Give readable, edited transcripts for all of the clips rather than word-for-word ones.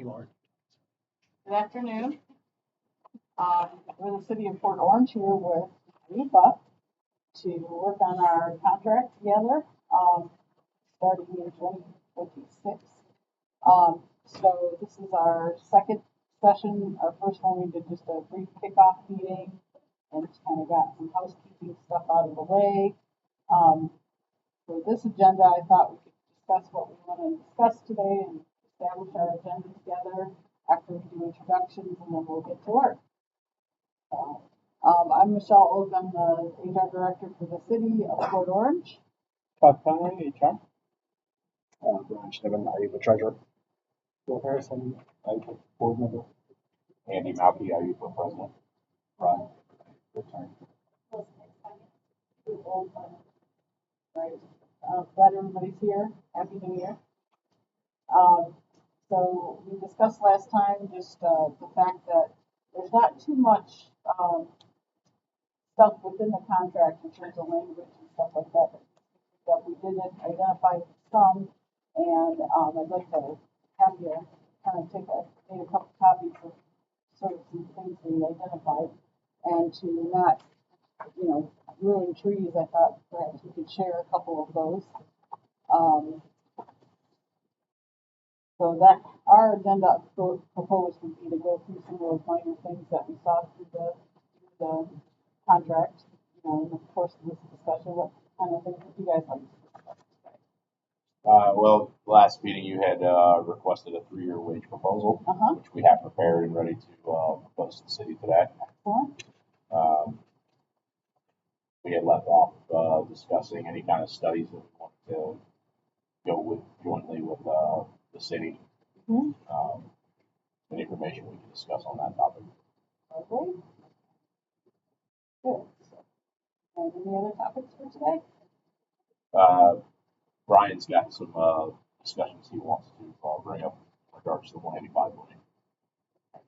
Lord. Good afternoon. We're the city of Port Orange here with REPA to work on our contract together, starting in 2026. So this is our second session. Our first one, we did just a brief kickoff meeting and just kind of got some housekeeping stuff out of the way. For this agenda, I thought we could discuss what we want to discuss today and establish our agenda together after we do introductions, and then we'll get to work. So, I'm Michelle Oak. I'm the HR director for the city of Port Orange. Todd Conley, HR. Brian Schneeman, are you the treasurer? Bill Harrison, board member. Andy Malky, are you the president? Brian, return. Right. Glad everybody's here. Happy New Year. So we discussed last time just the fact that there's not too much stuff within the contract in terms of language and stuff like that. But we did identify some, and I'd like to have you kind of take a couple copies of sort of some things we identified, and to not, ruin trees. I thought perhaps we could share a couple of those. So that our agenda proposed would be to go through some of those minor things that we saw through the contract, in the course of this discussion. What kind of things would you guys like to discuss today? Well, last meeting you had requested a 3-year wage proposal, which we have prepared and ready to propose to the city today. Excellent. We had left off discussing any kind of studies that we want to go with jointly with the city. Any information we can discuss on that topic. Okay. Good. And any other topics for today? Brian's got some discussions he wants to bring up in regards to the 185 money.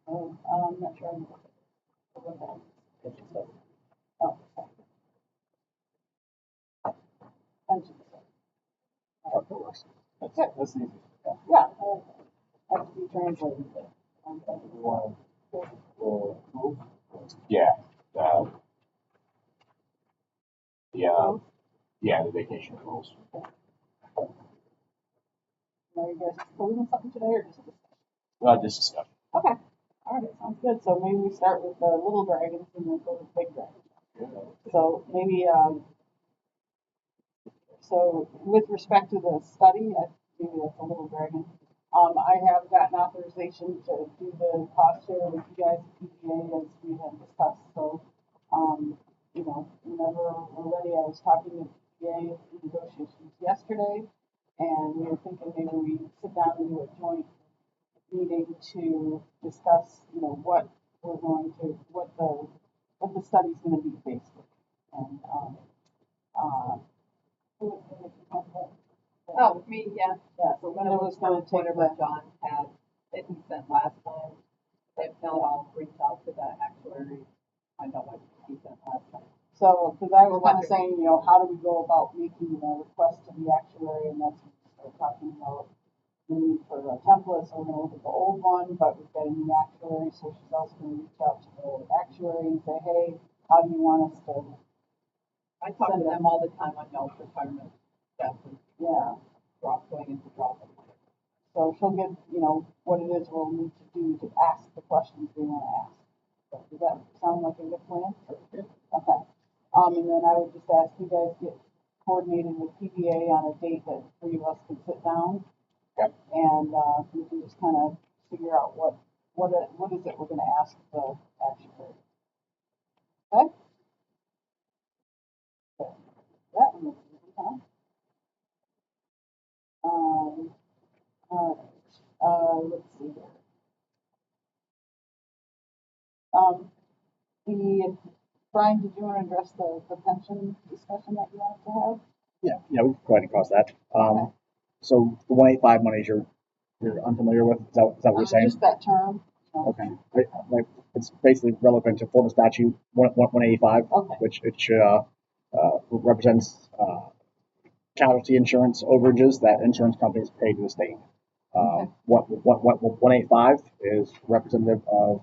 I'm not sure. Oh, That's easy. yeah. Have to be translated. Yeah. The vacation rules. Are you guys proposing something today or just discussion? This discussion. Okay. All right. Sounds good. So maybe we start with the little dragons and then go to the big dragons. So maybe, so with respect to the study, maybe that's a little dragon. I have gotten authorization to do the cost share with you guys at PPA as we had discussed. So, whenever we're ready, I was talking to PPA in negotiations yesterday, and we were thinking maybe we sit down and do a joint meeting to discuss, what we're going to, what the study's going to be basically. And, Oh, me, yeah. Yeah, so when it was going to take whatever John had that he sent last time. If not, I'll reach out to the actuary. I know what he sent last time. So, because I was kind of saying, how do we go about making a request to the actuary, and that's when we started talking about the need for a template. So we're going to look at the old one, but we've got a new actuary, so she's also going to reach out to the actuary and say, hey, how do you want us to? I talk to them all the time on y'all's retirement stuff. Yeah. Going into drop. So she'll get, what it is we'll need to do to ask the questions we want to ask. So does that sound like a good plan? Okay. And then I would just ask you guys to get coordinated with PBA on a date that 3 of us can sit down. Yep. And we can just kind of figure out what is it we're going to ask the actuary. Okay? That one looks easy, huh? All right. Let's see here. Brian, did you want to address the pension discussion that you wanted to have? Yeah, we can go ahead and cross that. Okay. So the 185 monies you're unfamiliar with? Is that what you're saying? Just that term. Okay. It's basically relevant to Florida statute 185, Okay. which represents casualty insurance overages that insurance companies pay to the state. What 185 is representative of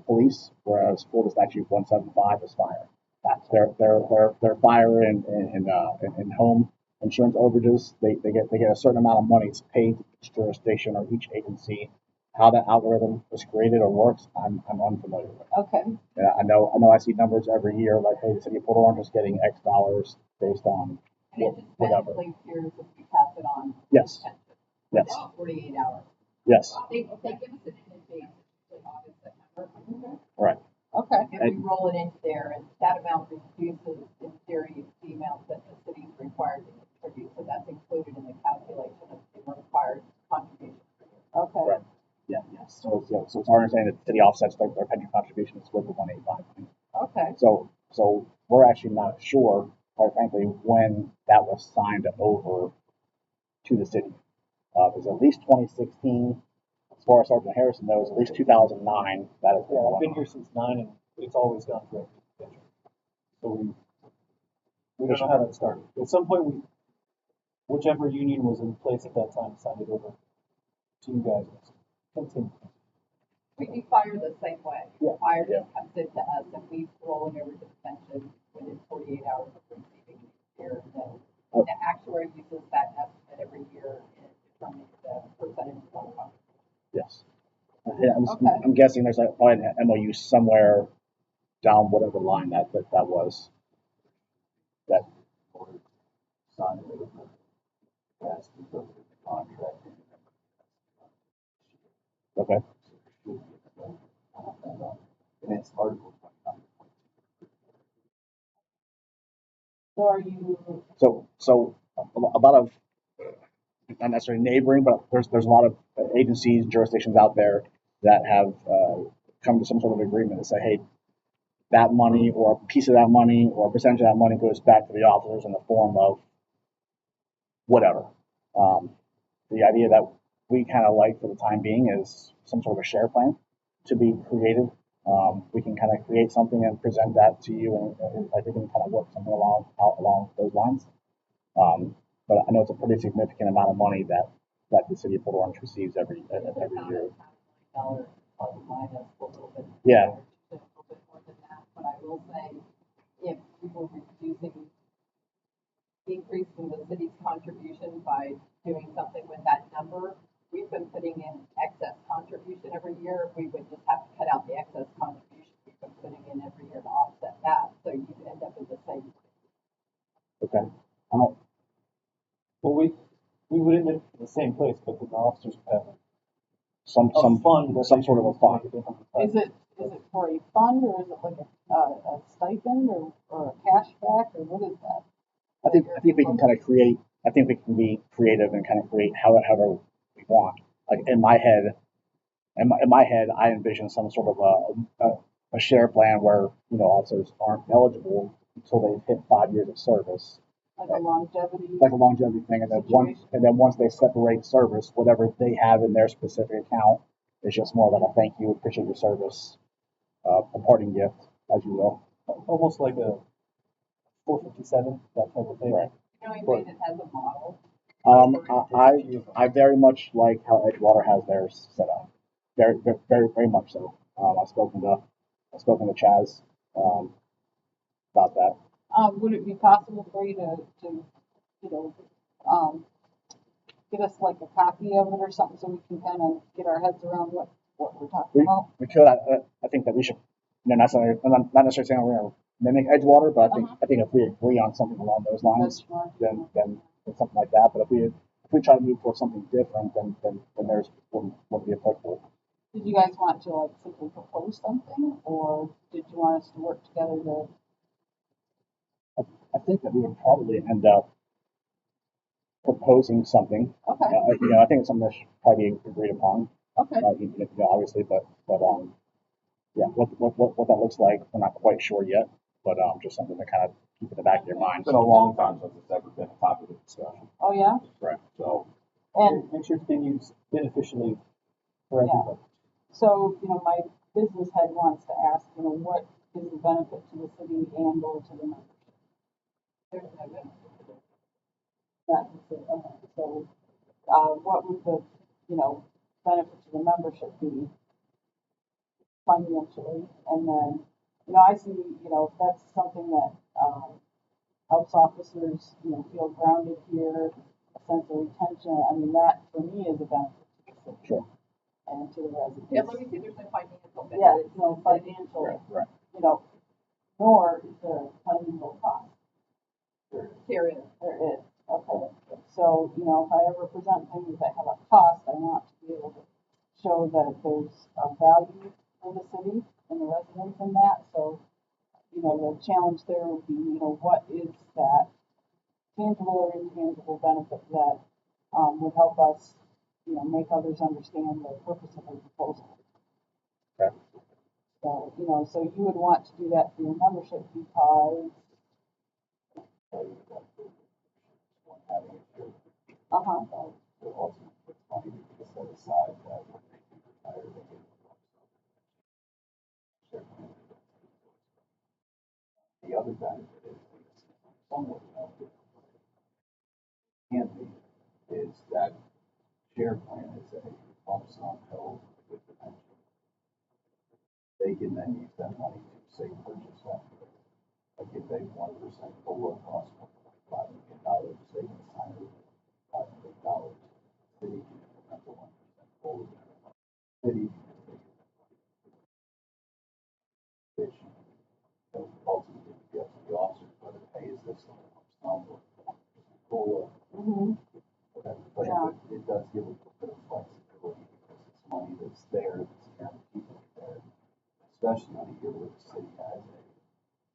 police, whereas Florida statute 175 is fire. That's their fire and home insurance overages. They get a certain amount of money. It's paid to each jurisdiction or each agency. How that algorithm was created or works, I'm unfamiliar with. Okay, Yeah, I know I see numbers every year like, hey, the city of Port Orange is getting X dollars based on And it just whatever. magically appears if we pass it on. Yes. Within Yes. 48 hours. Yes. They give us an advance, usually August, September. Right. okay, And we roll it into there, and that amount reduces, in theory, the amount that the city is required to contribute. So that's included in the calculation of the required contribution. okay. Right. Yeah. Yes. So it's our understanding that the city offsets their pension contributions with the 185. Okay, So we're actually not sure, quite frankly, when that was signed over to the city. It was at least 2016. As far as Sergeant Harrison knows, at least 2009. That has been Yeah, I've going been on. here since 9, and it's always gone direct to the pension. So we don't know how that started. At some point, whichever union was in place at that time signed it over to you guys. Continue. We do fire the same way. Yeah. Fire Yeah. just comes into us, and we roll it over to the pension within 48 hours of receiving the share. And the actuary uses that estimate every year in determining the percentage of total contribution. Yes. Yeah, Okay. I'm guessing there's probably an MOU somewhere down whatever line that was. That. Signed it over. Passed it over to the contract. Okay. And it's Article 29. so are you, So a lot of not necessarily neighboring, but there's a lot of agencies, jurisdictions out there that have come to some sort of agreement and say, hey, that money or a piece of that money or a percentage of that money goes back to the officers in the form of whatever. The idea that we kind of like for the time being is some sort of a share plan to be created. We can kind of create something and present that to you, and I think we can kind of work something along those lines. But I know it's a pretty significant amount of money that the city of Port Orange receives every year. $5 plus or minus a little bit. Yeah. A little bit more than that, but I will say, if we were increasing the city's contribution by doing something with that number, we've been putting in excess contribution every year. We would just have to cut out the excess contribution we've been putting in every year to offset that, so you end up in the same. Okay. I don't. Well, we would end up in the same place, but then the officers would have Some fund, some sort of a fund. is it for a fund or is it like a stipend or a cashback or what is that? I think we can kind of create. I think we can be creative and kind of create however we want. Like in my head, I envision some sort of a share plan where officers aren't eligible until they've hit 5 years of service, Like a longevity? like a longevity thing, and then once they separate service, whatever they have in their specific account is just more like a thank you, appreciate your service, a parting gift, as you will. almost like a 457, that type of thing. Right. You know, anybody that has a model. I very much like how Edgewater has theirs set up. Very much so. I've spoken to Chaz about that. Would it be possible for you to you know, get us like a copy of it or something so we can kind of get our heads around what we're talking about? We could. I think that we should. Not necessarily saying we're going to mimic Edgewater, but I think if we agree on something along those lines, then it's something like that. But if we try to move towards something different, then theirs wouldn't be applicable. Did you guys want to like simply propose something, or did you want us to work together to? I think that we would probably end up proposing something. Okay. I think it's something that should probably be agreed upon. Okay. Obviously, but yeah, what that looks like, we're not quite sure yet. But just something to kind of keep in the back of your mind. It's been a long time since it's ever been a topic of discussion. Oh yeah. Right. So. And Make sure it's being used beneficially for everybody. so my business head wants to ask, what is the benefit to the city and or to the members? There's no benefit to this. That is it. Okay. So, what would the you know, benefit to the membership fee financially. And then, you know, I see, you know, if that's something that, helps officers, you know, feel grounded here, a sense of retention, I mean, that for me is a benefit to the city. Sure. And to the residents. Yeah, let me see, there's no financial benefit. Yeah, it's no financial, Right. you know, nor is there a financial cost. There is. There is, okay. So, you know, if I ever present things that have a cost, I want to be able to show that there's a value for the city and the residents in that. So, you know, the challenge there would be, you know, what is that tangible or intangible benefit that would help us, you know, make others understand the purpose of the proposal. Okay. So, you know, so you would want to do that for your membership because, uh-huh, The other benefit is somewhat can be is that share plan is a lump sum held with the pension. They can then use that money to say purchase that. Like if they 1% COLA costs $1.5 million, they can sign it for $5 million. City can implement the 1% COLA. City which ultimately be up to the officers whether to pay is this lump sum or COLA. mm-hmm, But yeah. it does give a little bit of flexibility because it's money that's there, that's guaranteed to be there, especially on a year where the city has a,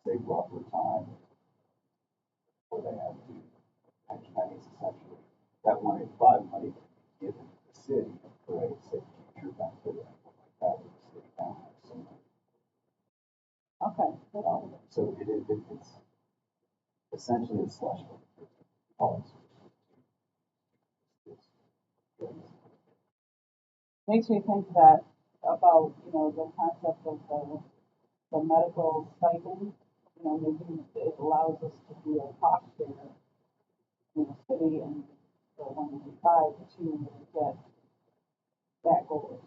say, rougher time where they have to pension pennies essentially. That money, money given to the city for a, say, future benefit or anything like that, where the city now has some money. Okay. So it's essentially a slush fund policy. Makes me think that about, you know, the concept of the medical stipend. You know, maybe it allows us to do a cost share in the city and the 195 to get that goal.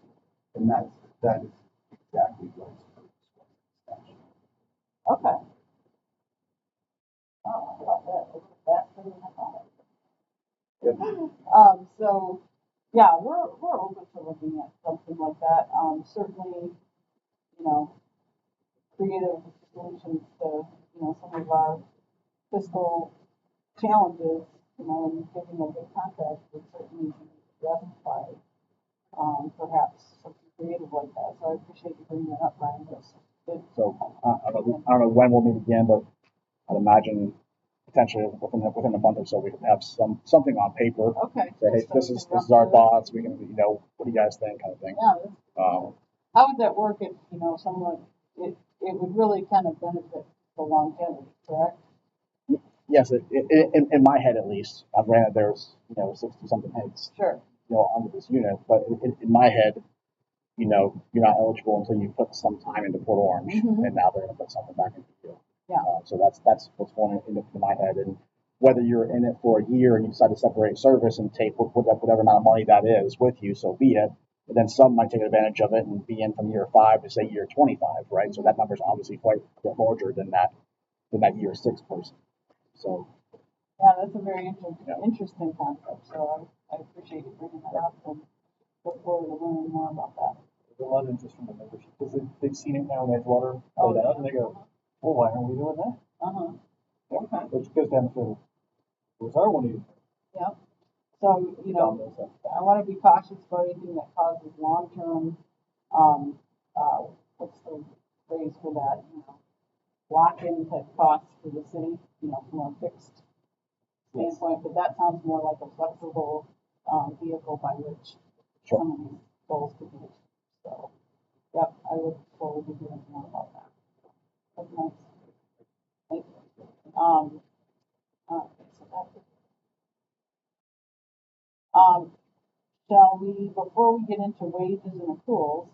And that is exactly what it's purpose was. Okay. Oh, I love that. It's faster than I thought. So yeah, we're open to looking at something like that. Certainly, you know, creative solutions to, you know, some of our fiscal challenges, you know, and giving a big contract would certainly be justified. Perhaps something creative like that. So I appreciate you bringing that up, Brian. That's good. So I don't know when we'll meet again, but I'd imagine potentially within a month or so we could have something on paper. Okay. Say, hey, So this we is can our run through it. thoughts. We can, you know, what do you guys think, kind of thing. Yeah. Um, How would that work if, you know, someone, it would really kind of benefit the longevity, correct? yes, in my head at least, granted there's, you know, 60 something heads, Sure. you know, under this unit, but in my head, you know, you're not eligible until you put some time into Port Orange, Mhm. and now they're going to put something back into you. Yeah. So that's what's going into my head, and whether you're in it for a year and you decide to separate service and take whatever amount of money that is with you, so be it. But then some might take advantage of it and be in from year 5 to say year 25, right? So that number's obviously quite a bit larger than that year 6 person. So Yeah, that's a very Yeah. interesting concept. So I appreciate you bringing that up and look forward to learning more about that. There's a lot of interest from the membership because they've seen it now in Edgewater Oh, played out, yeah. and they go, well, why aren't we doing that? Uh-huh. Okay. Which goes down to, where's our one even? Yep. So, you know, I want to be cautious about anything that causes long-term, what's the phrase for that, you know, lock-in type costs for the city, you know, from a fixed standpoint, but that sounds more like a flexible, vehicle by which Sure. some of these goals could be achieved. So, yep, I look forward to hearing more about that. That's nice. Thank you. So that's it. Shall we, before we get into wages and accruals,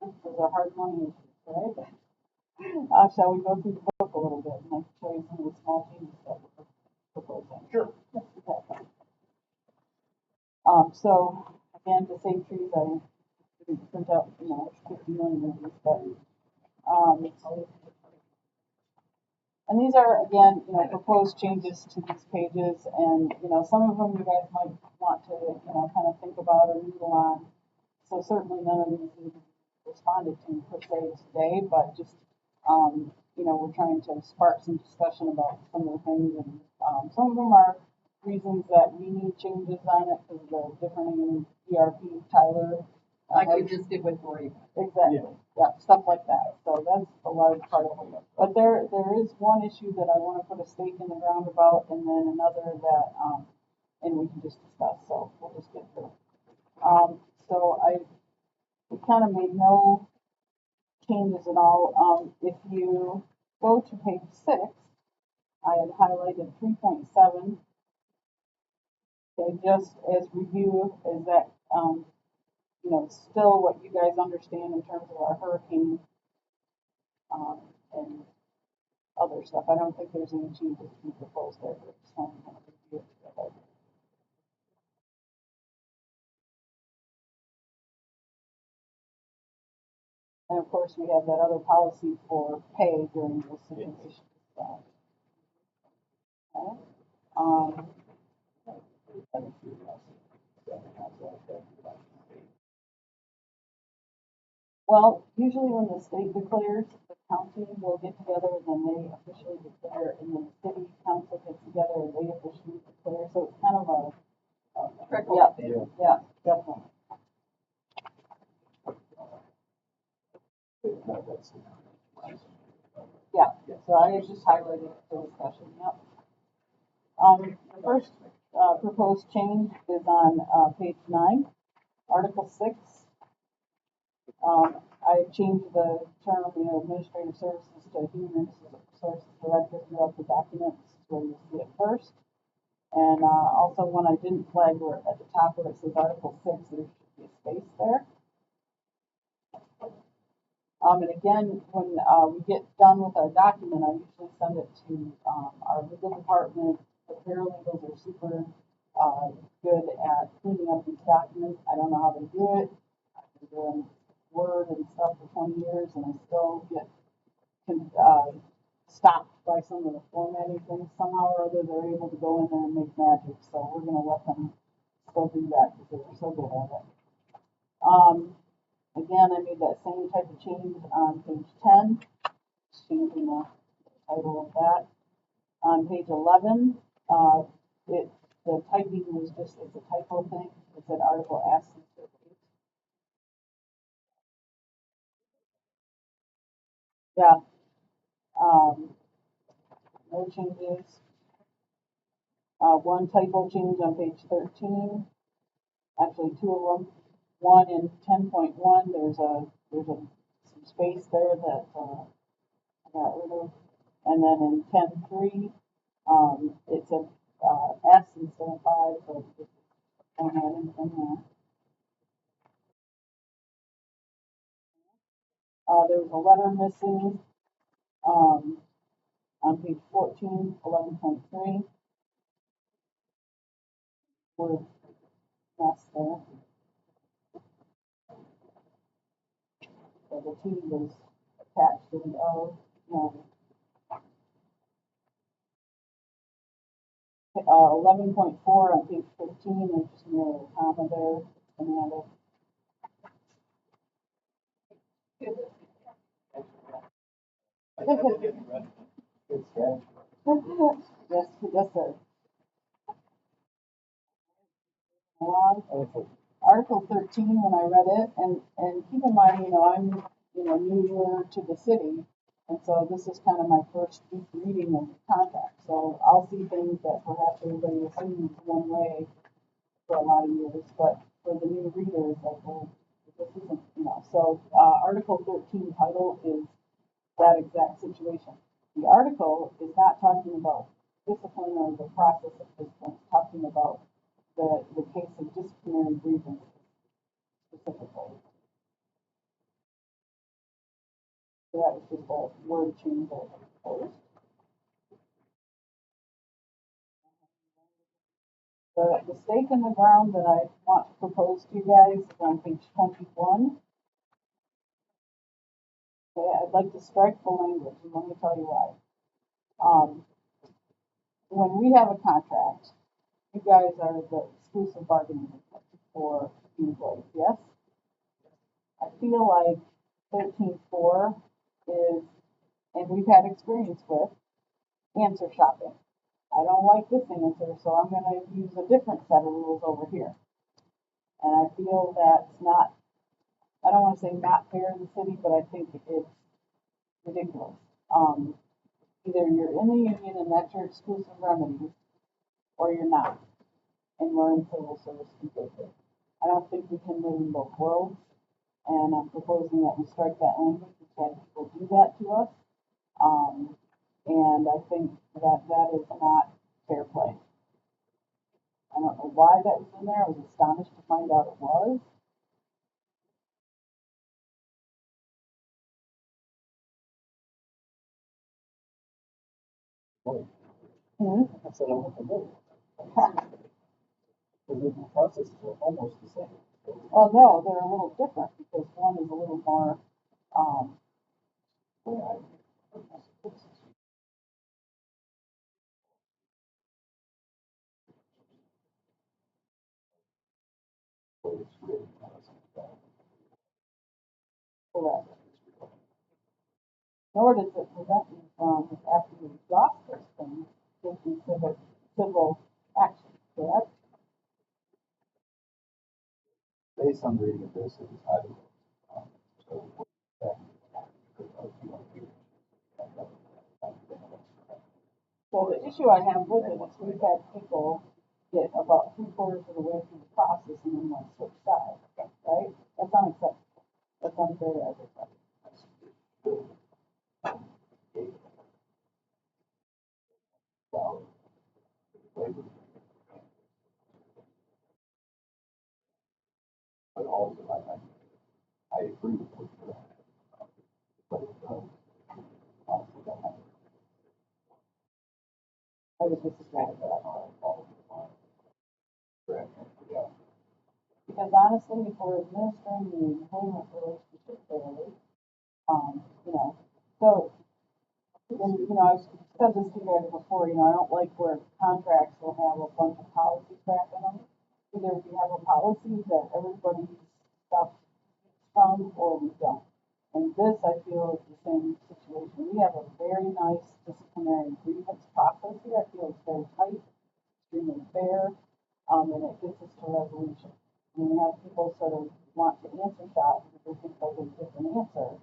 those are hard money issues, right? Shall we go through the book a little bit and I can show you some of the small changes that we're proposing? Sure. So I Again, to save trees, I didn't print out, 50 million of these, but, and these are, again, proposed changes to these pages, and, some of them you guys might want to, kind of think about or noodle on. So certainly none of these need to be responded to per se today, but just, we're trying to spark some discussion about some of the things, and, some of them are reasons that we need changes on it because of the different ERP, Tyler. Like we just did with Gordy. Exactly. Yeah, stuff like that. So that's a large part of it. But there is one issue that I want to put a stake in the ground about, and then another that, and we can just discuss. So we'll just get through. So we kind of made no changes at all. If you go to page 6, I had highlighted 3.7. Okay, just as review, is that, still what you guys understand in terms of our hurricane, and other stuff. I don't think there's any changes to be proposed there, but just want to kind of review it together. And of course, we have that other policy for pay during those situations. So, okay. Well, usually when the state declares, the county will get together and then they officially declare, and then the city council gets together and they officially declare. So it's kind of a yeah, definitely. Yeah, so I just highlighted the discussion. Yep. The first proposed change is on page 9, Article 6. I changed the term, administrative services to human resources director throughout the document. This is where you see it first. And also, when I didn't flag where at the top where it says Article 6, there should be a space there. And again, when we get done with our document, I usually send it to our legal department. The paralegals are super good at cleaning up these documents. I don't know how they do it. I've been doing Word and stuff for 20 years, and I still get stopped by some of the formatting things. Somehow or other, they're able to go in there and make magic. So we're going to let them still do that because they're so good at it. Again, I made that same type of change on page 10, just changing the title of that. On page 11, the typing was just, it's a typo thing. It said Article S instead of 8. Yeah. No changes. One typo change on page 13. Actually, two of them. One in 10.1, there's some space there that I got rid of. And then in 10.3, it's a S instead of 5, so just don't have anything there. There was a letter missing on page 14, 11.3. Word mess there. So the T was attached to the O. And 11.4 on page 15, there's just near a comma there. And yes, sir. Article 13, when I read it, and keep in mind, I'm, newer to the city, and so this is kind of my first deep reading of the contract. So I'll see things that perhaps everybody assumes one way for a lot of years, but for the new readers, like, well, this isn't, So Article 13 title is that exact situation. The article is not talking about discipline or the process of discipline. It's talking about the case of disciplinary grievance specifically. So that was just a word change that I proposed. The stake in the ground that I want to propose to you guys is on page 21. Okay, I'd like to strike the language, and let me tell you why. When we have a contract, you guys are the exclusive bargaining unit for the employees, yes? I feel like 13.4 is, and we've had experience with, answer shopping. I don't like this answer, so I'm gonna use a different set of rules over here. And I feel that's not, I don't wanna say not fair to the city, but I think it's ridiculous. Either you're in the union and that's your exclusive remedy, or you're not. And we're in civil service completely. I don't think we can live in both worlds. And I'm proposing that we strike that language. We've had people do that to us. And I think that that is not fair play. I don't know why that was in there. I was astonished to find out it was. I said I want to move. The processes are almost the same. Oh, no, they're a little different because one is a little more, correct. Nor does it prevent you from, after you exhaust those things, taking civil action, correct? Based on reading of this, it's highly, so, So the issue I have with it is we've had people get about 3/4 of the way through the process and then want to switch sides, right? That's unacceptable. That's unfair to everybody. but also I agree with what you're saying. But it does, honestly, that happens. I would disagree with that. Correct, yeah. Because honestly, if we're administering the employment relationship fairly, you know, so, and, you know, I've said this to you guys before, you know, I don't like where contracts will have a bunch of policy crap in them. Either we have a policy that everybody's stuff from or we don't. And this, I feel, is the same situation. We have a very nice disciplinary grievance process here. I feel it's very tight, extremely fair, and it gets us to resolution. When we have people sort of want to answer shop because they think they'll get a different answer,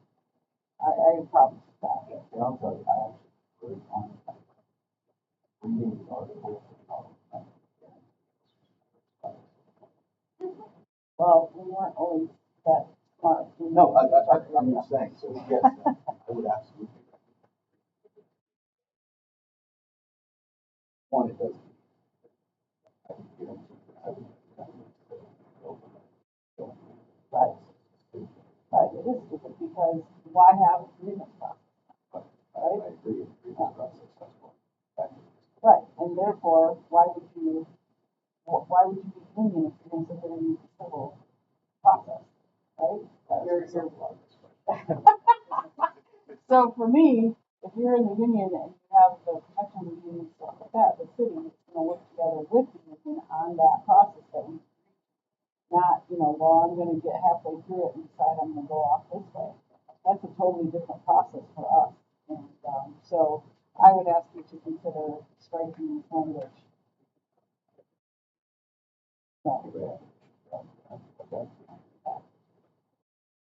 I have problems with that. And I'll tell you, I actually agree on reading the article. Well, we weren't always that smart. No, I'm just saying, so yes, I would absolutely. One, it doesn't. I think, you know, Right. Right, it is stupid because why have a grievance process? I agree, it's process, that's one. Right, and therefore, why would you be union if you're going to sit there and use the civil process, right? So for me, if you're in the union and you have the protection of the union stuff like that, the city is going to work together with the union on that process that we not, you know, well, I'm going to get halfway through it and decide I'm going to go off this way. That's a totally different process for us. And so I would ask you to consider striking this language. So,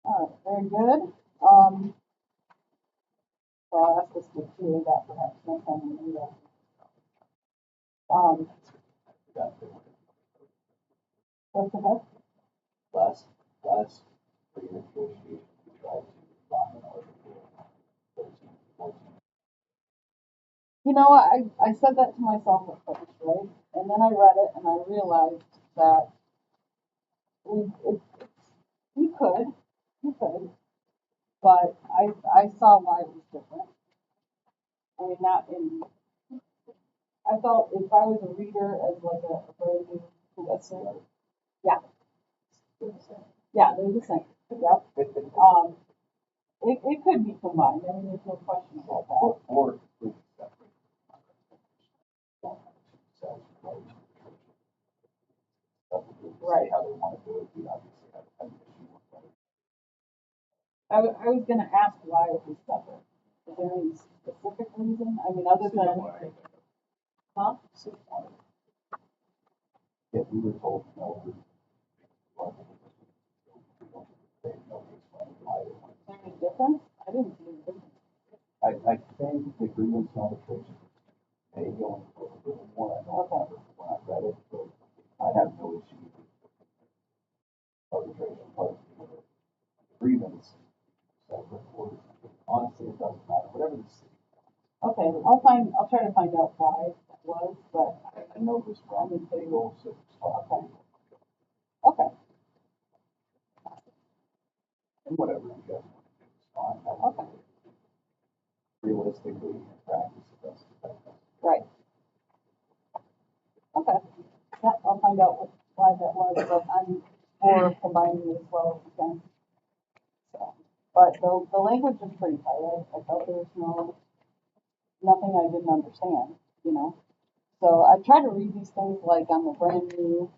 all right, very good. So I'll ask us to do that perhaps next time we do that. What's the heck? Last renegotiation, we tried to find an article 13, 14. You know, I said that to myself at first, right? And then I read it and I realized that you could, but I saw why it was different. I mean, I felt if I was a reader as like a brand new person, yeah, yeah, they're the same. Yep. It could be combined. I mean, there's no question about that. Or completely separate. Don't have two sets of roads. Up to them to Right. say how they want to do it. We obviously have an issue with whether I was gonna ask why it was separate. Is there any specific reason? I mean, other than, huh? city wanted. Yeah, we were told no. They know to explain why they want Is there any difference? I didn't see any difference. I think the agreement's arbitration may go into a little more. I don't remember when I read it, but I have no issue with arbitration part of the agreements. Separate or honestly, it doesn't matter. Whatever the city. Okay, I'll try to find out why that was, but, I know this from legal, so it's fine. okay, And whatever you guys want to do is fine. okay, Realistically, in practice, it doesn't. right. Okay, yeah, I'll find out why that was, but I'm for combining it as well as we can. So, but the language is pretty tight. I felt there was nothing I didn't understand, you know? So I try to read these things like I'm a brand new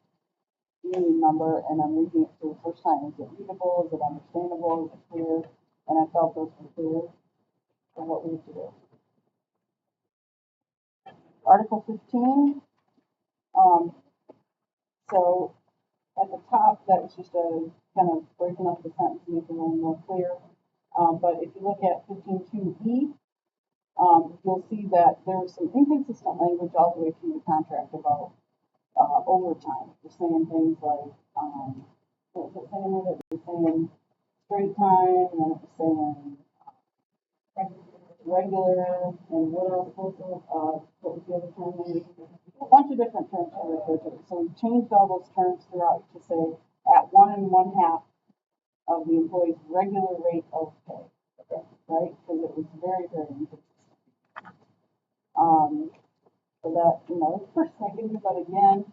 union member and I'm reading it for the first time. Is it readable? Is it understandable? Is it clear? And I felt those were clear for what we have to do. Article 15, so at the top, that was just a kind of breaking up the sentence, making it a little more clear. But if you look at 15.2e, you'll see that there was some inconsistent language all the way through the contract about overtime. We're saying things like, what was it saying with it? It was saying straight time, and then it was saying regular, and what else was it? What was the other term? A bunch of different terms to refer to it. So we changed all those terms throughout to say at 1 1/2 of the employee's regular rate of pay, right? Because it was very, very inconsistent. So that, it's frustrating, but again,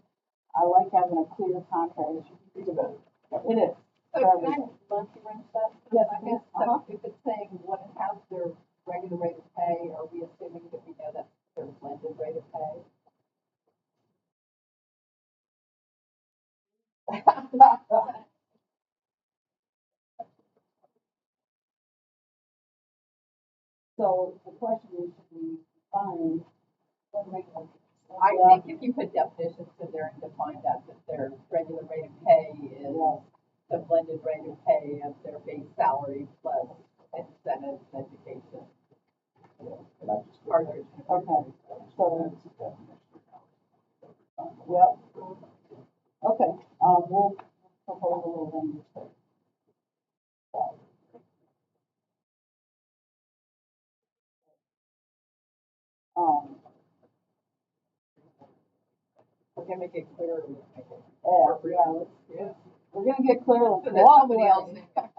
I like having a clear contract. It is. So For can I everyone. monkey wrench that? Yes, I guess, uh-huh. so if it's saying what has their regular rate of pay, are we assuming that we know that's their blended rate of pay? So the question is, should we define what regular? I think if you put definitions in there and define that their regular rate of pay is the blended rate of pay of their base salary plus incentives, education. And I just. Okay, so, yep. Okay, we'll propose a little language there. We're gonna make it clearer. Yeah, we're gonna get clear, let's So go that all the somebody way. else didn't come back.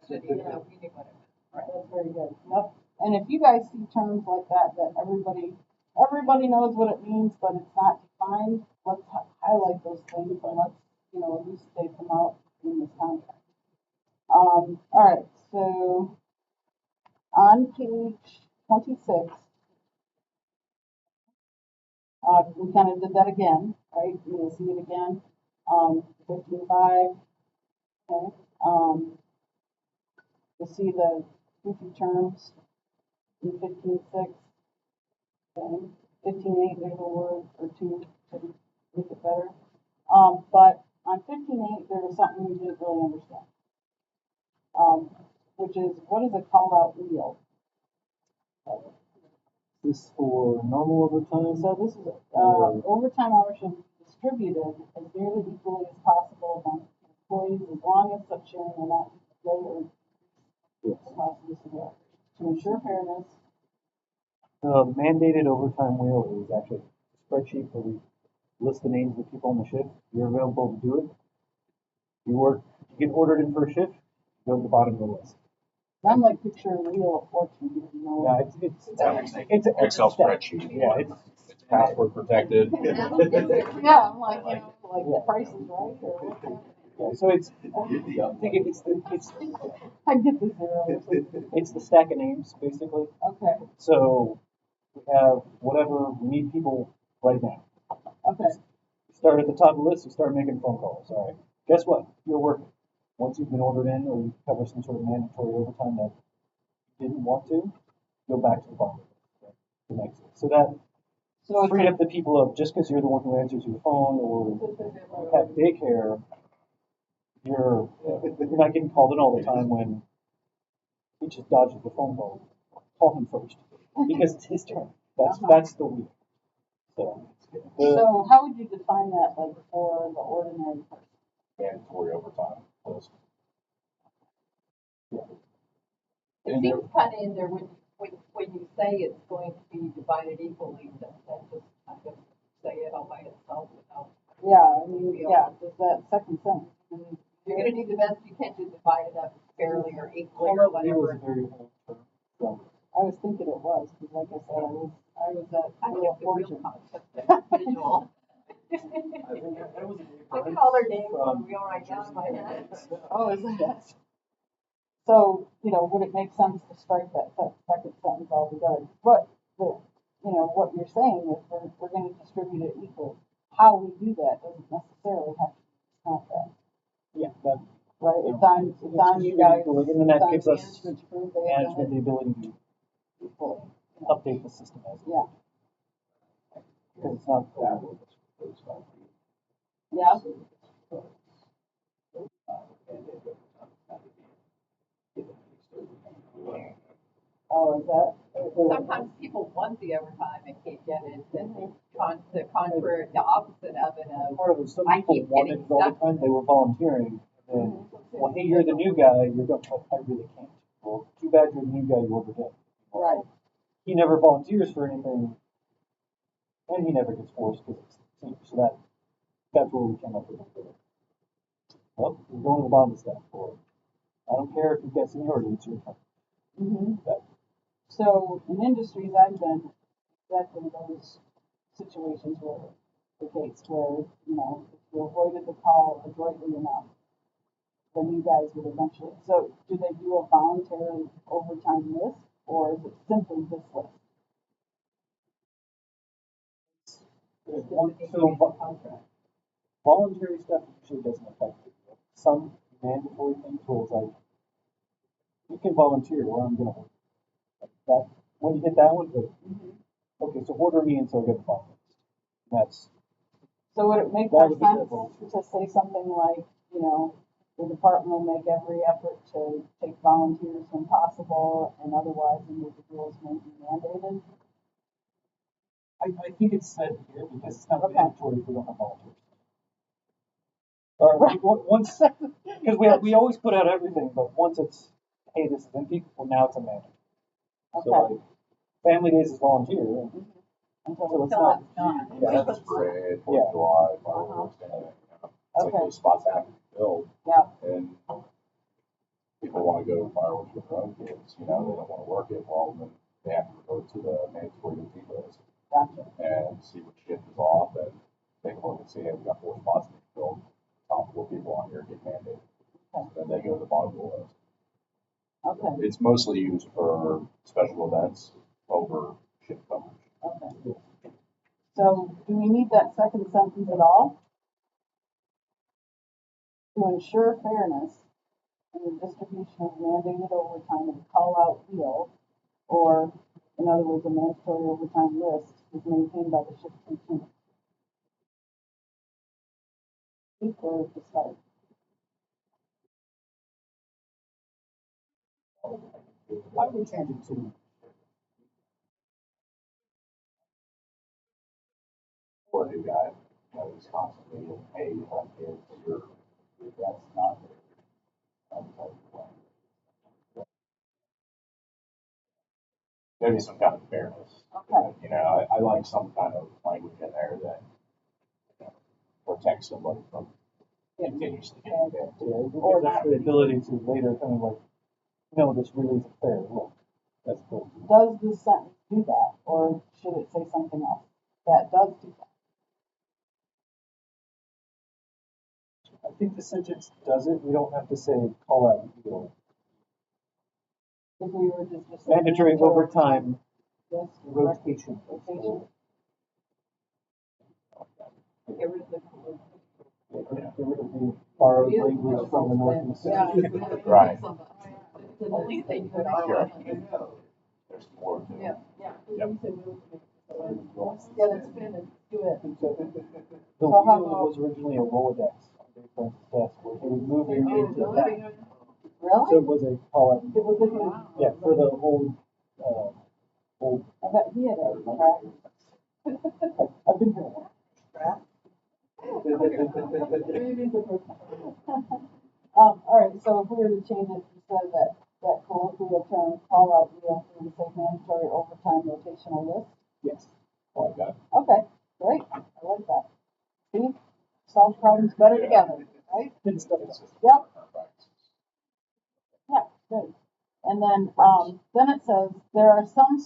We knew what it meant. That's very good. Yep. And if you guys see terms like that, that everybody knows what it means, but it's not defined, let's highlight those things and let's, elucidate them out in this contract. All right, so on page 26, we kind of did that again, right? You'll see it again. 15.5, okay. You'll see the goofy terms in 15.6. Okay. 15.8, there's a word or two to make it better. But on 15.8, there was something we didn't really understand. Which is, what is a call out wheel? This for normal overtime? So this is, overtime hours should be distributed as nearly equally as possible among employees as long as such sharing will not delay or Yes. cause disagreement. To ensure fairness, The mandated overtime wheel is actually a spreadsheet where we list the names of the people on the shift. You're available to do it. You get ordered in for a shift, go to the bottom of the list. I'm like picturing Wheel of Fortune, you know. Yeah, it's an Excel step. spreadsheet. Yeah, password protected. Yeah, I'm like, like the price is right or what's happening? Yeah, so it's, The I think it's I get the zero or something. it's the stack of names basically. Okay, So we have whatever we need people right now. okay, You start at the top of the list. You start making phone calls. All right. Guess what? You're working. Once you've been ordered in, or you cover some sort of mandatory overtime that you didn't want to, go back to the bottom. The next. So that so it's freed up the people of just because you're the one who answers your phone or have daycare, you're not getting called in all the time when he just dodges the phone call. Call him first because it's his turn. That's the week. So so how would you define that, like, for the ordinary person? Mandatory overtime list. It seems kind of in there when you say it's going to be divided equally, that just kind of say it all by itself without. Yeah, I mean, yeah, does that second sentence? You're gonna do the best you can to divide it up fairly or equally call or out legal is whatever. a very old term. So I was thinking it was, because like I said, I was at I Wheel think of the real Fortune. concept of visual. I think that was a I call their names on wheel right now in my head. Oh, is that? So, would it make sense to strike that second sentence altogether? But what you're saying is we're going to distribute it equally. How we do that doesn't necessarily have to be this contract, Yeah, that, right? It's on you guys. and then that gives it's on us management to prove they have management done the ability to it equally. update the system as Yeah, because it's not That was first time. yeah. Oh, is that? Sometimes people want the overtime and can't get it, and the contrary, the opposite of it of, part of it. Some I people keep wanted getting it all the stuck. time. They were volunteering. And well, hey, you're the new guy. You're going. I really can't. Well, too bad you're the new guy. You overdid. Right. He never volunteers for anything, and he never gets forced because it's the team. So that's where we came up with it. Well, we're going to the bottom of the stack for it. I don't care if you've got seniority. It's your turn. Mm-hmm. That, So in industries I've been, exactly those situations were the case where, if you avoided the call adroitly enough, then you guys would eventually. So do they do a voluntary overtime list, or is it simply this list? voluntary stuff usually doesn't affect it. Some mandatory things where it's like, you can volunteer or I'm going to work. That, when you hit that one, go, okay, so order me until I get the phone. That's, So would it make That more would be sense good. to say something like, the department will make every effort to take volunteers when possible, and otherwise individuals may be mandated? I think it's said here because it's not Okay. mandatory if we don't have volunteers. Or once, because we always put out everything, but once it's, hey, this is empty, well, now it's a mandate. So Okay. like, family days is volunteer, Until so it's not. Yeah, That's that's, parade, Yeah. 4th of July, fireworks, anything. It's like Okay. those spots have to be filled, Yeah. and people want to go to fireworks with their own kids, they don't want to work it, well, then they have to go to the mandatory duty list Gotcha. and see which shift is off, and take a look and see, hey, we got 4 spots to be filled, top 4 people on here get mandated. Okay. Then they go to the bottom of the list. Okay. It's mostly used for special events over shift coverage. Okay. So do we need that second sentence at all? To ensure fairness in the distribution of mandated overtime and call-out wheel, or, in other words, a mandatory overtime list is maintained by the shift lieutenant. Or to start. I would change it to, Or a new guy, who's constantly getting paid, like, that's not. Maybe some kind of fairness. Okay. I like some kind of language in there that protects somebody from continuously getting paid. yeah, it gives us the ability to later kind of like, no, this really isn't fair. Look, that's cool. Does this sentence do that, or should it say something else? that does do that. I think the sentence does it, we don't have to say call out meal. If we were just. Mandatory overtime Yes, rotation. rotation. Get rid of the. Get rid of the borrowed language from the North and South. Right. At least they do it Sure. all. There's more to it. Yeah. Yep. Yeah, that's good, let's do it. The So how wheel about- was originally a Rolodex on Dave Francis' desk where he would move in into that. So Really? it was a call out. It was a, Yeah, for the old, old, I bet he had a track. I've been here. All right, so if we were to change it instead of that colloquial term, call out wheel, we would say mandatory overtime rotational list. Yes. Oh, I got it. Okay, great, I like that. See, solve problems better together, right? Good stuff. Yep. Yeah, good. And then it says, there are some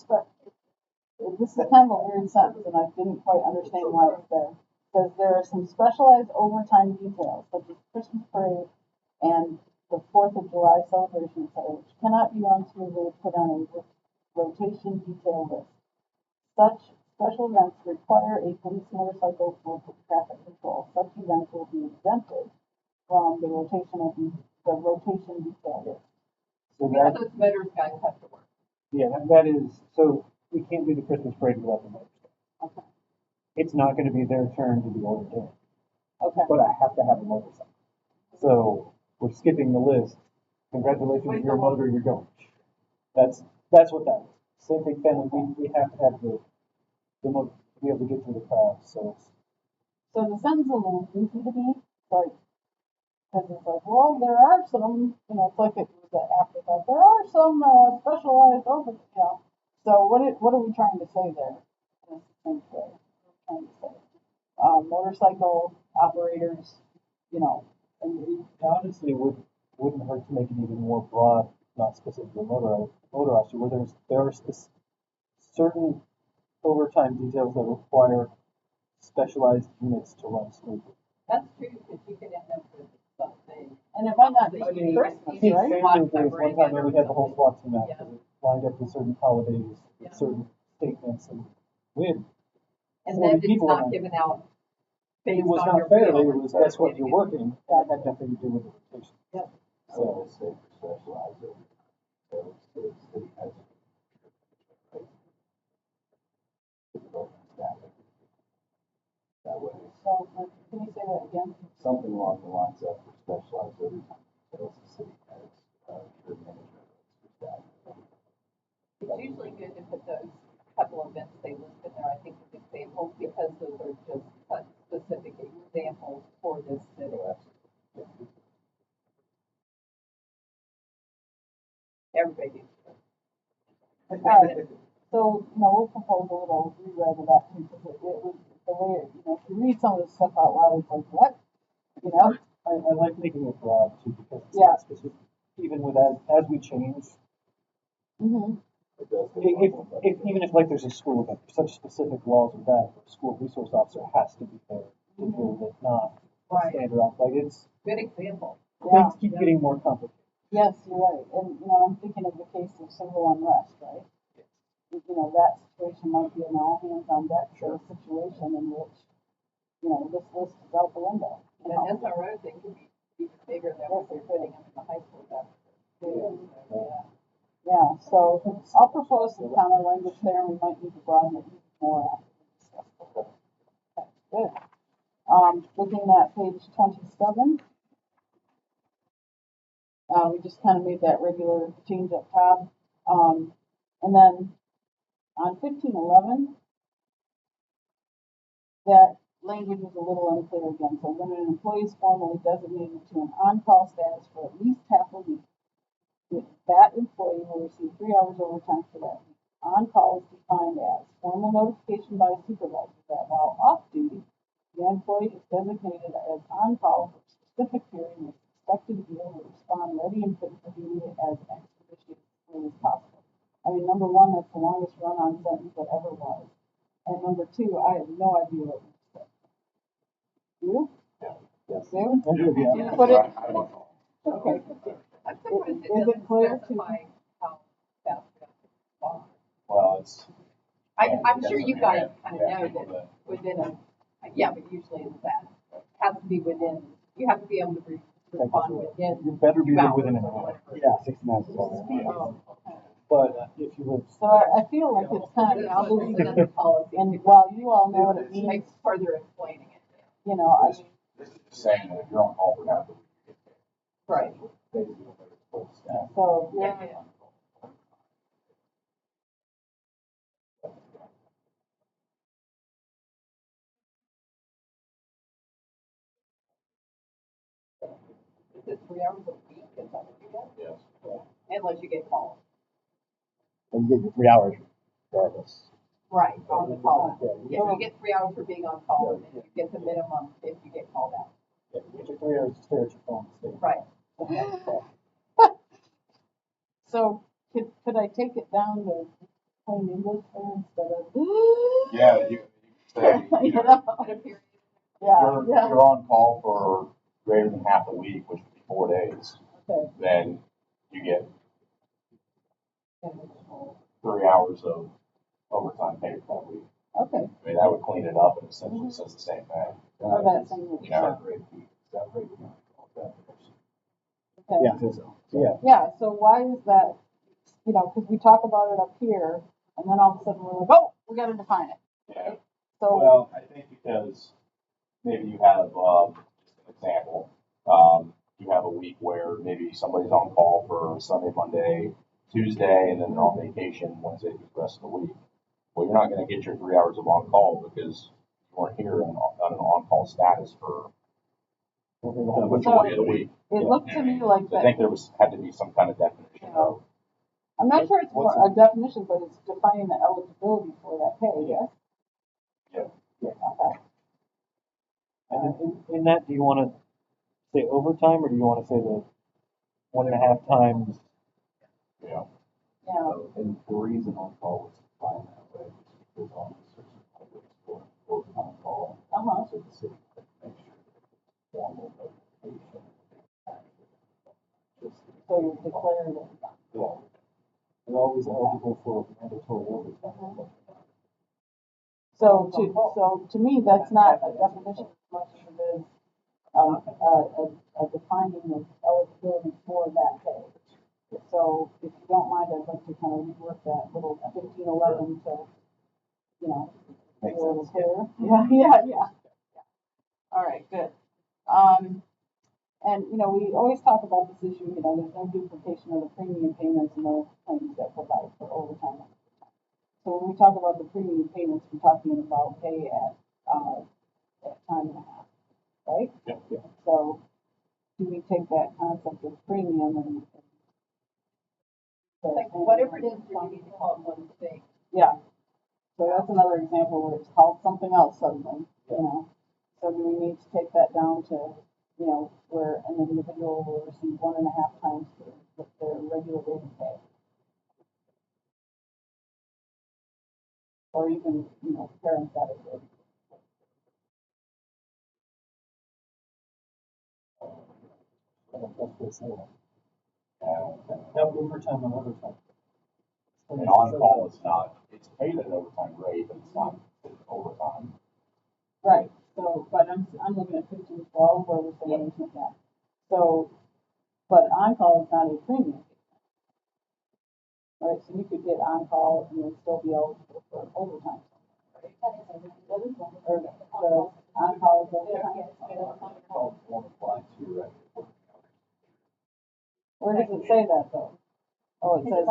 this is kind of a weird sentence, and I didn't quite understand why it's there. It says, there are some specialized overtime details, such as Christmas parade and the 4th of July celebration, etc., which cannot be run smoothly if put on a rotation detail list. Such special events require a police motorcycle for traffic control. Such events will be exempted from the rotation detail list. So Yeah, that, those motors guys have to work. yeah, that is, so we can't do the Christmas parade without the motorcycle. Okay. It's not gonna be their turn to be ordered in, Okay. but I have to have a motorcycle. So we're skipping the list. Congratulations, your motor, you're going. That's what that is. Same thing, family, we have to have the motor to be able to get through the crowd, so. So the sentence is a little goofy to me, like, because it's like, well, there are some, it's like it was an afterthought. There are some specialized So what are we trying to say there? In a succinct way? What are we trying to say? Motorcycle operators, And it honestly wouldn't hurt to make it even more broad, not specifically motorized, where there are certain overtime details that require specialized units to run smoothly. That's true, because you can end up with something. and it might not be I mean, Christmas, I think right? family days, one time where we had the whole SWAT team out, Yeah. because it lined up with certain holidays, Yeah. with certain statements, and we had And 40 then it's people not in it. given out based It was on not your fair, wheel. it was, that's what you're working, that had nothing to do with the rotation. Yep. I would just say for specialized overtime, so the city has. That way, So can you say that again? something along the lines of for specialized overtime, so the city has, your management for staff. It's usually good to put those couple of events they listed there, I think, as examples, because those are just such specific examples for this city. Everybody needs to. All right. So, we'll propose a little rewrite of that too, because it was the way, if you read some of this stuff out loud, it's like, what? I like making it broad too, because it's Yeah. not specific, even with as we change, Mm-hmm. It does. even if like there's a school event, there's such specific laws of that, the school resource officer has to be there to deal with it, not Right. standard off, like Good example. Yeah. things keep getting more complicated. Yes, you're right. And, I'm thinking of the case of civil unrest, right? That situation might be an all hands on deck sort of situation in which, this list is out the window. And an SRO thing could be even bigger than what they're putting them in the high school stuff. Yeah. Yeah, so I'll propose some counter language there, and we might need to broaden it even more after we discuss it. Okay, good. Looking at page 27, we just kind of made that regular change up top. And then on 1511, that language was a little unclear again. So when an employee is formally designated to an on-call status for at least half a week, that employee will receive 3 hours overtime for that week. On-call is defined as formal notification by a supervisor that while off duty, the employee is designated as on-call for a specific period and is expected to be able to respond ready and fit for duty as expeditiously as possible. I mean, number one, that's the longest run-on sentence that ever was. And number two, I have no idea what it is. You? Yes. Do? I do, yeah. Put it, I don't know. okay. I'm surprised it Is it doesn't clear to- specify how fast we have to respond. Well, it's. I'm sure you guys kind of Yeah, know that within a, yeah, but usually it's that. It has to be within, you have to be able to respond within. You better be 2 there hours within an or hour. whatever. Yeah, 60 minutes is all. Oh, But if you live, so I feel like it's kind of, So there's another policy. and while you all know what it means, Like further explaining it. you know, I mean, This is just saying that if you're on call for half the week, you get paid. Right. Basically, what it's supposed to stand. so, Yeah, yeah, yeah. Is it 3 hours a week? Is that what you get? Yes. Unless you get called. And you get your 3 hours regardless. Right, on the call. Yeah, Yeah, you get 3 hours for being on call, and then you get the minimum if you get called out. you get your 3 hours to stare at your phone. and stay. Right. so could I take it down to plain English there instead of? Yeah, you say, You you know, know? Put a period. Yeah, if yeah, you're on call for greater than half the week, which would be 4 days, okay. then you get 3 hours of overtime paid for that week. Okay, I mean, that would clean it up and essentially says the same thing. or that thing. Yeah. Separate the all definition. Okay. Yeah, I think so. Yeah. Yeah, so why is that, you know, because we talk about it up here, and then all of a sudden we're like, oh, we gotta define it. Yeah. So, Well, I think because maybe you have, just an example, you have a week where maybe somebody's on call for Sunday, Monday, Tuesday, and then they're on vacation Wednesday through the rest of the week. Well, you're not going to get your 3 hours of on call because you weren't here on an on call status for the majority of the week. it looked to me like So I think that, there had to be some kind of definition of. I'm not sure it's more a definition, but it's defining the eligibility for that pay, yes? Yeah. Okay. And in that, do you want to say overtime, or do you want to say the 1.5 times? Yeah. Yeah, So, and the reason on call was defined that way was because officers and public were on call. So the city had to make sure that it was formal notification. Just so you're declaring it. Yeah. They're always eligible for mandatory overtime. So to me, that's not a definition as much as it is, a defining of eligibility for that pay. So if you don't mind, I'd like to kind of rework that little 1511 to, you know, make it a little clearer. Yeah. All right, good. And, you know, we always talk about this issue, you know, there's no duplication of the premium payments and no claims that provide for overtime. So when we talk about the premium payments, we're talking about pay at time and a half, right? Yeah. So do we take that concept of premium and Like whatever it is, you need to call it one thing. yeah. So that's another example where it's called something else suddenly, you know. So do we need to take that down to, you know, where an individual will receive 1.5 times their regular rate of pay? Or even, you know, parenthetically. That's what it's saying. And That overtime on overtime. on call, it's paid at an overtime rate, but it's not overtime. Right, so, but I'm looking at 1512 where we're saying, yeah. So, but on-call is not a premium. Right, so you could get on-call and then still be eligible for overtime. Or the on-call is overtime. call won't apply to your regular working hours. Where does it say that though? Oh, it says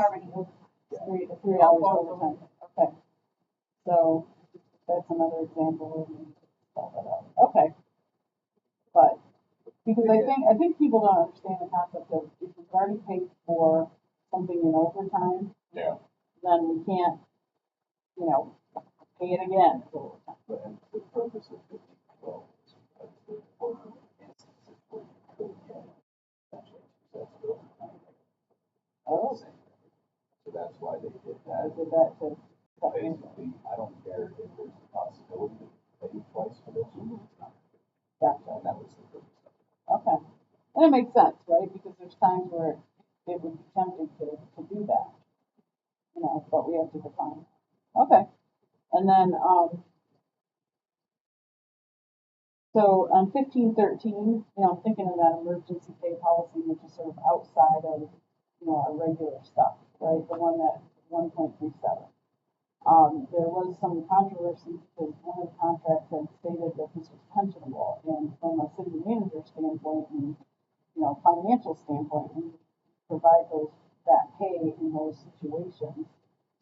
3 hours overtime. Okay. So that's another example where we need to spell that out. Okay. But because I think people don't understand the concept of if we've already paid for something in overtime, Yeah. then we can't, you know, pay it again for overtime. But and the purpose of 1512 is because there were instances where you could get essentially 2 sets of overtime. Oh. So that's why they did I that. did that to Basically, I don't care if there's a possibility of paying twice for this. It's not. Gotcha. And that was the purpose of it. Okay. And it makes sense, right? Because there's times where it would be tempting to do that, you know, but we have to define. Okay. And then, so on 1513, you know, I'm thinking of that emergency pay policy, which is sort of outside of, you know, our regular stuff, right? The one that 1.37. There was some controversy because one of the contracts had stated that this was pensionable, and from a city manager standpoint and, you know, financial standpoint, we provide that pay in those situations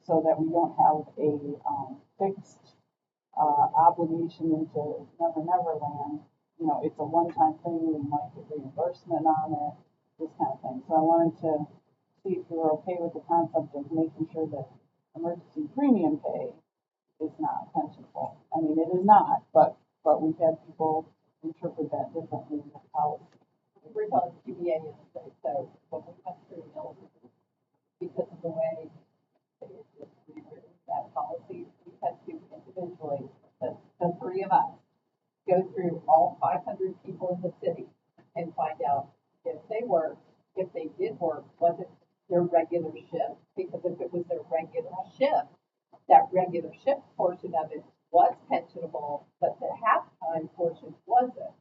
so that we don't have a fixed obligation into Never Land. You know, it's a one-time thing. We might get reimbursement on it, this kind of thing. So I wanted to see if you were okay with the concept of making sure that emergency premium pay is not pensionable. I mean, it is not, but we've had people interpret that differently in the policy. We're on QBA yesterday, so when we went through Milton, because of the way it is rewritten, that policy, we had to individually, the three of us, go through all 500 people in the city and find out if they did work, was it their regular shift? Because if it was their regular shift, that regular shift portion of it was pensionable, but the halftime portion wasn't.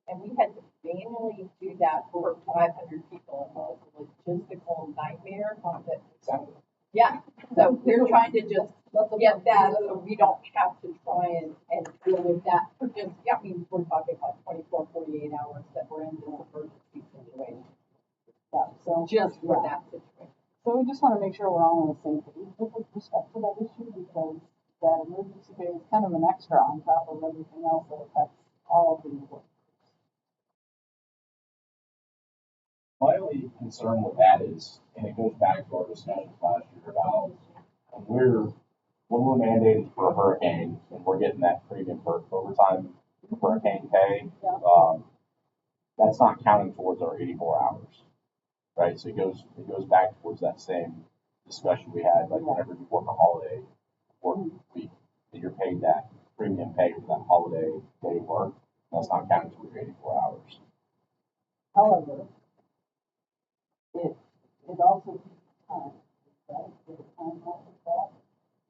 And we had to manually do that for 500 people. It was a logistical nightmare. Yeah, so we're trying to just get that so we don't have to try and deal with that for just, I mean, we're talking about 24, 48 hours that we're in this emergency situation. Yeah, so Just for that situation. So we just want to make sure we're all on the same page with respect to that issue, because that emergency pay is kind of an extra on top of everything else that affects all of the work. My only concern with that is, and it goes back to our discussion last year about when we're mandated for a hurricane and we're getting that premium for overtime hurricane pay, that's not counting towards our 84 hours, right? So it goes back towards that same discussion we had, like whenever you work a holiday work week, that you're paid that premium pay for that holiday day work. That's not counting towards your 84 hours. However, it also keeps time, right? There's time off of that.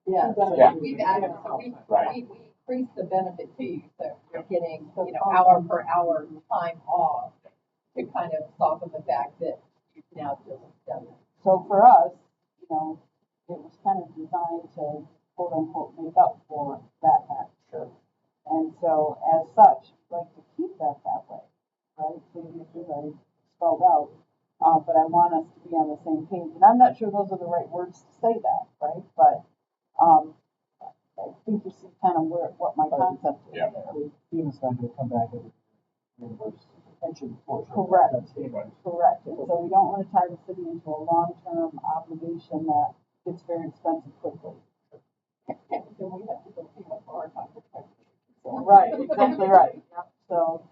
Yeah, so Yeah. we've added, so we increased the benefit to you, so you're getting, you know, hour per hour time off to kind of soften the fact that you've now just done it. So for us, you know, it was kind of designed to quote unquote make up for that factor. And so as such, we'd like to keep that way, right? So as I spelled out. But I want us to be on the same page. And I'm not sure those are the right words to say that, right? But I think you see kind of what my concept is. Yeah. FEMA's not gonna come back and reimburse the pension portion. Correct. That's FEMA. Correct. And so we don't want to tie the city into a long-term obligation that gets very expensive quickly. And then we have to go see what our contract is. Right, exactly right. Yep. So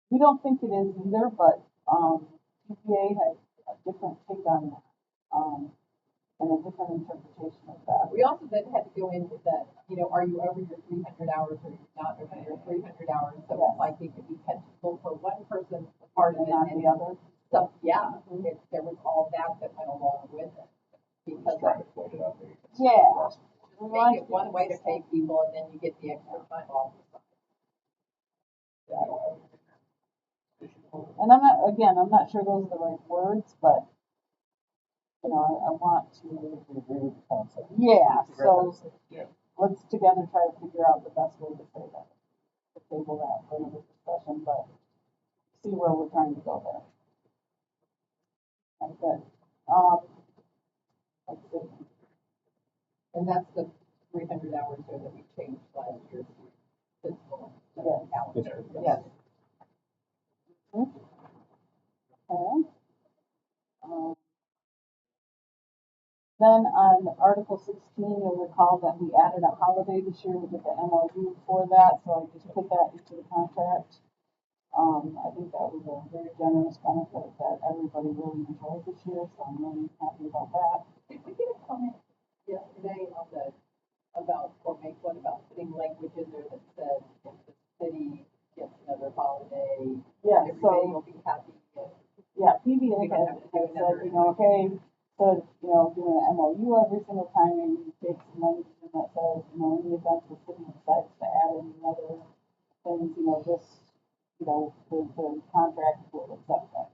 we don't think it is either, but EPA has a different take on that, and a different interpretation of that. We also then had to go into that, you know, are you over your 300 hours or you're not over your 300 hours? So it's like it could be pensionable for one person, part of And it, not and the other. So, yeah, there was all that went along with it. Because Trying to point it out there. Yeah. make it one way to pay people and then you get the extra time off. Yeah, I don't have any issue. And I'm not sure those are the right words, but, you know, I want to, We agree with the concept. yeah, so Yeah. let's together try to figure out the best way to say that. To table that for another discussion, but see where we're trying to go there. That's good. Let's see. And that's the 300 hours there that we changed last year's fiscal Yes. calendar. Yes. Okay. Then on Article 16, you'll recall that we added a holiday this year. We did the MOU for that, so I just put that into the contract. I think that was a very generous benefit that everybody really enjoyed this year, so I'm really happy about that. Did we get a comment yesterday on about, or make one about putting language in there that says if the city gets another holiday, Yeah, everybody will so, be happy? yeah, PBA We don't has have to do has another- said, okay, so, doing an MOU every single time, and you take some language in that says, in the event the city decides to add any other things, this, the contract will accept that.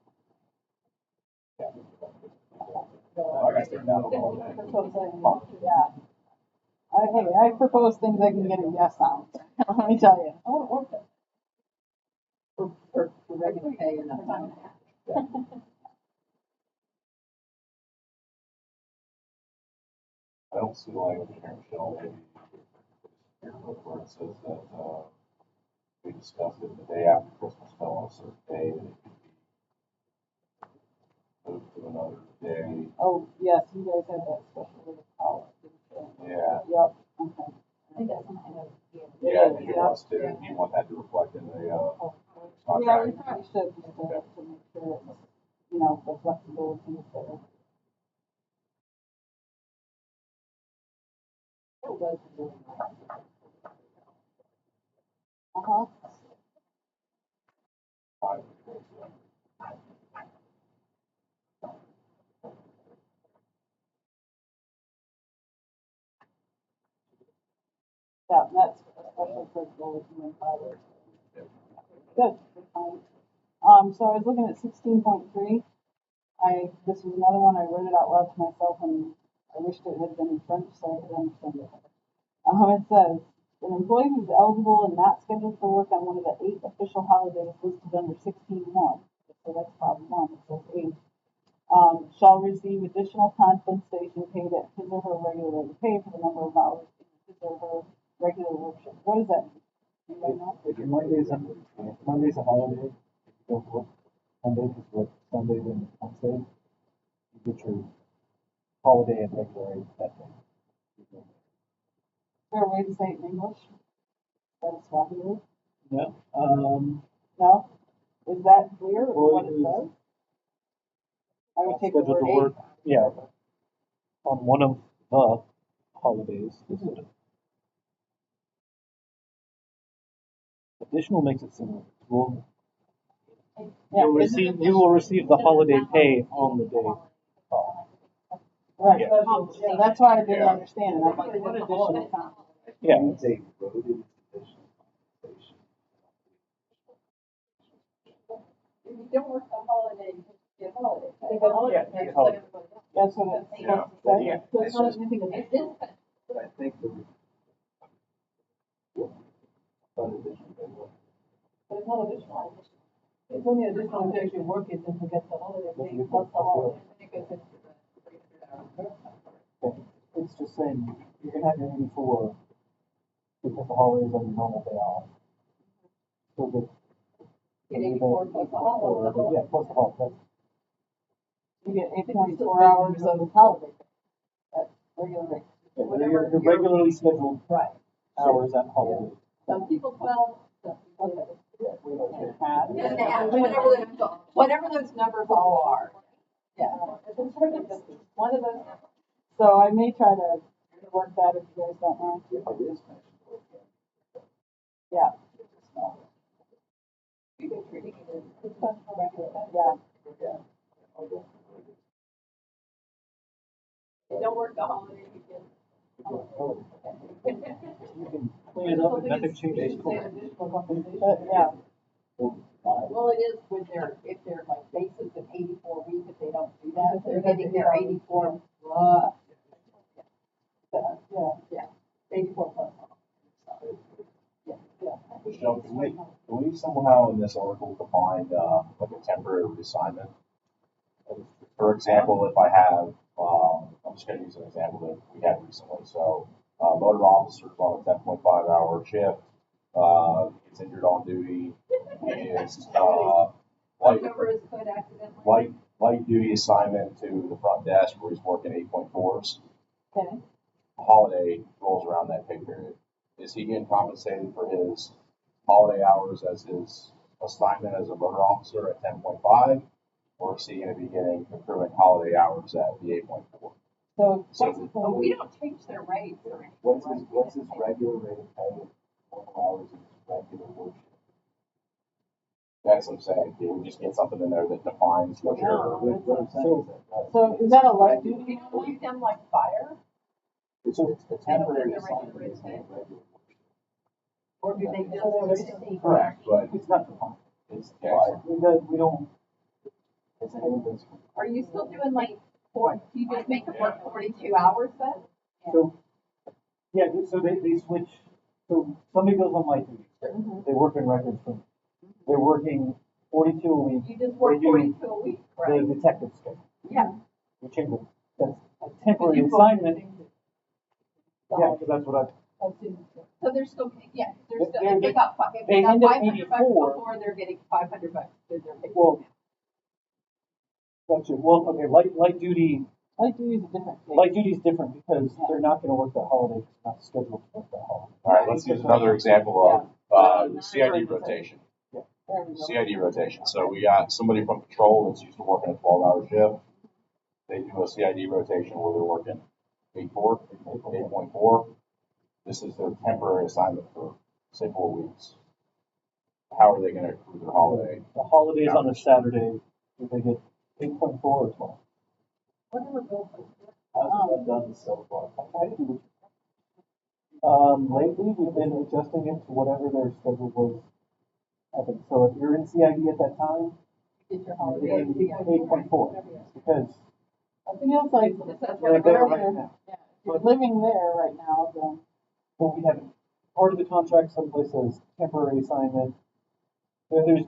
Like I said, now, That's what I'm saying, yeah. I propose things I can get a yes on, let me tell you. I want to work that. For regular pay and that time and a half. I don't see the language in here, Michelle, maybe where it says that, we discussed it the day after Christmas fell on a certain day, that it could be moved to another day. Oh, yes, you guys had that special call, didn't you? Yeah. Yep, okay. I think that's something that. Yeah, I think it was too. You want that to reflect in the, Yeah, contract. we probably should, just to make sure it's, the flexibility is there. It was really nice. Uh-huh. Yeah, that's especially for those who are fathers. Good, good point. So I was looking at 16.3. This was another one, I read it out loud to myself and I wished it had been in French so I could understand it. It says, an employee who's eligible and not scheduled for work on one of the 8 official holidays listed under 16.1, so that's problem 1, it says 8, shall receive additional compensation paid at his or her regular rate of pay for the number of hours in his or her regular work shift. What does that mean? Anybody know? If your Monday's a holiday, if you don't work Monday, because you work Sunday, then Wednesday, you get your holiday and regular rate that day. Is there a way to say it in English? That is Swahili? Yeah, No? Is that clear with what it Employee says? I would take the scheduled word to work, yeah, on one of the holidays. Additional makes it similar. Yeah, You will receive the holiday pay on the day. right, Yeah. yeah, that's why I didn't understand it, I'm like, what additional comp? Yeah, They voted additional compensation. If you don't work the holiday, you get holiday. pay. You get holiday Yeah, pay. you get holiday. That's what it's supposed to say. Yeah. So it's not anything It additional. is, But I think the. But additional, they will. But it's not additional. It's only additional if you work it, then you get the holiday pay plus the holiday. it's just saying you're gonna have your 84 because the holidays are your normal day off. So the. Get 84 plus the holiday. Yeah, plus the holiday. You get 8.4 hours of holiday pay. That's regular rate. Your regularly scheduled Right. hours at holiday. Some people 12, some people. Half. Whatever those numbers all are. Yeah. One of those. So I may try to work that if you guys don't mind. If it is mentioned. Yeah, We've been treating it as yeah. Yeah. you don't work the holiday weekend. You can clean it up and nothing changes. But, yeah, Well, it is when if they're like bases of 84 week, if they don't do that, they're getting their 84 plus. yeah. 84 plus. Michelle, can we somehow in this article define, like a temporary reassignment? For example, if I have, I'm just gonna use an example that we had recently, so, motor officer's on a 10.5 hour shift, gets injured on duty, is, light, Over his foot accidentally. light duty assignment to the front desk where he's working 8.4s. Okay. Holiday rolls around that pay period. Is he getting compensated for his holiday hours as his assignment as a motor officer at 10.5, or is he going to be getting accruing holiday hours at the 8.4? So So- technically, But we don't change their rates or anything. What's his regular rate of pay, normal hours of his regular work shift? That's what I'm saying. Can we just get something in there that defines what your, What I'm saying is that. so is that a light duty? We don't treat them like fire, It's a temporary That's what the regular assignment, it's not rate a regular work shift. or do they just? So there's- receive- correct, but It's not defined. it's, We don't, It's a little bit. Are you still doing like do you just make them work 42 hours then? so, yeah, so they switch, so somebody goes on light duty, Mhm. they work in records from, they're working 42 a week, You just work They do 42 a week, the right? detective schedule. Yeah. We change it, that's a temporary assignment, yeah, because that's what So they're still, yeah, they're still, They're- if they got, if they they got end at 500 bucks 84. before, they're getting 500 bucks in their paycheck. well, gotcha, well, okay, light duty, Light duty is a different thing. light duty is different because they're not gonna work that holiday, it's not scheduled to work that holiday. all right, let's use another example of, CID rotation. There we go. CID rotation. So we got somebody from patrol that's used to working a 12-hour shift. They do a CID rotation where they're working 8.4, 8.4. This is their temporary assignment for, say, 4 weeks. How are they going to accrue their holiday? The holidays on a Saturday, do they get 8.4 or 12? Whatever goes. How's that done so far? Lately, we've been adjusting it to whatever their schedule was. I think, so if you're in CID at that time, Get your you're holiday. getting 8.4, because It feels like That's you're what there we're right now. if you're living there right now, then But we have, part of the contract someplace says temporary assignment. There's,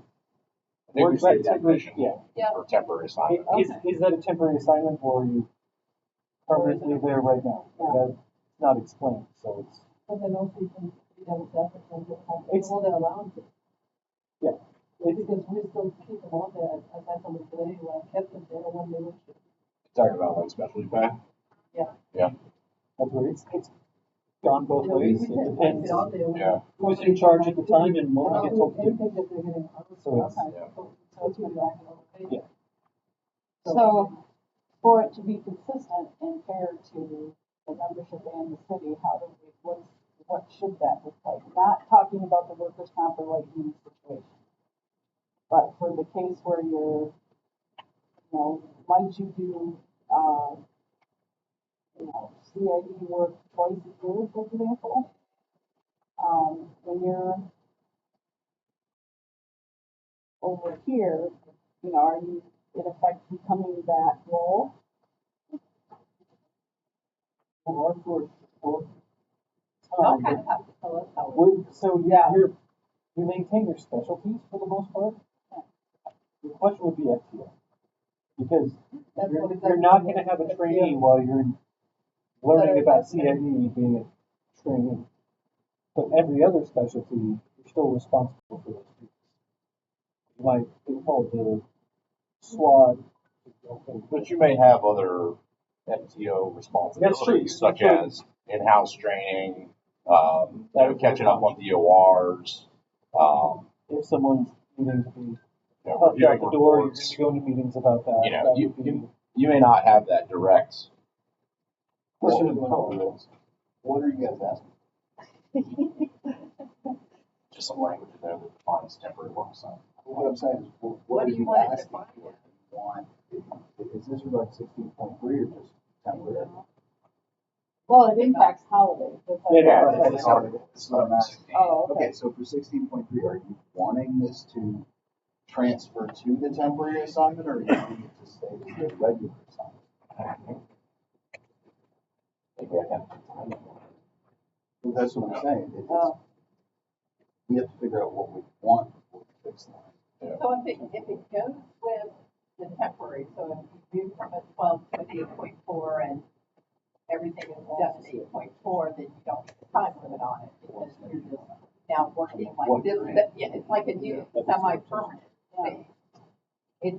I think we say Right, definition Yeah. for temporary assignment. is that a temporary assignment or are you permanently there right now? That's not explained, so it's, but then also you can be done with that and get home. It's- Well, they're allowed to. yeah. It's, Because we still keep them on there. I had somebody today who I kept them there when they were. Talking about like specialty pay. that's where it's gone both ways. It depends Yeah. who's in charge at the time and what we get told to do. Anything that they're getting. So it's- So it's been back. Yeah. So for it to be consistent and fair to the membership and the city, how do we, what should that look like? Not talking about the workers' comp or light duty situation. But for the case where you're, might you do, CID work twice a year, for example? When you're over here, are you in effect becoming that role? Or for Y'all time. kind of have to tell us how. So yeah, you maintain your specialties for the most part. The question would be FTO. Because That's you're, what you're not gonna have a trainee while you're learning about CID being a trainee. But every other specialty, you're still responsible for those people. You might be called the SWAT. But you may have other FTO responsibilities, such That's true. as in-house training, catching up on DORs, If someone's needing to be helped out reviewing the door, you're reports. gonna go to meetings about that. You know, That you- would be- You may not have that direct. Question of the couple is, what are you guys asking? Just some language in there that defines temporary work assignment. What I'm saying is, What what are do you you want it asking? defined? What do you want? Is this regard 16.3 or just temporary? Well, it impacts holidays. That's like- Yeah, It's already- That's what I'm asking. Oh, okay. Okay, so for 16.3, are you wanting this to transfer to the temporary assignment, or are you wanting it to stay as the regular assignment? Maybe I can. Well, that's what I'm saying. Oh. We have to figure out what we want before we fix that. So if it goes with the temporary, so if you move from a 12 to an 8.4 and everything is done at 8.4, then you don't get the time limit on it because you're just now working like this. Yeah, it's like a new semi-permanent thing. If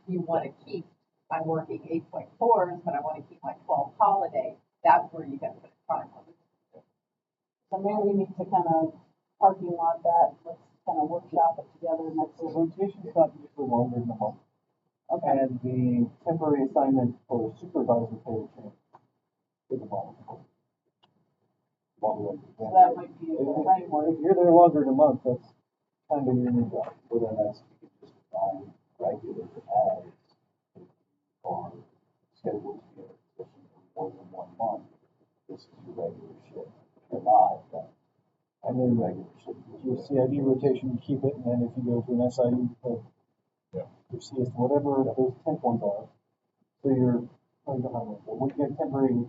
you want to keep, I'm working 8.4s, but I want to keep my 12 holiday, that's where you get the time limit. So maybe we need to kind of parking lot that, let's kind of workshop it together next So week. rotation's not usually longer than a month. Okay, And the temporary assignment for supervisor pay will change is a month. Longer than. so that might be a framework. If you're there longer than a month, that's kind of your new job. Well, then that's, you can just define regular as or scheduled to be in a position for more than 1 month. This is your regular shift. If you're not, then And then regular shift. your CID rotation, you keep it, and then if you go to an SIU, Yeah. your CS, whatever those temp ones are. So you're, oh, you don't have one, but when you get temporary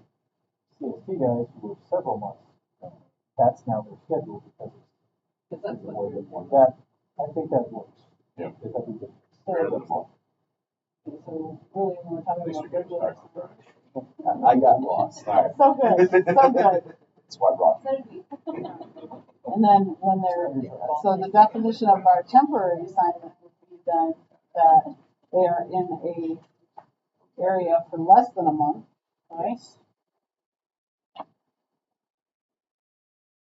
CST guys who work several months, that's now their schedule because Because that's what you're it's that, I think that works. Yeah. If everybody. Fair than a month. So really, when we're At talking least about we get regular, respect. I got lost. All right. so good, so good. That's why I brought you. And then when they're, so the definition of our temporary assignment would be then that they are in a area for less than a month, right?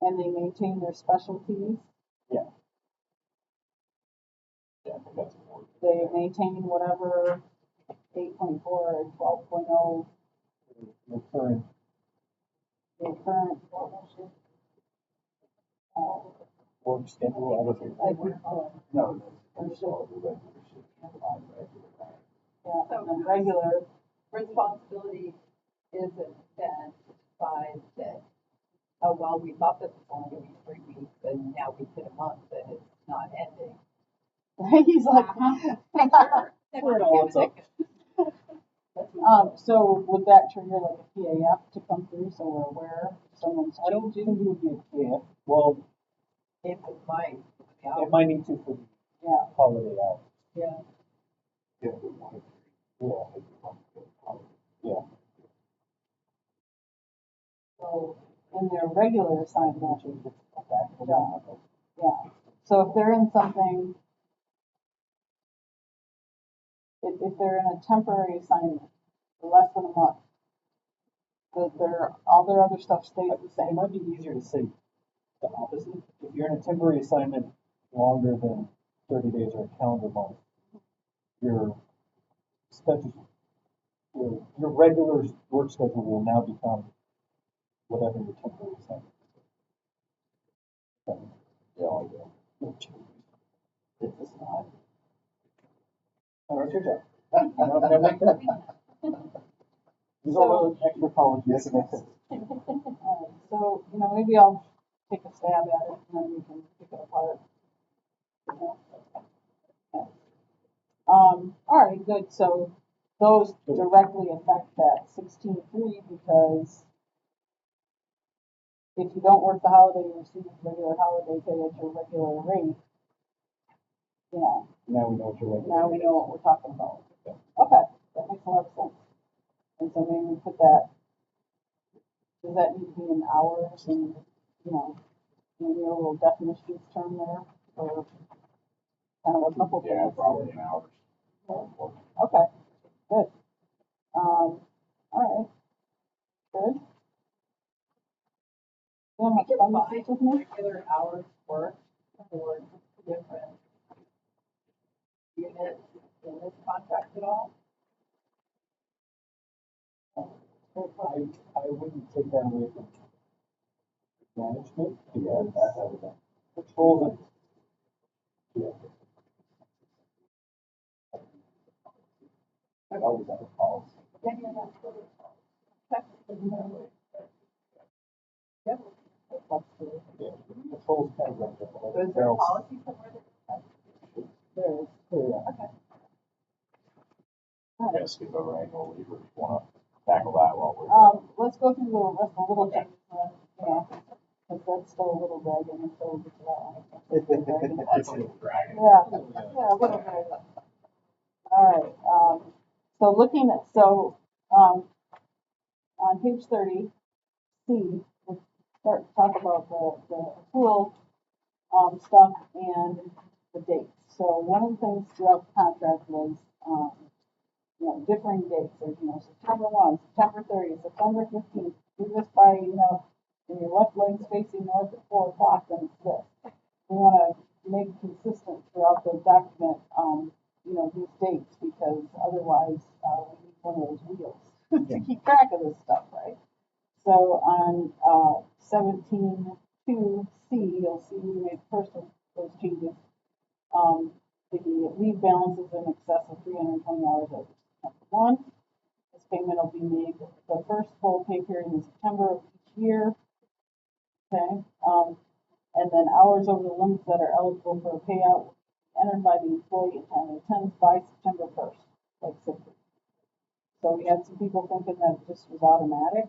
And they maintain their specialties, Yeah, I think that's important. they maintain whatever 8.4 or 12.0, Your current, the current, work schedule, I would say. No, that's all the regular shift. Define regular. yeah, and then regular, responsibility isn't then to decide that, oh, well, we thought this was only gonna be 3 weeks, and now we hit a month, and it's not ending. he's like, so would that trigger like a PAF to come through so we're aware if someone's I don't think changing? it would be a PF. Well, It might, it might need to for the Yeah, holiday out. yeah, Yeah, we want it. Yeah. Yeah. so in their regular assignment, Change it back to job, that. yeah. So if they're in something, if they're in a temporary assignment for less than a month, that their, all their other stuff stays the It same. might be easier to say the opposite. If you're in a temporary assignment longer than 30 days or a calendar month, your schedule, your regular work schedule will now become whatever your temporary assignment is. Yeah, I like that. If it's not, Oh, that's your job. Now make that. Use all those extra college. yes, it makes sense. Alright, so, you know, maybe I'll take a stab at it and then we can pick it apart. Alright, good, so those directly affect that 16.3 because if you don't work the holiday, you receive regular holiday pay at your regular rate. You know, Now we know what your regular. now we know what we're talking about. Okay, that makes a lot of sense. And so maybe we put that, does that need to be in hours and, you know, maybe a little definitions term there or kind of a couple Yeah, things? probably an hour. Okay, good. All right, good. You know how We much can fun find this is with me? regular hours work for different units in this contract at all. I wouldn't take that away from management Yeah, because that would. patrols it. I always have a policy. Yeah, yeah, that's good. Yep. Yeah, patrols kind of like that. So is there a policy somewhere that? There is. Okay. Yeah, skip over annual leave, or if you wanna tackle that while we're. Let's go through the rest of the little things, you know, because that's still a little dragon until we get to that one. That's a little dragon. Yeah, yeah, a little dragon. All right, so looking at, on page 30, C, we start to talk about the pool, stuff and the dates. So one of the things throughout the contract was, you know, differing dates, or, you know, September 1, September 30, September 15th, do this by, you know, when your left leg's facing north at 4 o'clock, then it's this. We want to make consistent throughout the document, you know, these dates, because otherwise, we need one of those wheels to keep track of this stuff, right? So on, 17.2C, you'll see we made first of those changes. The leave balances in excess of 320 hours as of September 1. This payment will be made the first full pay period in September of each year. Okay, and then hours over the limits that are eligible for a payout entered by the employee in time and attendance by September 1st, like sick leave. So we had some people thinking that it just was automatic,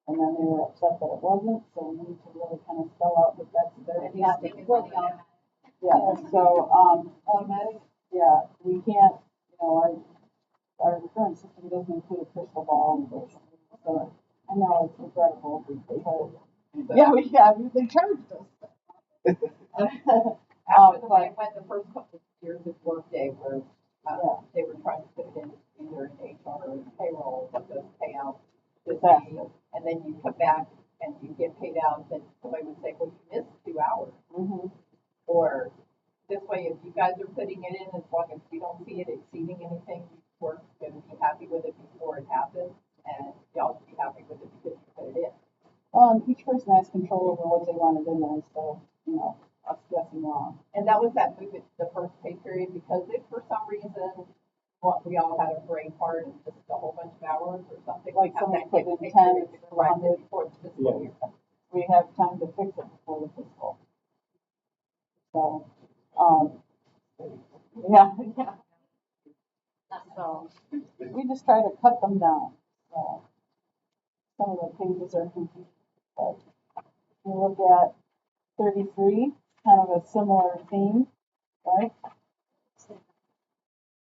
and then they were upset that it wasn't, so we need to really kind of spell out that that's their And piece not of make it work. really automatic. Yeah, so, Automatic? yeah, we can't, you know, our current system doesn't include a crystal ball, so I know it's regrettable, but, yeah, they charged us. After the way it went the first couple of years of Workday, where Yeah. they were trying to put it in either in HR or in payroll, what those payouts would Exactly. be, and then you come back and you get paid out, then somebody would say, well, you missed 2 hours. Mm-hmm. Or this way, if you guys are putting it in, as long as we don't see it exceeding anything, we're going to be happy with it before it happens, and y'all will be happy with it because you put it in. Well, and each person has control over what they wanted in there, so, you know, us guessing wrong. And that was that move at the first pay period, because if for some reason, we all had a brain fart and just a whole bunch of hours or something. Like have somebody that put next in pay 10 period to correct it before the fiscal year. We have time to fix it before the fiscal. So, yeah. So, we just try to cut them down, so. Some of the pages are confusing, but you look at 33, kind of a similar theme, right?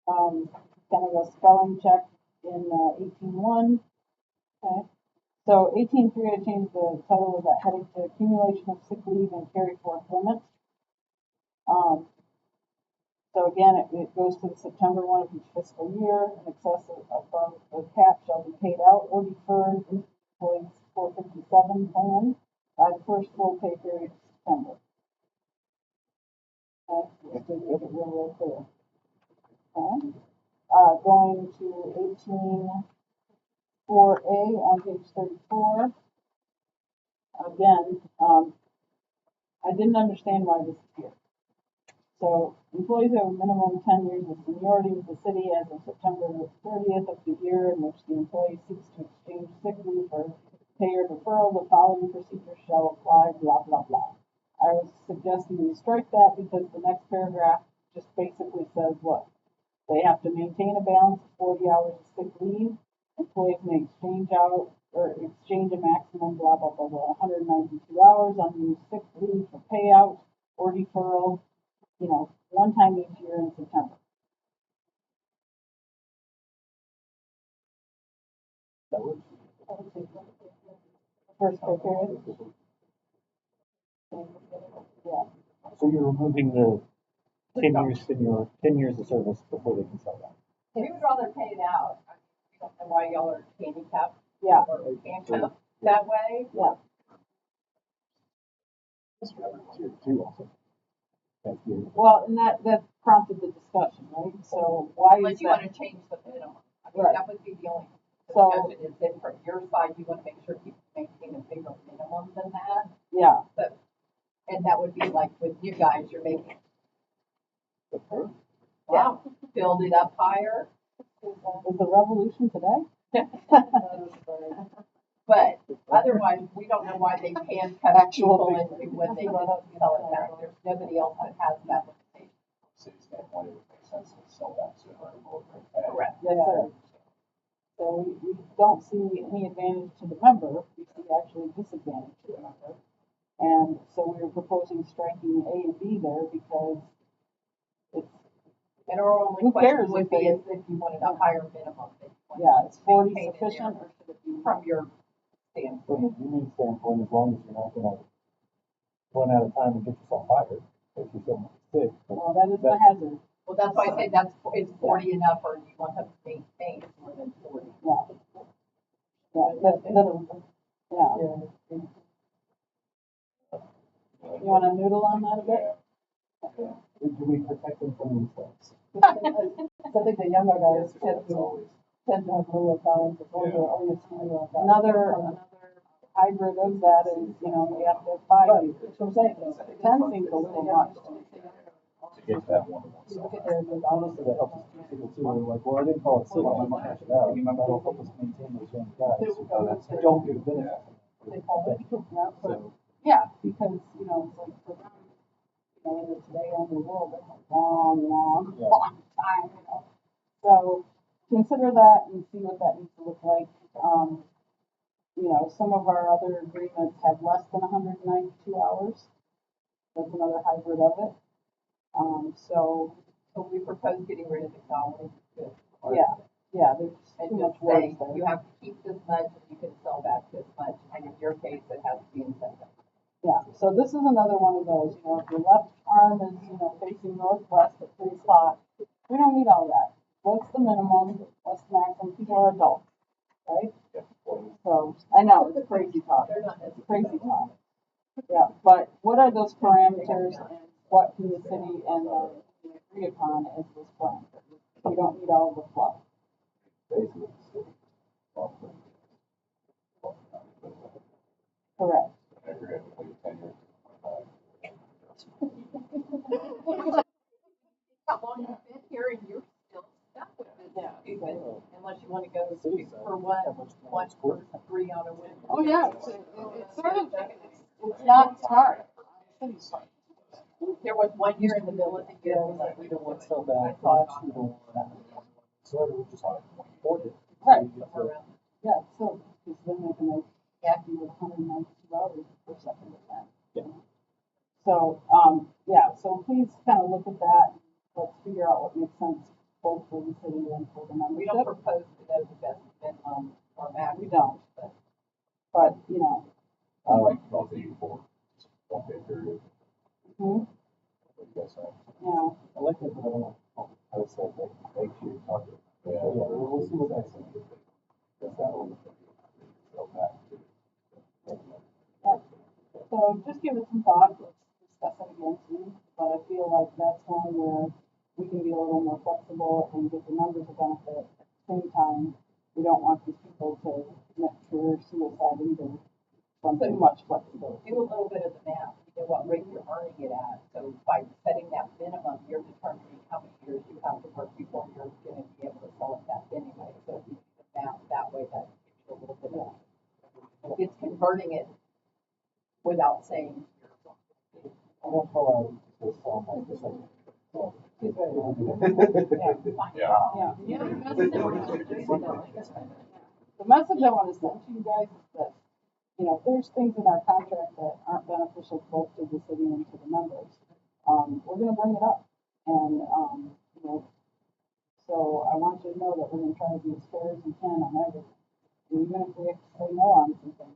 Kind of a spelling check in 18.1. Okay. So 18.3, I changed the title of that heading to accumulation of sick leave and carry forth limits. So again, it goes to the September 1 of each fiscal year. In excess of above the cap shall be paid out or deferred into employees 457 plan by the first full pay period of September. Okay, just to make it real clear. Okay. Going to 18.4A on page 34. Again, I didn't understand why this is here. So employees have a minimum 10 years of seniority with the city as of September 30th of the year in which the employee seeks to exchange sick leave for pay or deferral. The following procedures shall apply, blah, blah, blah. I was suggesting we strike that because the next paragraph just basically says, look, they have to maintain a balance of 40 hours of sick leave. Employees may exchange out or exchange a maximum, blah, blah, blah, blah, 192 hours unused sick leave for payout or deferral, you know, one time each year in September. That works. First pay period. Yeah. So you're removing the 10 years of service before they can sell that. We would rather pay it out. I don't know why y'all are handicapped Yeah. or handcuffed that way. Yeah. Tier 2 also. That's good. Well, and that prompted the discussion, right? So why Unless is you want that? to change the minimum. I mean, Right. that would be the only So- discussion, is that from your side, you want to make sure people maintain a bigger minimum than that. Yeah. And that would be like with you guys, you're making, Defer. yeah, build it up higher. Is the revolution today? But otherwise, we don't know why they can't cut Actual people into when they sell it back. There's nobody else that has that limitation. City standpoint, it would make sense to sell that sooner and lower rate. Correct. Yes, sir. So we don't see any advantage to the member, we see actually disadvantage to the member. And so we were proposing striking A and B there because it's, And our only Who question cares would if be they- is if you wanted a higher minimum. That you wanted yeah, is to 40 maintain in sufficient there or should it be? From your From standpoint. a union standpoint, as long as you're not gonna run out of time and get yourself fired, if you're feeling sick. Well, that is the hazard. Well, that's why I say is 40 enough, or do you want them to maintain more than 40? Yeah. Yeah. You want to noodle on that a bit? Do we protect them from themselves? I think the younger guys It's always. tend to have lower tolerance, another hybrid of that is, you know, we have to find, that's what I'm saying, 10 seems a little much. To get to that one-to-one cell. Honestly, that helps us keep people too. We're like, well, I didn't call it sick, I'm gonna cash it out. That'll help us maintain those young guys who don't get benefit. So, Yeah, because, you know, it's like for them, you know, in the today only world, that's a long Yeah. time, you know. So consider that and see what that needs to look like. You know, some of our other agreements have less than 192 hours. That's another hybrid of it. So we propose getting rid of the salary. yeah, there's And too just much words say, there. you have to keep this much, and you can sell back this much, and in your case, it has to be incentive. Yeah, so this is another one of those, you know, if your left arm is, you know, facing northwest at 3 o'clock, we don't need all that. What's the minimum, what's the maximum, people are adults, right? So, I know, it's crazy talk, They're not it's crazy talk. Yeah, but what are those parameters and what can the city and the agree upon as those parameters? We don't need all the fluff. Basically, the city. Correct. I agree, I think 10 years. How long you've been here, and you're still stuck with this stupid, unless you wanna go for one for free on a win. Oh, yeah, it's sort of, it's not smart. City's smart. There was 1 year in the middle of the year, yeah, it was like, 3 to 1 sell back, I thought- 2 to 1. So we just afford it. Right. around. Yeah, so, because then they can, like, happy with 192 hours per second of that. Yeah. So, yeah, so please kind of look at that. Let's figure out what makes sense both for the city and for the We don't membership. propose to know the best minimum or max. We don't, but, you know, I like to call it for just one day period. hmm, What do you guys say? you know, I like that, but I don't know. I would say, make sure you talk to. Yeah, we'll see what that says. Because that will go back to. so just give it some thought. Let's discuss it again soon. But I feel like that's one where we can be a little more flexible and get the members a benefit. At the same time, we don't want these people to commit career suicide either from too much flexibility. Do a little bit of the math, you know what rate you're earning it at, so by setting that minimum, you're determining how many years you have to work before you're gonna be able to sell it back anyway, so if you do the math that way, that gives you a little bit of. It's converting it without saying. I don't call out this song like this. Yeah. The message I want to send to you guys is that, you know, if there's things in our contract that aren't beneficial both to the city and to the members, we're gonna bring it up. And, you know, so I want you to know that we're gonna try to be as fair as we can on everything. And even if we have to say no on something,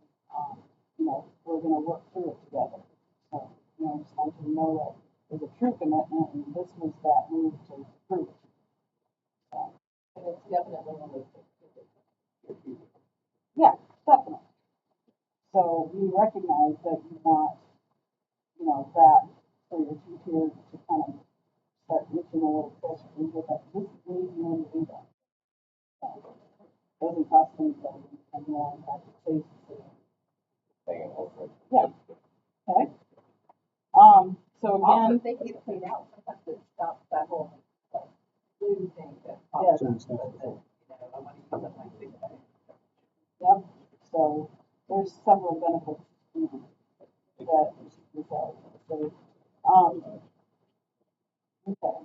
you know, we're gonna work through it together. So, you know, I just want you to know that there's a true commitment and this was that move to prove it. So, And it's definitely one of those things. yeah, definitely. So we recognize that you want, you know, that for your two-tier to kind of start reaching a little closer and get that, this is the easy way to do that. So, doesn't cost anything, and more in fact, it saves the city. Yeah, okay. So Also, again, if they get paid out, sometimes it stops that whole, like, blue thing that Yes. pops up, so that, you know, I wanna use up my sick pay. yep, so there's several benefits, you know, that result. So, okay.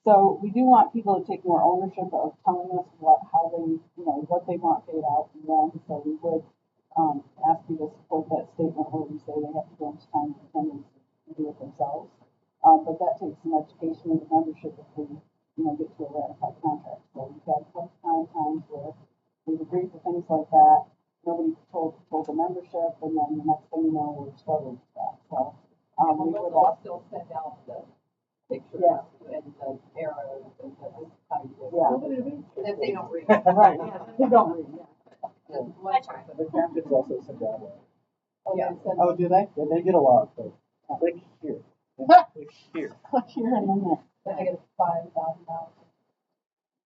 So we do want people to take more ownership of telling us how they, you know, what they want paid out and when. So we would, ask you to support that statement where we say they have to go into time and attendance and do it themselves. But that takes some education in the membership if we, you know, get to a ratified contract. So we've had a couple times where we've agreed to things like that. Nobody told the membership, and then the next thing you know, we're struggling with that. So, we would We'll ask, still send out the pictures Yeah. and the arrows and the, this is how you do it. yeah. And if they don't read. Right, they don't read, yeah. The captains also send out. Oh, Yeah. they said- Oh, do they? Yeah, they get a lot, but click here. Click here. Click here and then there. Then I get $5,000.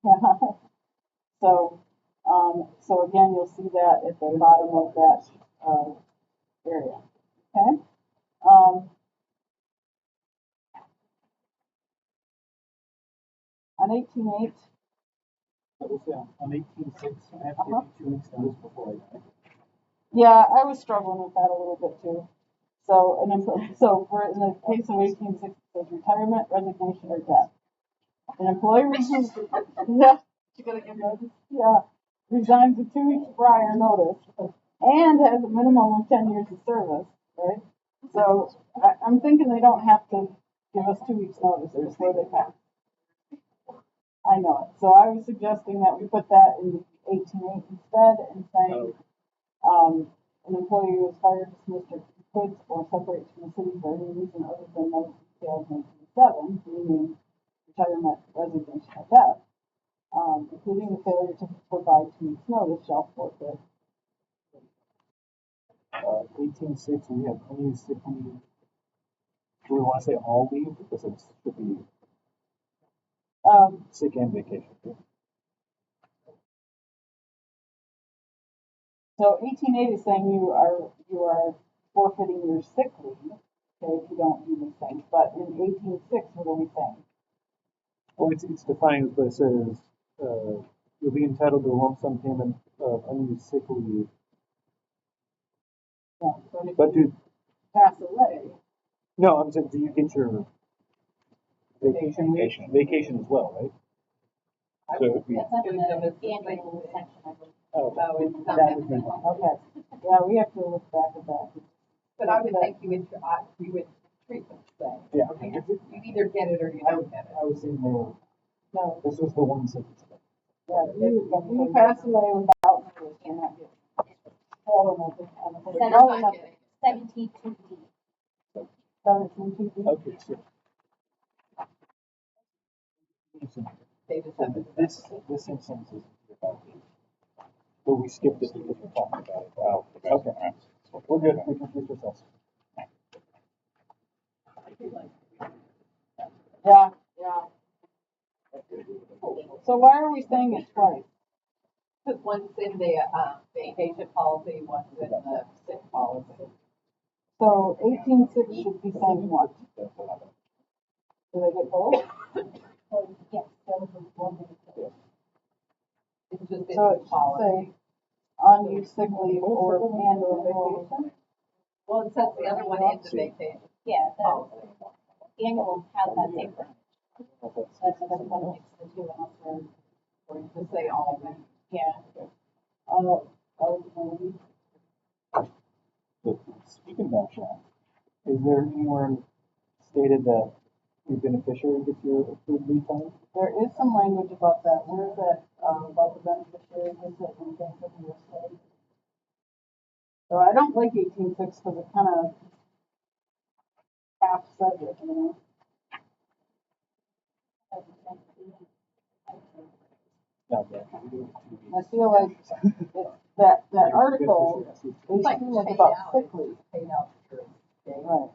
Yeah. So, so again, you'll see that at the bottom of that, area, okay? On 18.8, I will say on 18.6, I have to give you 2 weeks notice before I die. yeah, I was struggling with that a little bit too. So, so for, in the case of 18.6, it says retirement, resignation, or death. An employee resigns, yeah, You gotta give notice. yeah, resigns with 2 weeks prior notice and has a minimum of 10 years of service, right? So I'm thinking they don't have to give us 2 weeks notice before they pass. I know it. So I was suggesting that we put that in 18.8 instead and saying, an employee who is fired, dismissed, or quits or separates from the city for any reason other than those detailed in 18.7, meaning retirement, resignation, or death, including the failure to provide 2 weeks notice, shall forfeit. 18.6, we have unused sick leave. Do we want to say all leave? Because it should be sick and vacation. So 18.8 is saying you are forfeiting your sick leave, okay, if you don't do these things. But in 18.6, what are we saying? Well, it's defined, but it says you'll be entitled to a lump sum payment of unused sick leave. Yeah, but if But you pass away, no, I'm saying, do you get your vacation leave? Vacation as well, right? So it'd be, That's under the annual section, I believe. oh, Oh, it's not that that would be, one. okay. Yeah, we have to look back at that. But I would think we would treat them the same. yeah. You either get it or you don't get it. I was saying more, No, this was the one sentence. yeah, you pass away without notice, you're not getting. Oh, no, Then no, I'm not getting it. 17.2D. 17.2D. Okay, so. They just have to. This sentence is about it. But we skipped it because we're talking about it. Wow. Okay. We're good. We confused ourselves. Yeah, yeah. So why are we saying it twice? Because one's in the vacation policy, one's in the sick policy. So 18.6 should be saying what? Do they get both? Yes. It's just in So it the should policy. say unused sick leave or vacation. Well, it says the other one in the vacation Yeah, the policy. annual has that same verbiage. That's what makes the two unless we're, Or you just say all of them. yeah. But speaking about that, is there anywhere stated that your beneficiary gets your approved leave time? There is some language about that. Where is that, about the beneficiary visit and things of your state? So I don't like 18.6 because it kind of half says it, you know? No, but we do it 2 weeks. I feel like that article is Like too much paid about out, sick it's leave. paid out for your day. Right.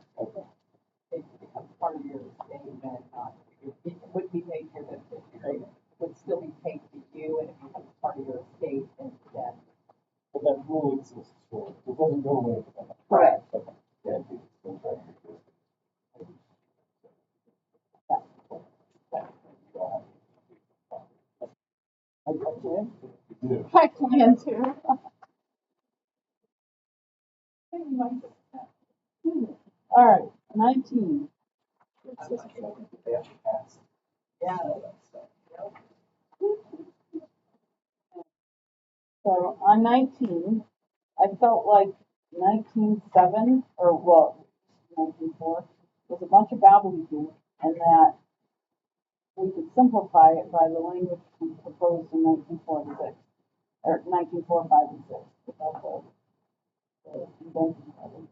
It becomes part of your day, then not, it wouldn't be paid to your beneficiary. It would still be paid to you, and it becomes part of your estate, and then. But that rule exists for, it doesn't go away. Correct. Okay. Yeah, it's still trying to exist. I plan to. All right, 19. They actually pass. Yeah. All that stuff. So on 19, I felt like 19.7, or well, 19.4, was a bunch of gobbledygook, and that we could simplify it by the language we proposed in 1946, or 19.4, 5, and 6, without the invention of it.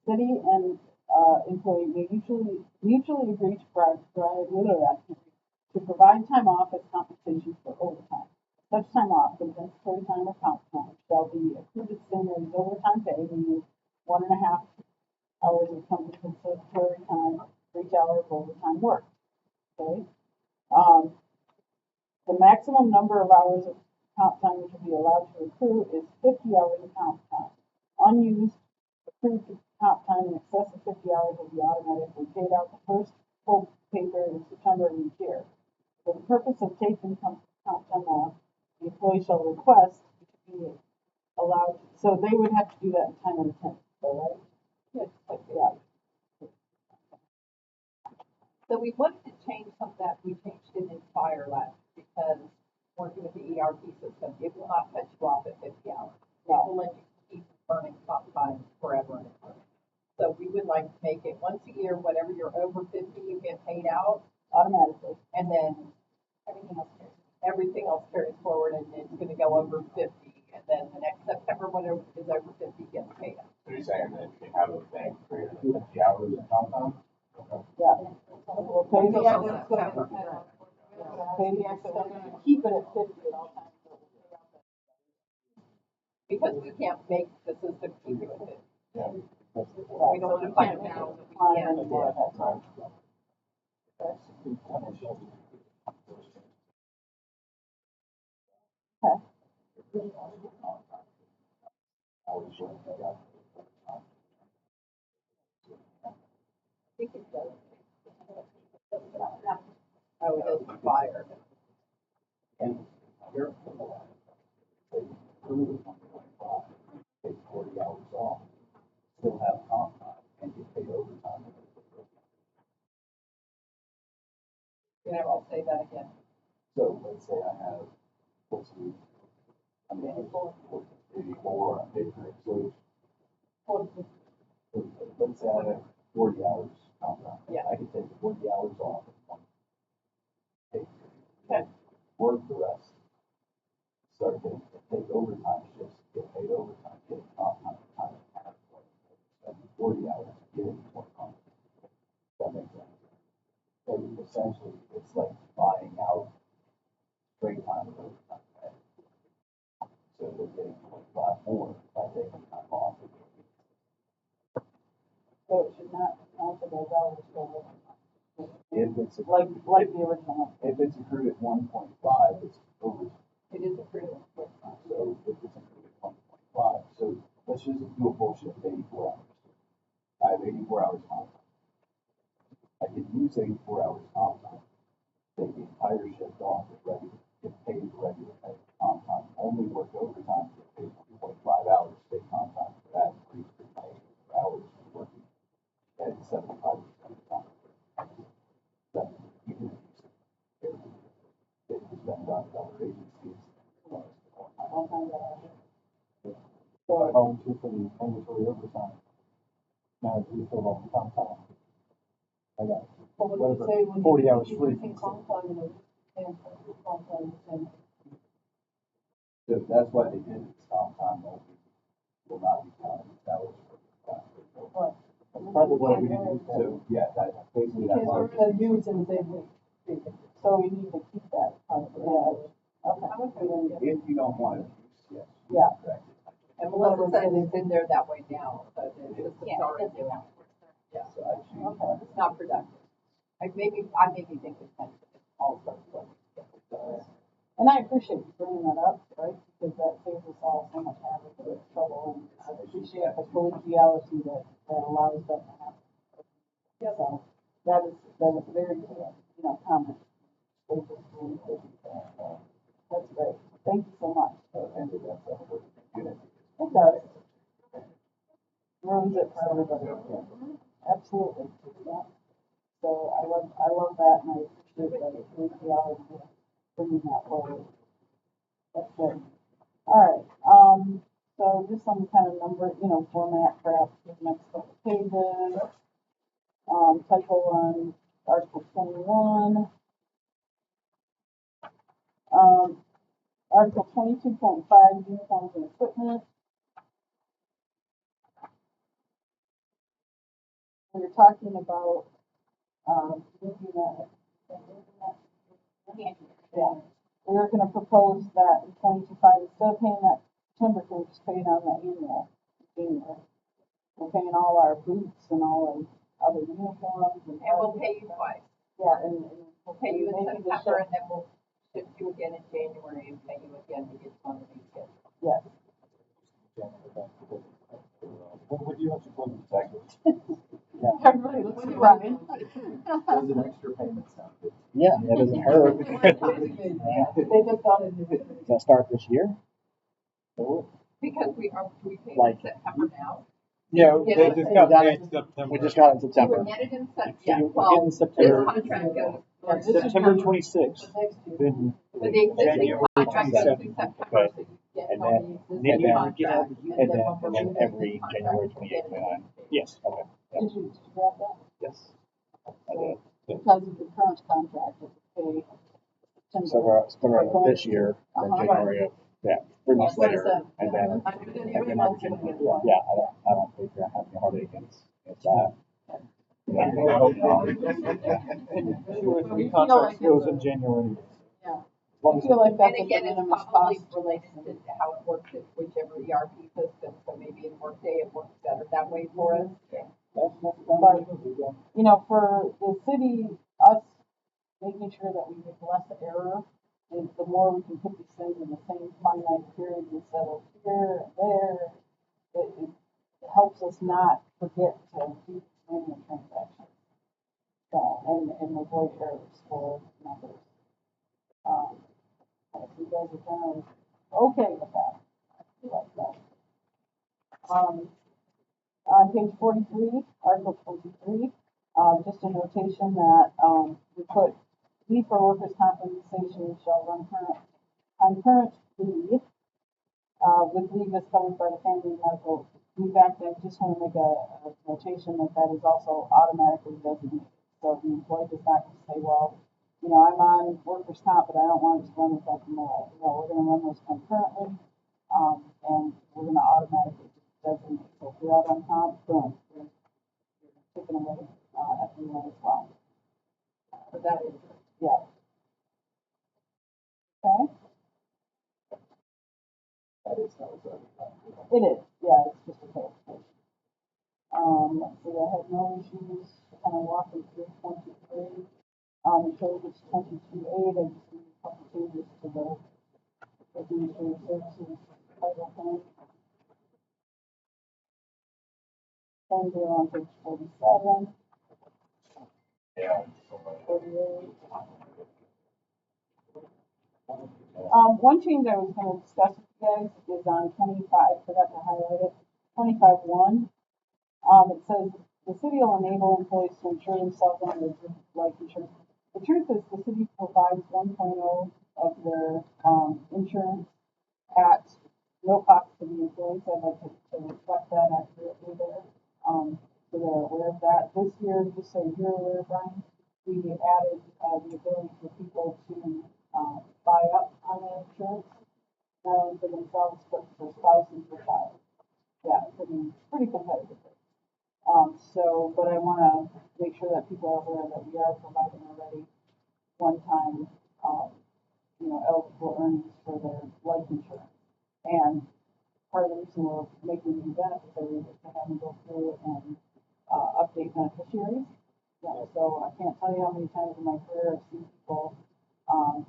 City and employee may mutually agree to provide time off as compensation for overtime. Such time off, compensatory time or comp time, shall be accrued at the same rate as overtime pay, meaning 1.5 hours of compensatory time for each maximum number of hours of comp time which will be allowed to accrue is 50 hours of comp time. Unused accrued comp time in excess of 50 hours will be automatically paid out the first full pay period in September of each year. For the purpose of taking comp time off, the employee shall request to be allowed, so they would have to do that in time and attendance, right? Yes. Yeah. So we wanted to change some of that, we changed it in fire last, because working with the ERP system, it will not cut you off at 50 hours. It will let you keep burning comp time forever and ever. So we would like to make it once a year, whatever you're over 50, you get paid out, Automatically. and then Everything else carries. everything else carries forward, and it's gonna go over 50, and then the next September, whatever is over 50 gets paid out. So you're saying that you can have a thing greater than 50 hours of comp time? Okay. Yeah. We'll pay the Until excess, September. pay the excess, keep it at 50 at all times. Because we can't make the system keep it at 50. Yeah. We don't wanna find a balance that we Climb can't. anymore at that time. I think it does. Oh, it does fire. And you're, take 40 hours off, still have comp time, and get paid overtime. You know, I'll say that again. So let's say I have, what's the, I mean, 84, I'm paid for it, so let's say I have 40 hours comp time. Yeah. I can take 40 hours off. Take, Okay. work the rest. Start getting, take overtime shifts, get paid overtime, get comp time, time and a half. Spend 40 hours, getting more comp. That makes sense. So essentially, it's like buying out straight time and overtime pay. So they're getting 25 more by taking time off. So it should not count for those hours for If it's, like the original one. if it's accrued at 1.5, it's overtime. It is approved. So if it's accrued at 1.5, so let's just do a bullshit of 84 hours. I have 84 hours comp time. I could use 84 hours comp time, take the entire shift off at regular, get paid regular pay, comp time, only work overtime, get paid 2.5 hours, take comp time for that, increase the pay for hours of working at 75% of the time. That, you can use it. It was done by other agencies. All kinds of hours. So I volunteer for the mandatory overtime. Now, do you fill out the comp time? I got What would you whatever, say when 40 you hours free. using comp time and comp time and So that's why they did it, comp time will not be counted as hours for class. what? That's probably what we did. So, yeah, that, basically that's our. Because the use in the same week. So we need to keep that part of it. Yeah. Okay. If you don't want to use, yes. Yeah. Correct. And Melissa said it's in there that way now, so the system's Yeah, it already doesn't doing count. it. Yeah, So I changed mine. it's not productive. I maybe think it's kind of all sorts of. And I appreciate you bringing that up, right? Because that saves us all so much havoc and trouble, and I appreciate the collegiality that allows that to happen. So that is very, comment. That's great. Thank you so much. And that's a good unit. It does. Ruins it for everybody. Absolutely. Yeah. So I love that, and I appreciate the collegiality of bringing that forward. That's good. All right. So just some kind of number, format perhaps for the next couple of pages. Typo on Article 21. Article 22.5, uniforms and equipment. We're talking about, looking at, yeah. We're gonna propose that in 22.5, instead of paying that timber, we're just paying on the annual, January. We're paying all our boots and all the other uniforms and. And we'll pay you twice. Yeah, and We'll pay you in making the September, shift. and then we'll shift you again in January and pay you again to get on the new schedule. Yes. What would you have to put in Texas? Everybody looks at Ryan. Does an extra payment sound good? Yeah, that doesn't hurt. They just don't. Does that start this year? Because we pay in Like- September now. Yeah, Yeah, they just got that- paid in September. We just got it in You would September. get it in September, So yeah, you get well, in this September, contract goes. Yeah, this is September 26th, then But the existing January contract goes 27th. through September, Okay. so you get And on then- the and existing then- contract. and then every January 28th, 29th. Yes. Okay. Did you grab that? Yes. I did. Because of the current contract, it's pay So September. for this year, then Uh-huh. January of, yeah, 3 months What is later, that? and then every month. Yeah, I don't think you're having a heartache against that. The contract goes in January. Yeah. As long I as feel like that's And a again, it's minimus probably cost. related to how it works in whichever ERP system, so maybe in Workday it works better that way for us. But, you know, for the city, us making sure that we make less error, is the more we can put these things in the same finite period instead of here, there, it helps us not forget to do manual transactions. So, and avoid errors for numbers. If you guys are kind of okay with that, I feel like that. On page 43, Article 23, just a notation that, we put, leave for workers' compensation shall run concurrently, with leave as covered by the Family and Medical Leave Act. I just want to make a notation that that is also automatically designated. So the employee does not say, well, you know, I'm on workers' comp, but I don't want it to run with FMLA. No, we're gonna run those concurrently, and we're gonna automatically designate. So if you're out on comp, boom, you're taking away, FMLA as well. So that is, Yeah. Okay, That is how it's done. it is, yeah, it's just a clarification. Let's see, I had no issues kind of walking through 23. Until it's 22.8, I just need a couple changes to the administrative services title thing. Same deal on page 47, Yeah. 48. One change I was gonna discuss with you guys is on 25, forgot to highlight it, 25.1. It says, the city will enable employees to insure themselves on their life insurance. The truth is, the city provides 1.0 of their, insurance at no cost to the employees. I'd like to reflect that accurately there. So they're aware of that. This year, just so you're aware, Brian, we added, the ability for people to, buy up on their insurance, not only for themselves, but for spouse and for child. Yeah, pretty competitive. So, but I wanna make sure that people are aware that we are providing already one-time, you know, eligible earnings for their life insurance. And part of the reason we're making new beneficiaries is to have them go through and, update beneficiaries. Yeah, so I can't tell you how many times in my career I've seen people,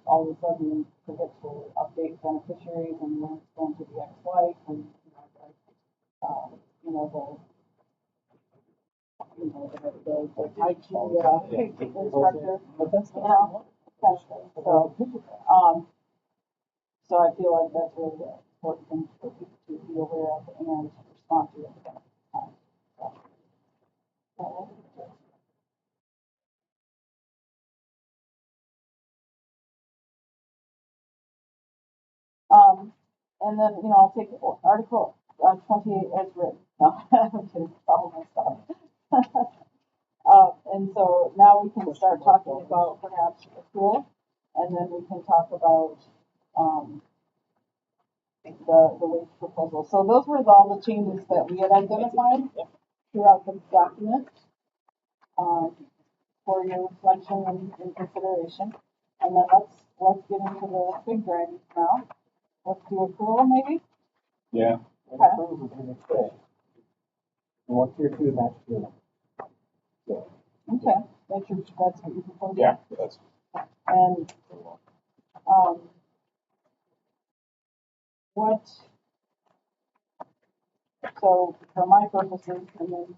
all of a sudden forget to update beneficiaries and when it's going to the ex-wife and, you know, like, the Tai Chi, instructor, But that's you know, kind of thing. So I feel like that's really the important thing for people to be aware of and respond to at the time. So. And then, you know, I'll take Article 28 as written. No, I'm kidding, it's all my stuff. And so now we can start talking about perhaps accrual, and then we can talk about, the wage proposal. So those were all the changes that we had identified throughout the document, for your reflection and consideration. And then let's get into the big dragons now. Let's do accrual maybe? Yeah. Okay. Approval is the next day. And what's your two match to? Okay, that's what you're proposing? Yeah, that's, And What, so for my purposes, and then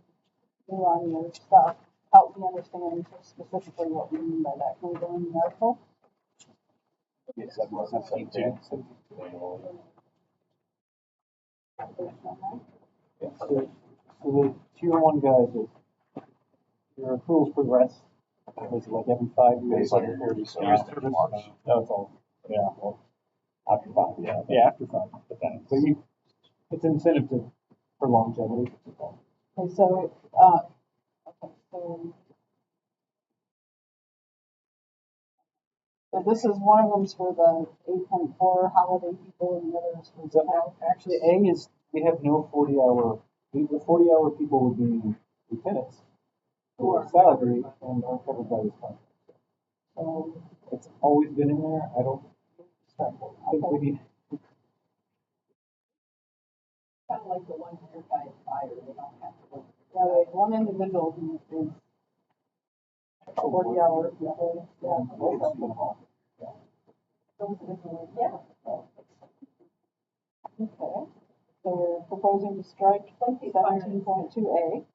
you on your stuff, help me understand specifically what we mean by that. Can we go in the article? Yes, that's 17. Yeah, so the tier one guys, your accruals progress. It's like every 5 years. Based on your years of service. No, it's all, Yeah, well, after 5, yeah. yeah, after 5. Depends. So it's an incentive for longevity. Okay, so, okay, so this is one of them's for the 8.4 holiday people and the other is for the Actually, A is, we have no 40-hour, the 40-hour people would be lieutenants who are salary and are covered by this contract. So, It's always been in there. I think we need, Kind of like the one year guy fired, they don't have to work. yeah, there's one individual who is 40 hours, yeah. Yeah. Okay, so we're proposing to strike 17.2A.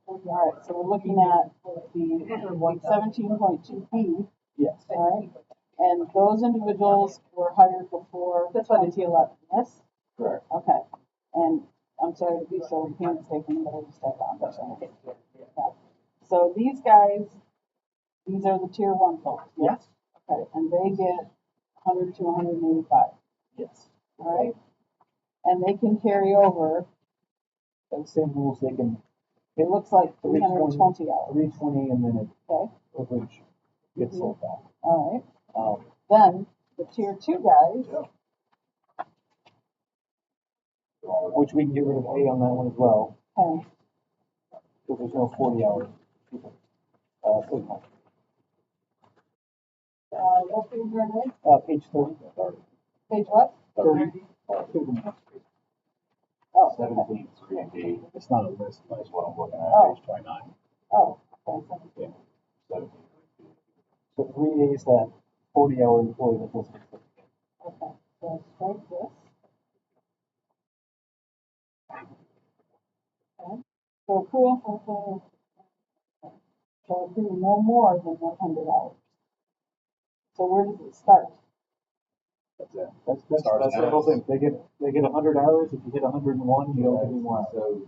All right, so we're looking at the 17.2B, yes. all right? And those individuals were hired before 2011, yes? Correct. Okay, and I'm sorry to be so painstaking, but I just stepped on this. Yeah. So these guys, these are the tier one folks, yes? Okay, and they get 100 to 185, Yes. all right? And they can carry over, And same rules, they can, it looks like 320 hours, 320 and then okay? it overage gets sold back. All right, Um, then the tier two guys, which we can get rid of A on that one as well, okay, because there's no 40-hour people. Full time. what page are they? Page 30. Page what? 30. Oh, 17, 3 and B It's not a list, is what I'm looking Oh. at, page 29. oh, okay, 17. So 3A is that 40-hour employee that doesn't. okay, so strike this. Okay, so accrual for shall accrue no more than 100 hours. So where does it start? That's it. That's the whole thing. They get 100 hours. If you hit 101, you don't get any more hours.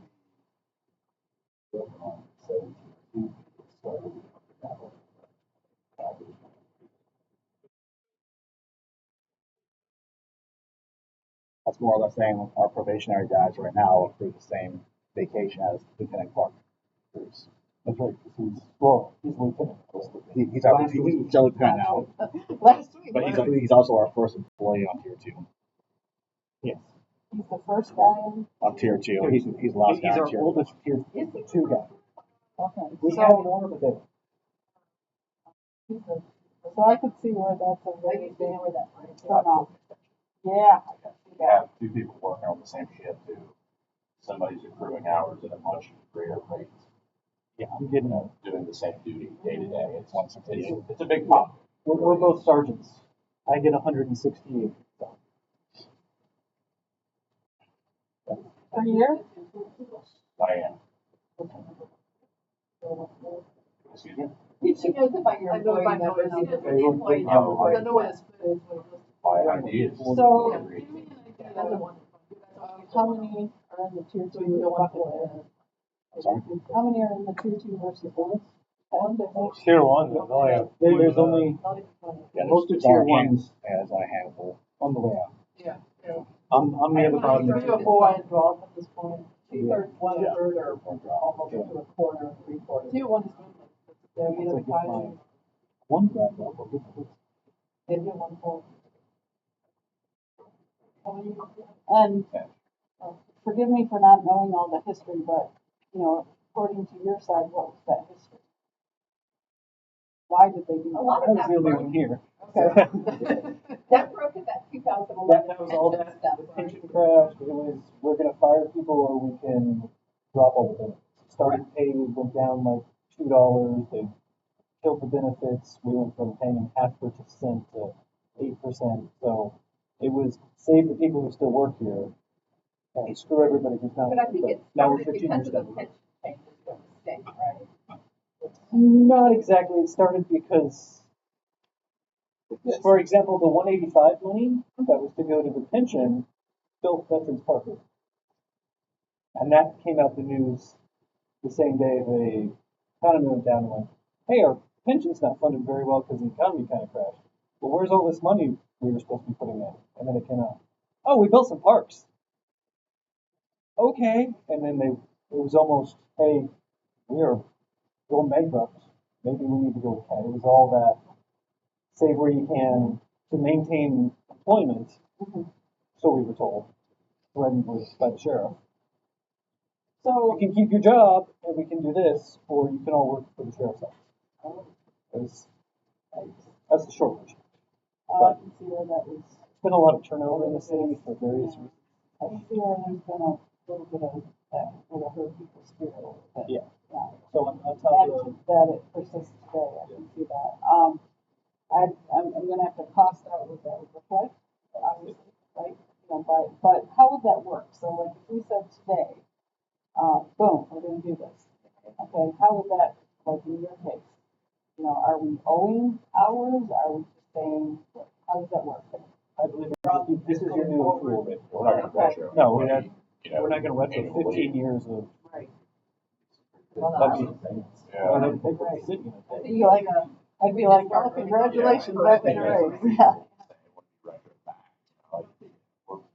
That's more or less saying our probationary guys right now accrue the same vacation as Lieutenant Clark accrues. That's right. He's lieutenant. He's our lieutenant now, Last week. but he's also our first employee on tier 2. Yes. He's the first guy in, On tier 2, he's the last guy He's on our tier oldest tier 2 guy. okay, We have so, more, but they. so I could see where that's a I very used to big know where that was. turn off. Yeah, You have 2 people working on the same shift too. Somebody's accruing hours at a much greater rate, Yeah, I'm getting. doing the same duty day to day. It's a big pop. We're both sergeants. I get 168. per year? I am. Excuse me? She knows about your employee numbers. I I know what it's. My idea is. So- Another one. How many are in the tier two bucket there? Sorry? How many are in the tier two versus one? Tier 1, there's only, Yeah, most of there's tier only ones has a handful. on the way out. Yeah. I'm the other bottom. Three or four I draw at this point. Two-thirds, one-third, or almost to a quarter, three-quarters. Tier one is good. They're It's either like guys, one guy, though. they do one for. And forgive me for not knowing all the history, but, you know, according to your side, what was that history? Why did they do A lot I that? was the only one here. Okay. That broke at that 2011. That was all that, stuff. the pension crash, it was, we're gonna fire people or we can drop all the benefits. Starting pay went down like $2, they killed the benefits, we went from paying 0.5% to 8%. So it was save the people who still work here and screw everybody who's not. But I think it now we're started 15 because years of the down. pension changes with the state, right? Not exactly. It started because, for example, the 185 money that was to go to the pension built Veterans Park. And that came out the news the same day the economy went down and went, hey, our pension's not funded very well because the economy kind of crashed. Well, where's all this money we were supposed to be putting in? And then it came out, oh, we built some parks. Okay. And then it was almost, hey, we're going bankrupt. Maybe we need to go with that. It was all that save where you can to maintain employment. So we were told, threatened with by the sheriff. So, You can keep your job and we can do this, or you can all work for the sheriff's office. That's the short version. I can see where that was, There's been a lot of turnover in the city for various reasons. I can see where there's been a little bit of that, would have hurt people's spirit a little bit. Yeah. Yeah. So on top of And that it persists today, I can see that. I'm gonna have to cost out what that would look like, obviously, right? You know, but how would that work? So like if we said today, boom, we're gonna do this. Okay, how would that, like in your case, you know, are we owing hours? Are we just saying, how does that work? I believe this is your new accrual rate. We're not gonna retro. No, we're not. You know, We're not going to retro annually. 15 years of. Right. That'd be, Yeah. well, that'd take a city, I I'd think. be like, oh, congratulations, that's a raise. Yeah.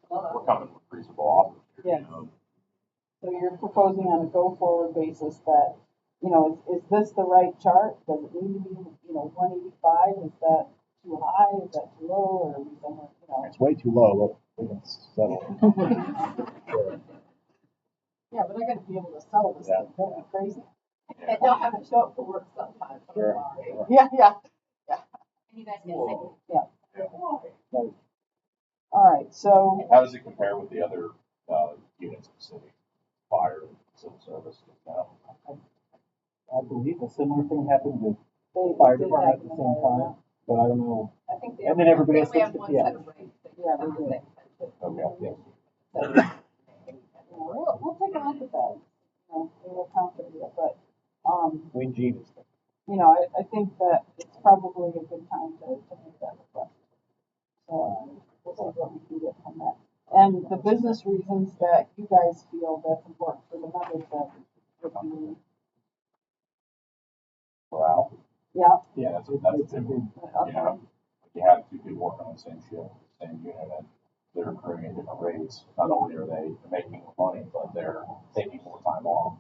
We're coming with reasonable offers here, Yes. you know. So you're proposing on a go-forward basis that, you know, is this the right chart? Does it need to be, you know, 185? Is that too high? Is that too low? Or are we somewhere, you know? It's way too low, but we can settle. Yeah, but I gotta be able to sell this thing. Don't be crazy. And they'll have to show up for work sometimes. I'm Sure. sorry. Yeah, yeah. And you guys get sick. All right, so, How does it compare with the other, units in the city? Fire, civil service, you know? I believe a similar thing happened with they. fire did department at happen the in same there, time, but I don't know. I think And then everybody else they have switched to one set PF. of rates. Yeah, they do. Okay. Yeah, we'll take a look at that. You know, we'll account for it, but, Wayne G is you know, I think that it's probably a good time to make that request. So, we'll see what we can get from that. And the business reasons that you guys feel that's important for the members that would be, Morale. yeah, Yeah, that's a It's a big, big, you okay, know, you have two people working on the same shift, same unit, and they're accruing at different rates. Not only are they making more money, but they're taking more time off.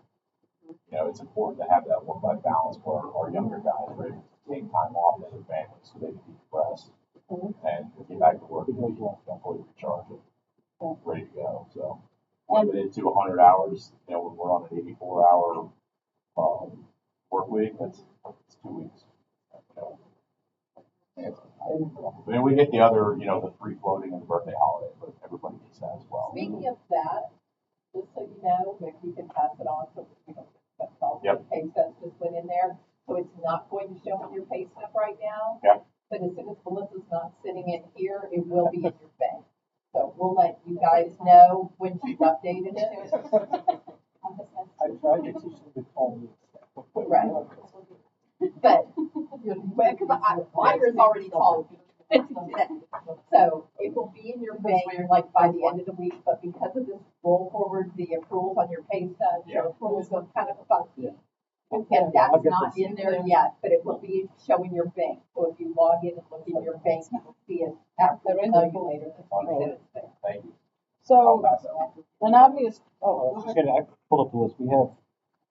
You know, it's important to have that work-life balance for our younger guys, where they take time off with their families so they can decompress and get back to work and be completely recharged and ready to go. So, limited to 100 hours, you know, when we're on an 84-hour work week, that's 2 weeks. You know. I mean, we get the other, you know, the free floating and the birthday holiday, but everybody gets that as well. Speaking of that, just so you know, if you can pass it on, so we don't, that's all. Yep. Pay stubs just went in there, so it's not going to show on your pay stub right now. Yeah. But as soon as Melissa's not sitting in here, it will be in your bank. So we'll let you guys know when she's updated it. I tried to teach them to call me. Right. But, because Myra's already called you. So it will be in your bank like by the end of the week, but because of this roll forward, the accruals on your pay stubs, your accruals go kind of funky. And that's not in there yet, but it will be showing your bank. So if you log in and look in your bank, you'll see it after, tell you later. Thank you. so, I'll pass it on. an obvious, I was just gonna, I pulled up the list. We have,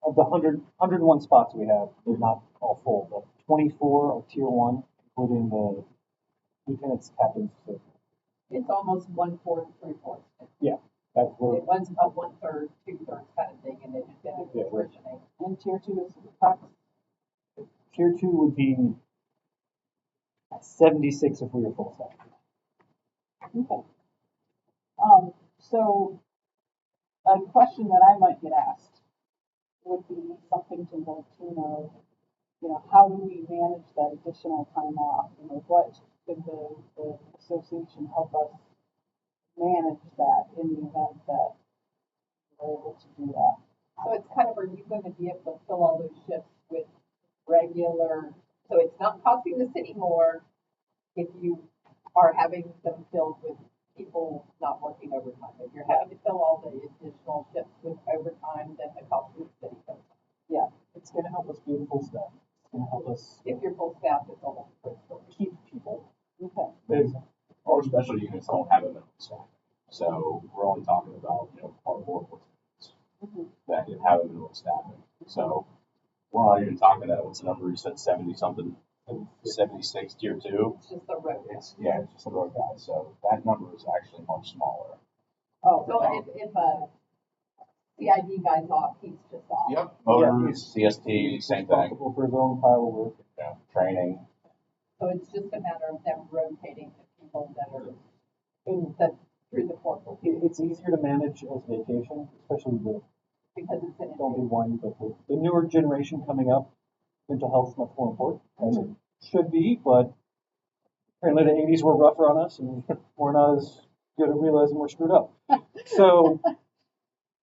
of the 101 spots we have, they're not all full, but 24 are tier 1, including the lieutenants, captains. So It's almost 1/4, 3/4. that's where, It was a 1/3, 2/3 kind of thing, and it just didn't originate. and tier 2 is approximately. tier 2 would be 76 if we were full staff. Okay. So a question that I might get asked would be something to the tune of, you know, how do we manage that additional time off? You know, what could the association help us manage that in the event that we're able to do that? So it's kind of, are you going to be able to fill all those shifts with regular, so it's not costing the city more if you are having them filled with people not working overtime. If you're having to fill all the additional shifts with overtime, then the cost of the city goes up. It's gonna help us be full staff. It's gonna help us If you're full staff, it's almost critical. keep people. Okay. There's- Our special units don't have a minimum staff. So we're only talking about, our more Mhm. that can have a minimum staffing. So we're not even talking that, what's the number you said, 70 something, 76 tier two? It's just the road. It's just the road guys. So that number is actually much smaller. Oh, So if a CID guy's off, he's just off. Yep. Motors, CST, same thing. Responsible for his own pile of work. Yeah, training. So it's just a matter of them rotating the people that are in the, through the portal It's easier to manage as vacation, especially because it's an. don't be whiny, but the newer generation coming up, mental health is much more important, as it should be, but apparently the 80s were rougher on us, and we're not as good at realizing we're screwed up. So,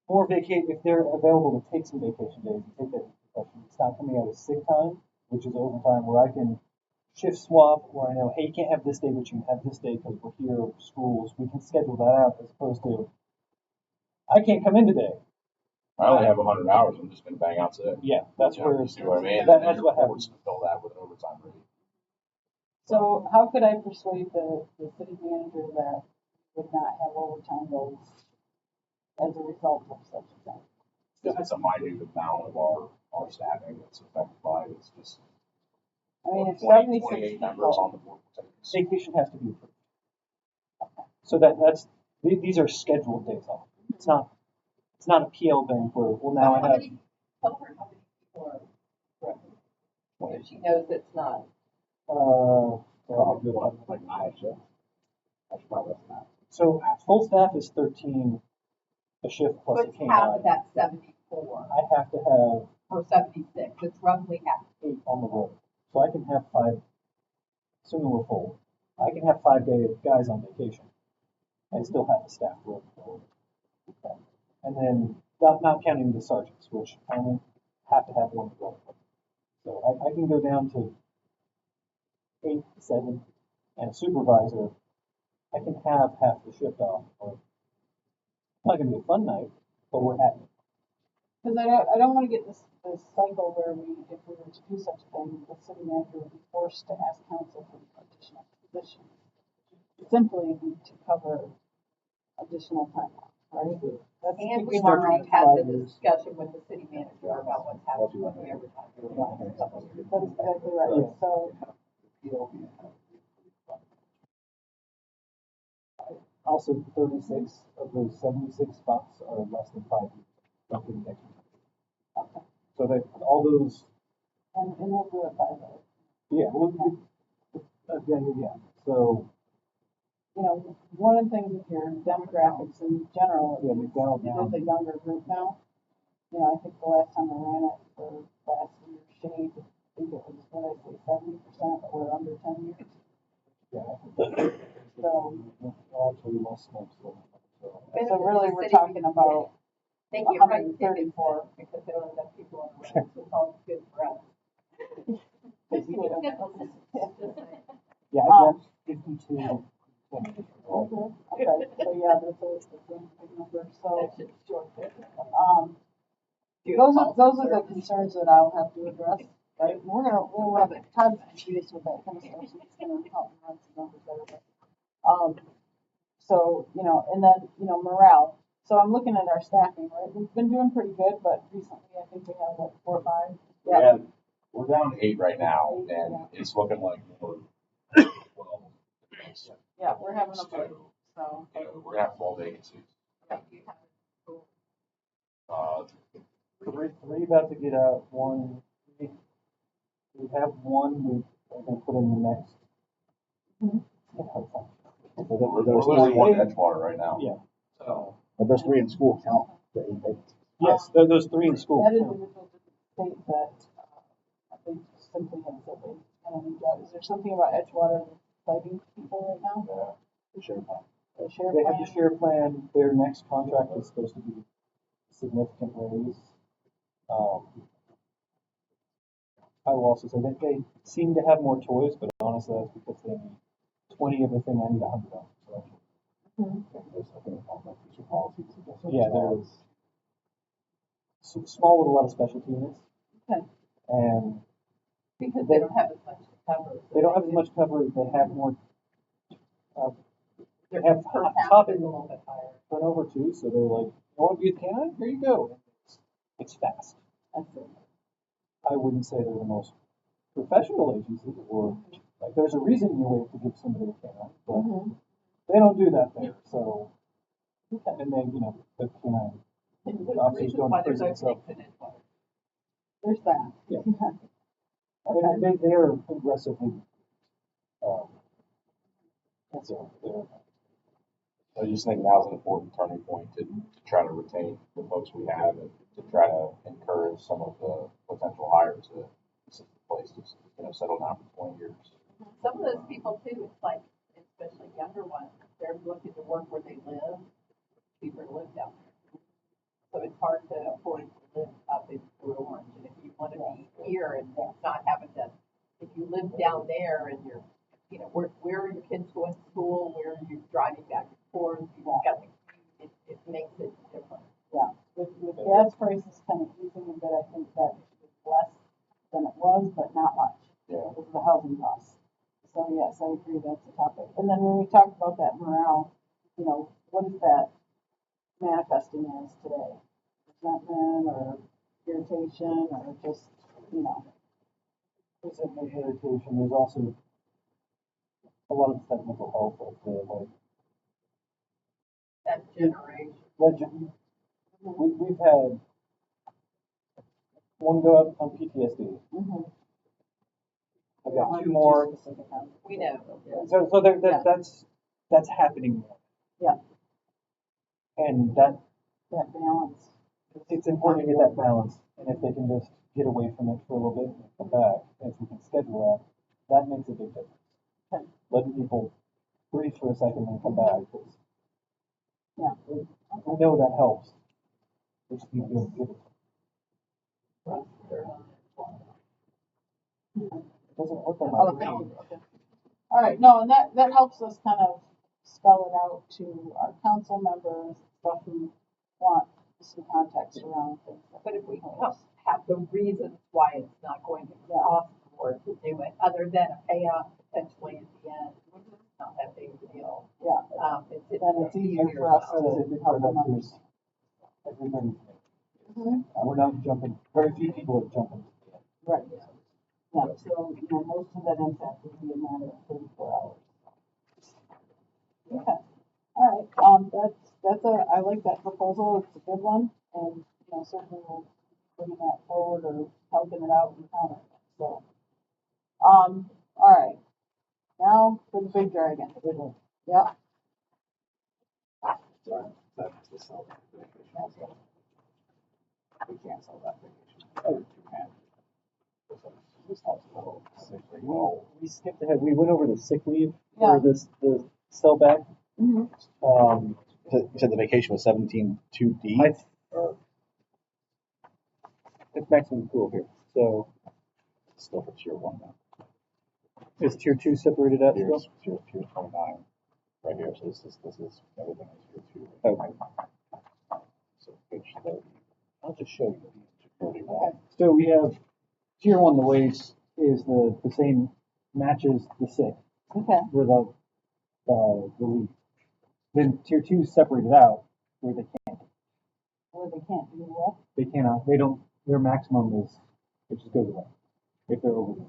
more if they're available to take some vacation days and take that profession, it's not coming out as sick time, which is overtime, where I can shift swap, where I know, hey, you can't have this day, but you can have this day because we're here, schools, we can schedule that out, as opposed to, I can't come in today. I only have 100 hours. I'm just going to bang out today. Yeah, that's where You see what I mean? that's what happens. To fill that with an overtime rate. so how could I persuade the city manager that would not have overtime goals as a result of such a thing? Because it's a minute amount of our staffing that's affected by it. It's just I mean, if 20, 76 28 members on people, the board. Vacation has to be approved. So these are scheduled days off. It's not a PL bank where, well, now I How have, many, tell her how many people are working. If she knows it's not. Like I should probably less than that. So full staff is 13 a shift So plus a it's half of K9. that 74 I have to have or 76. It's roughly half. 8 on the road. So I can have 5, assuming we're full, I can have 5 guys on vacation and still have the staff work. And then not counting the sergeants, which I only have to have one road. So I can go down to 8, 7, and a supervisor. I can have half the shift off. It's not going to be a fun night, but we're happy. because I don't want to get this cycle where if we were to do such a thing, the city manager would be forced to ask council for additional positions. Simply to cover additional time off, right? That's And we've keeping our already own had time. the discussion with the city manager about what's happening with the overtime. That's exactly right. So, Also, 36 of those 76 spots are less than 5 years. Don't get an extra. okay. So that all those, And we'll do it by the, yeah, yeah. So you know, one of the things with your demographics in general, yeah, McDowell it now. is a younger group now. You know, I think the last time I ran it for last year's shade, I think it was, what did I say, 70% that were under 10 years. Yeah. So, Actually, less than so. so really, we're talking about They can't write tickets 134. because there are enough people on the road, so it's all good for us. Yeah, Um, I guess 52. Okay, so yeah, that's a big number. So, those are the concerns that I'll have to address, right? And we'll have Todd's confused with that kind of stuff, so he's gonna help me run some numbers better. So, you know, and then, you know, morale. So I'm looking at our staffing, right? We've been doing pretty good, but recently I think we have like 4 or 5. Yeah. We're down to 8 right now, and it's looking like we're 12. Yeah, we're having a So, fight, so. we're gonna have 12 vacancies. Uh, Three about to get out. One, we have one. We are going to put in the next. There's 41 Edgewater right now. Yeah. So. But those 3 in school count. The 8 vacancies. Yes, those 3 in school. That individual did state that, I think simply had said they kind of need job. Is there something about Edgewater exciting to people right now. Yeah, the share plan. The share They have plan. the share plan, their next contract is supposed to be a significant raise. I will also say that they seem to have more toys, but honestly, that's because they need 20 of the thing, I need 100 of. So, There's, I think, like future policies. yeah, they're small with a lot of specialty units. Okay. And Because they don't have as much to cover. they don't have as much coverage, they have more, Their have per top capita is a little bit higher. turnover too, so they're like, you want to be a canine? Here you go. It's fast. I wouldn't say they're the most professional agency, or like there's a reason you wait to give somebody a canine, but they don't do that there. So, and then the canine And there's officers reasons don't why there's prison, so openings in it. There's that. Yeah. Okay. they are aggressively. They're I just think now's an important turning point to try to retain the folks we have and to try to encourage some of the potential hires that this is the place to settle down for 20 years. Some of those people too, it's like, especially younger ones, they're looking to work where they live, cheaper to live down there. So it's hard to afford to live up in Port Orange, and if you want to be here and not having to, if you live down there and you're, where are your kids going to school, where are you driving back and forth, you've got it makes it different. Yeah, with gas prices kind of easing a bit, I think that is less than it was, but not much. Yeah. Because of the housing costs. So yes, I agree, that's a topic. And then when we talk about that morale, what is that manifesting as today? Resentment or irritation or just, resentment, irritation. There's also a lot of stuff mental health, like That generation. legend. We've had one go out on PTSD. I've got two more. We know. So that's happening. Yeah. And that balance. it's important to get that balance. And if they can just get away from it for a little bit and come back, and if we can schedule that makes a big difference. Okay. Letting people breathe for a second and come back. Yeah. I know that helps. Which we feel good. It doesn't work on my brain. All right, no, and that helps us kind of spell it out to our council members, stuff who want some context around things. But if we have the reasons why it's not going to cost more to do it, other than a payoff potentially at the end, which is not that big of a deal. Yeah. Then it's easier for us to help them understand. Everybody. We're not jumping. Very few people are jumping. Right. Yeah, so, most of that impact would be a matter of 34 hours. Okay. All right, I like that proposal, it's a good one, and, certainly we'll bring that forward or helping it out and counter it, so. All right, now for the big dragon. Yeah. Sorry, that's the sell vacation also. We can't sell that vacation. Oh, you can. This helps a little. We skipped ahead. We went over the sick leave Yeah. for the sellback. Mm-hmm. You said the vacation was 17.2D? It's maximum pool here. So It's still for tier 1 now. is tier 2 separated out still? Tier 29 right here. So this is everything is tier 2. Okay. So page 30. I'll just show you. 31. So we have tier 1, the wage is the same, matches the sick Okay. for the leave. Then tier 2 is separated out where they can't. Where they can't do what? They cannot. They don't. Their maximum is it just goes away if they're over.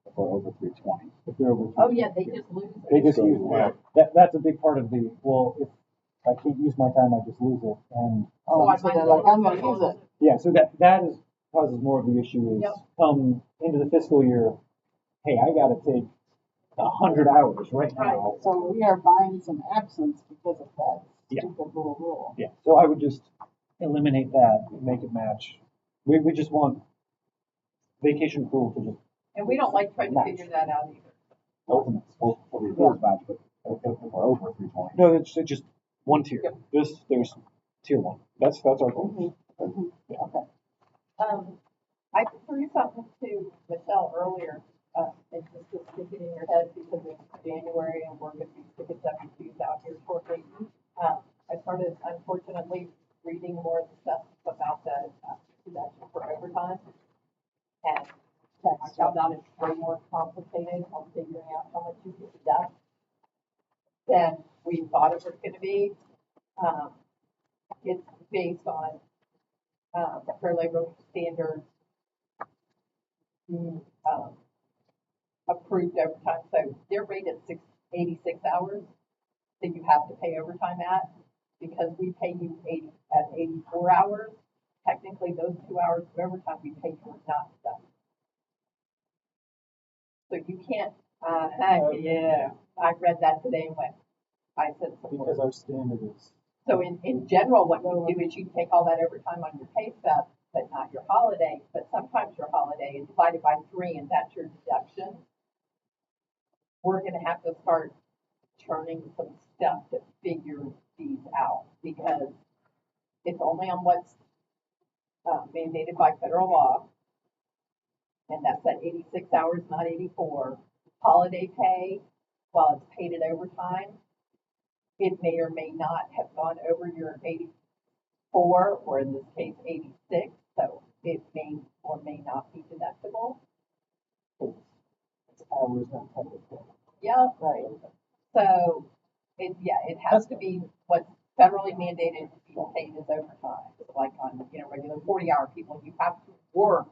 If we're over 320. If they're over. Oh, yeah, they just lose it. They just Goes use away. that's a big part of the. Well, if I can't use my time, I just lose it. And Oh, I so might they're as like, well I'm gonna use it. yeah, so that is causes more of the issue is Yep. come into the fiscal year. Hey, I got to take 100 hours right now. So we are buying some absence because of that Yeah. stupid little rule. Yeah. So I would just eliminate that and make it match. We just want vacation accrual to just And we don't like trying to Match. figure that out either. Open, we'll do this match, but if we're over 320. No, it's just one tier. Yep. There's tier one. That's our goal. Okay. I threw something to Michelle earlier, and just to stick it in your head because it's January and we're gonna be sticking W-2s out here shortly. I started unfortunately reading more of the stuff about the deduction for overtime. And I found out it's way more complicated on figuring out how much you can deduct than we thought it was gonna be. It's based on, the Fair Labor Standards, approved overtime, so they're rated 86 hours that you have to pay overtime at, because we pay you 84 hours. Technically, those 2 hours of overtime we pay you are not deductible. So you can't, yeah, I read that today and went, I said, Because our standard is. so in general, what you do is you take all that overtime on your pay stub, but not your holiday, but sometimes your holiday is divided by 3 and that's your deduction. We're gonna have to start turning some stuff to figure these out, because it's only on what's mandated by federal law. And that's at 86 hours, not 84. Holiday pay, while it's paid at overtime, it may or may not have gone over your 84, or in this case, 86. So it may or may not be deductible. It's hours, not technically. Yeah, Right. so it has to be what's federally mandated to be paid as overtime. It's like on, regular 40-hour people, you have to work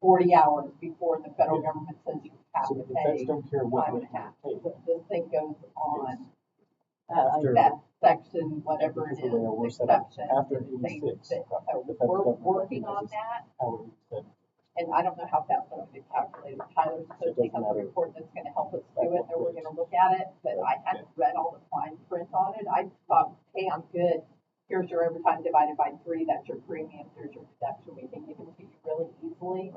40 hours before the federal government says you have So to the defense pay don't care what time we and a half. pay. This thing goes on After, that section, whatever it because of the way we're is, set up, exception. after it states 86, that. So the federal we're government working on recognizes that, how we said. and I don't know how fast that'll get calculated. Tyler's So it supposed to doesn't come up with a matter. report that's gonna help us do it, and we're gonna look at it, but I hadn't read all the fine print on it. I thought, hey, I'm good. Here's your overtime divided by 3, that's your premium, here's your deduction. We can give it to you really easily.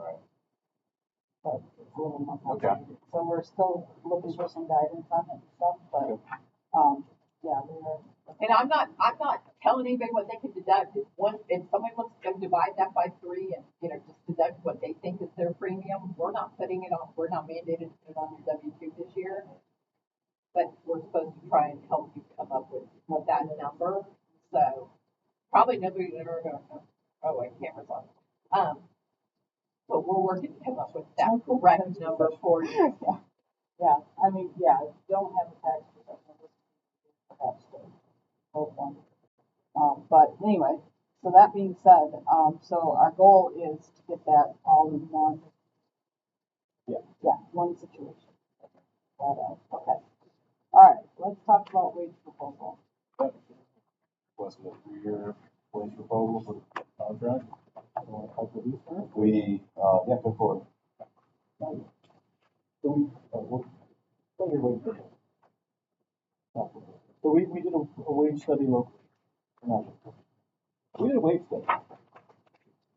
But it's a little more Okay. complicated. So we're still looking for some guidance on it and stuff, but, yeah, And I'm not telling anybody what they can deduct. If somebody wants to divide that by 3 and, just deduct what they think is their premium, we're not putting it on, we're not mandated to put it on your W-2 this year. But we're supposed to try and help you come up with that number. So probably nobody ever going to, oh wait, camera's on. But we're working to come up with that correct number for you. Yeah, I mean, yeah, if you don't have a tax professional, perhaps to vote one. But anyway, so that being said, so our goal is to get that all in one. Yeah, one situation. Okay. All right, let's talk about wage proposal. Was it a 3-year wage proposal for the contract? Yeah, go for it. So we, what your wage study? So we did a wage study locally. No. We did a wage study.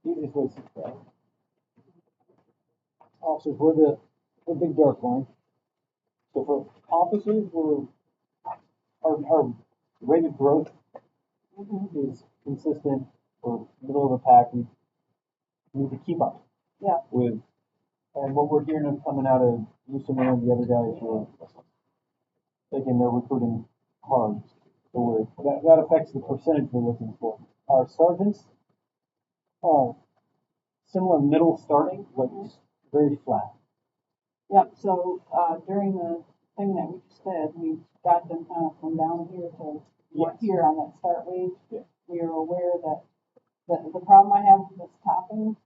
Easiest way to describe it. Officers, we're the big dark line. So for officers, our rate of growth is consistent or middle of the pack. We need to keep up. Yeah. With, and what we're hearing coming out of Usama and the other guys who are thinking they're recruiting hard. So that affects the percentage we're looking for. Our sergeants are similar middle starting, but very flat. Yep, so, during the thing that we just did, we got them kind of from down here to Yes. here on that start wage. Yeah. We are aware that the problem I have with this topping,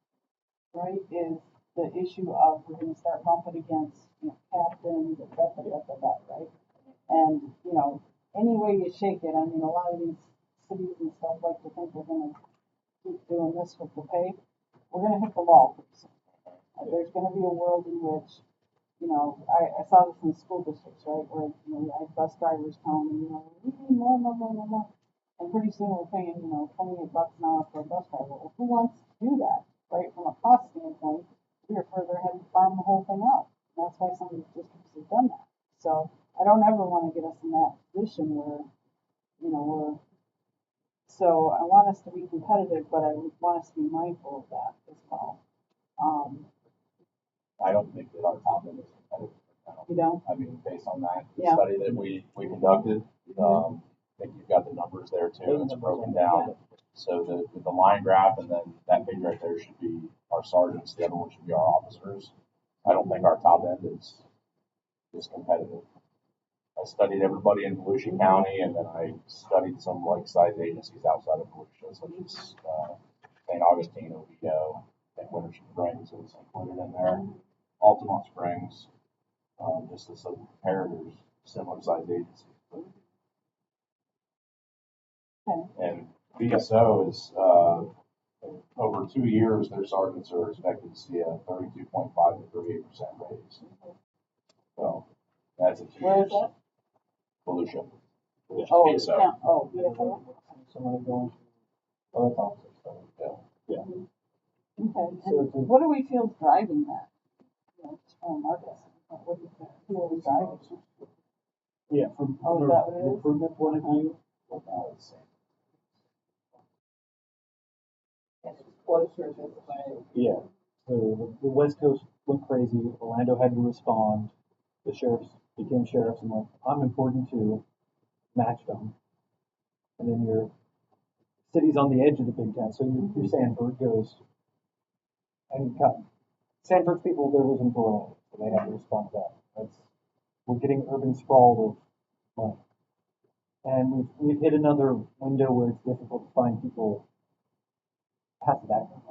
right, is the issue of we're gonna start bumping against, captains, et cetera, right? And, any way you shake it, I mean, a lot of these cities and stuff like to think we're gonna keep doing this with the pay. We're gonna hit the wall pretty soon. There's gonna be a world in which, I saw this in school districts, right, where, I had bus drivers telling me, we need more. And pretty soon we're paying, $28 an hour for a bus driver. Well, who wants to do that, right? From a cost standpoint, we are further ahead to farm the whole thing out. And that's why some of these districts have done that. So I don't ever want to get us in that position where, you know, so I want us to be competitive, but I want us to be mindful of that as well. I don't think that our top end is competitive. You know, I mean, based on that Yeah. study that we conducted, I think you've got the numbers there too. It's broken down. So the line graph and then that page right there should be our sergeants. The other one should be our officers. I don't think our top end is competitive. I studied everybody in Volusia County, and then I studied some like-sized agencies outside of Volusia, such as St. Augustine, Oviedo, and Winter Springs is included in there. Altamont Springs, just as some comparators, similar-sized agencies. And VSO is over 2 years, their sergeants are expected to see a 32.5 to 38% raise. So that's a 2 where years. is that? Volusia. Oh, VSO. yeah. Oh, beautiful. Somebody going to other officers. Yeah. Okay. So And what do we feel is driving that? You know, just from Marcus. What do you feel is driving? Yeah, from Oh, is an that what it is? recruitment point of view, It's closer this way. yeah. So the West Coast went crazy. Orlando had to respond. The sheriffs became sheriffs and went, I'm important too. Matched them. And then your city's on the edge of the Big Ten. So your Sanford goes, and Sanford's people, they're losing for Orlando. So they have to respond to that. We're getting urban sprawl of money. And we've hit another window where it's difficult to find people past the background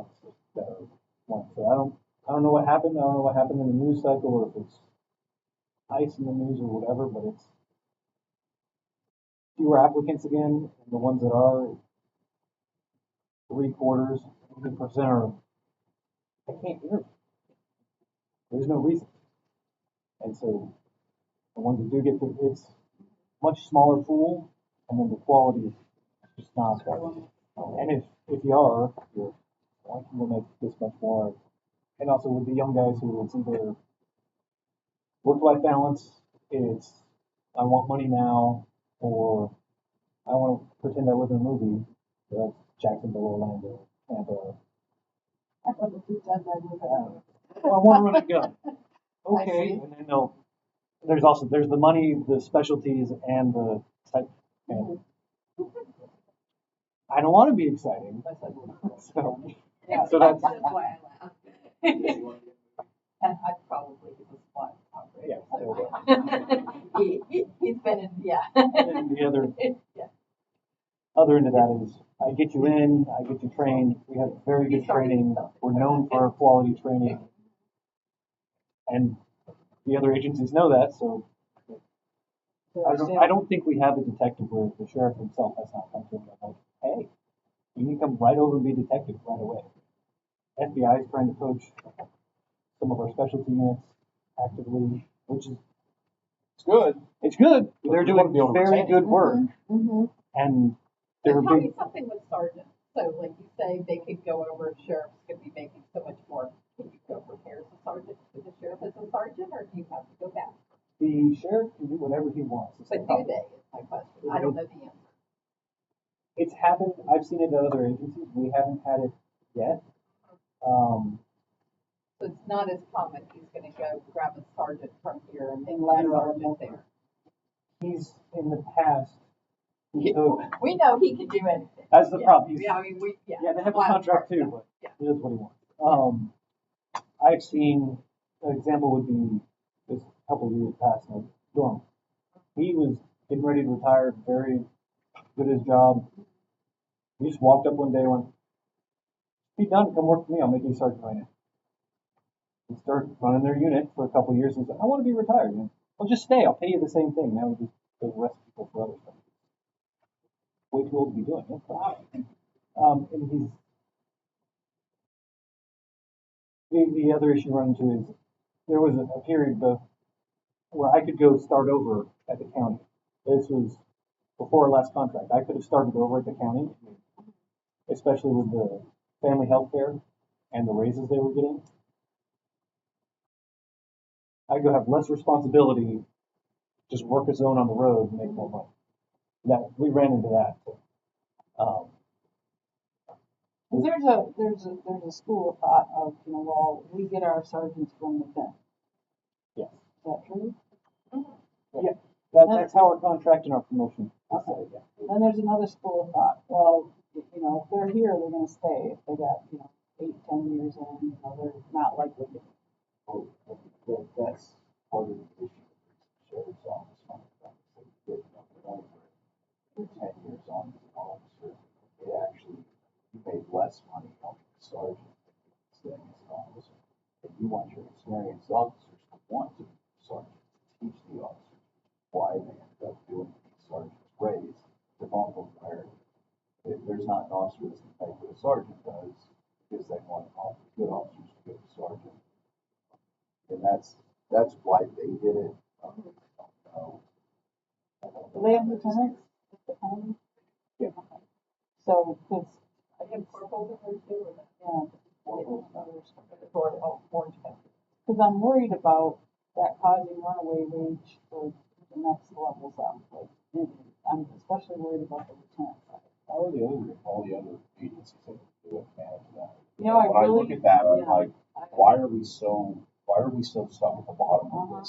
that are one. So I don't know what happened. I don't know what happened in the news cycle or if it's ice in the news or whatever, but it's fewer applicants again, and the ones that are 3/4, 80% are I can't interview. There's no reason. And so the ones that do get to, it's much smaller pool, and then the quality is just not there. And if you are, you're why can we make this much more? And also with the young guys who it's either work-life balance, it's I want money now, or I want to pretend I live in a movie. So that's Jacksonville, Orlando, Tampa. I want to pretend I live in Well, I want to run a gun. I Okay, see. and then there's the money, the specialties, and the type. And I don't want to be exciting. So, Yeah. so that's why I laugh. And I'd probably be the SWAT operator. yeah. He's been in, yeah. And then the other end of that is I get you in, I get you trained. We have very good training. We're known for our quality training, and the other agencies know that. So I don't think we have a detective where the sheriff himself has not come to him and like, hey, you can come right over and be a detective right away. FBI is trying to coach some of our specialty units actively, which is It's good. it's good. But They're you wanna doing be able to very retain it. good work, Mm-hmm. and But they're tell me big. something with sergeants. So like you say, they could go over, sheriffs could be making so much more. Can you go prepare as a sergeant to the sheriff as a sergeant, or do you have to go back? The sheriff can do whatever he wants. It's But the do problem. they, is my question. I don't know the answer. It's happened. I've seen it at other agencies. We haven't had it yet. So it's not as common, he's gonna go grab a sergeant from here and then And a ladder up sergeant there. He's in the past. He took, We know he can do anything. that's the Yeah. problem. He's, Yeah, I mean, yeah. yeah, they have a Wild contract card, too, but yeah. he does what he wants. I've seen an example would be this couple of years past in Dorm. He was getting ready to retire, very good at his job. He just walked up one day and went, be done, come work for me, I'll make you a sergeant right now. He started running their unit for a couple of years and said, I want to be retired. And, well, just stay, I'll pay you the same thing. Now we just go arrest people for other stuff. Way too old to be doing it. And the other issue run into is there was a period where I could go start over at the county. This was before our last contract. I could have started over at the county, especially with the family health care and the raises they were getting. I go have less responsibility just work a zone on the road and make more money. That, we ran into that too. There's a school of thought of, well, we get our sergeants from within. Yes. Is that true? Yeah, that's how our contract and our promotion. Okay. Then there's another school of thought, well, if they're here, they're gonna stay. If they got, 8, 10 years in, they're not likely to. Well, that's part of the issue with sheriff's office. You're 10 years on as an officer, it actually, you made less money on the sergeant than as an officer. And you want your experienced officers to want to be sergeants, to teach the officers why they ended up doing these sergeant's raise to bump them where if there's not an officer that's going to pay what a sergeant does, because they want all the good officers to go to sergeant. And that's why they did it. I don't know. Do they have lieutenants? Yeah. So, because, I think corporals are there too, or not? yeah, Orange County. because I'm worried about that causing runaway wage for the next levels up. Like, I'm especially worried about the lieutenant side. All the other agencies that do it manage that. I When I really, look at that, I'm yeah. like, why are we so stuck at the bottom of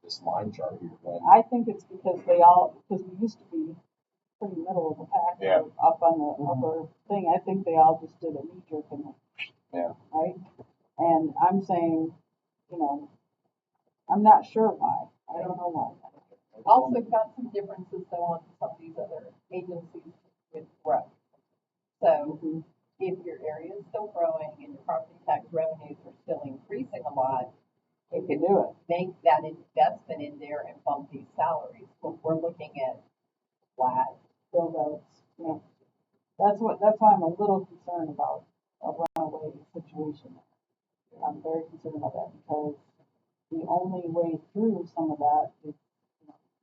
this line chart here when I think it's because because we used to be pretty middle of the pack, Yeah. up on the upper thing. I think they all just did a knee jerk and Yeah. right? And I'm saying, I'm not sure why. I don't know why. Also got some differences though on some of these other agencies with growth. So if your area is still growing and your property tax revenues are still increasing a lot, You can do it. make that investment in there and bump these salaries. But we're looking at flat. Build outs. That's why I'm a little concerned about a runaway situation. I'm very concerned about that because the only way through some of that is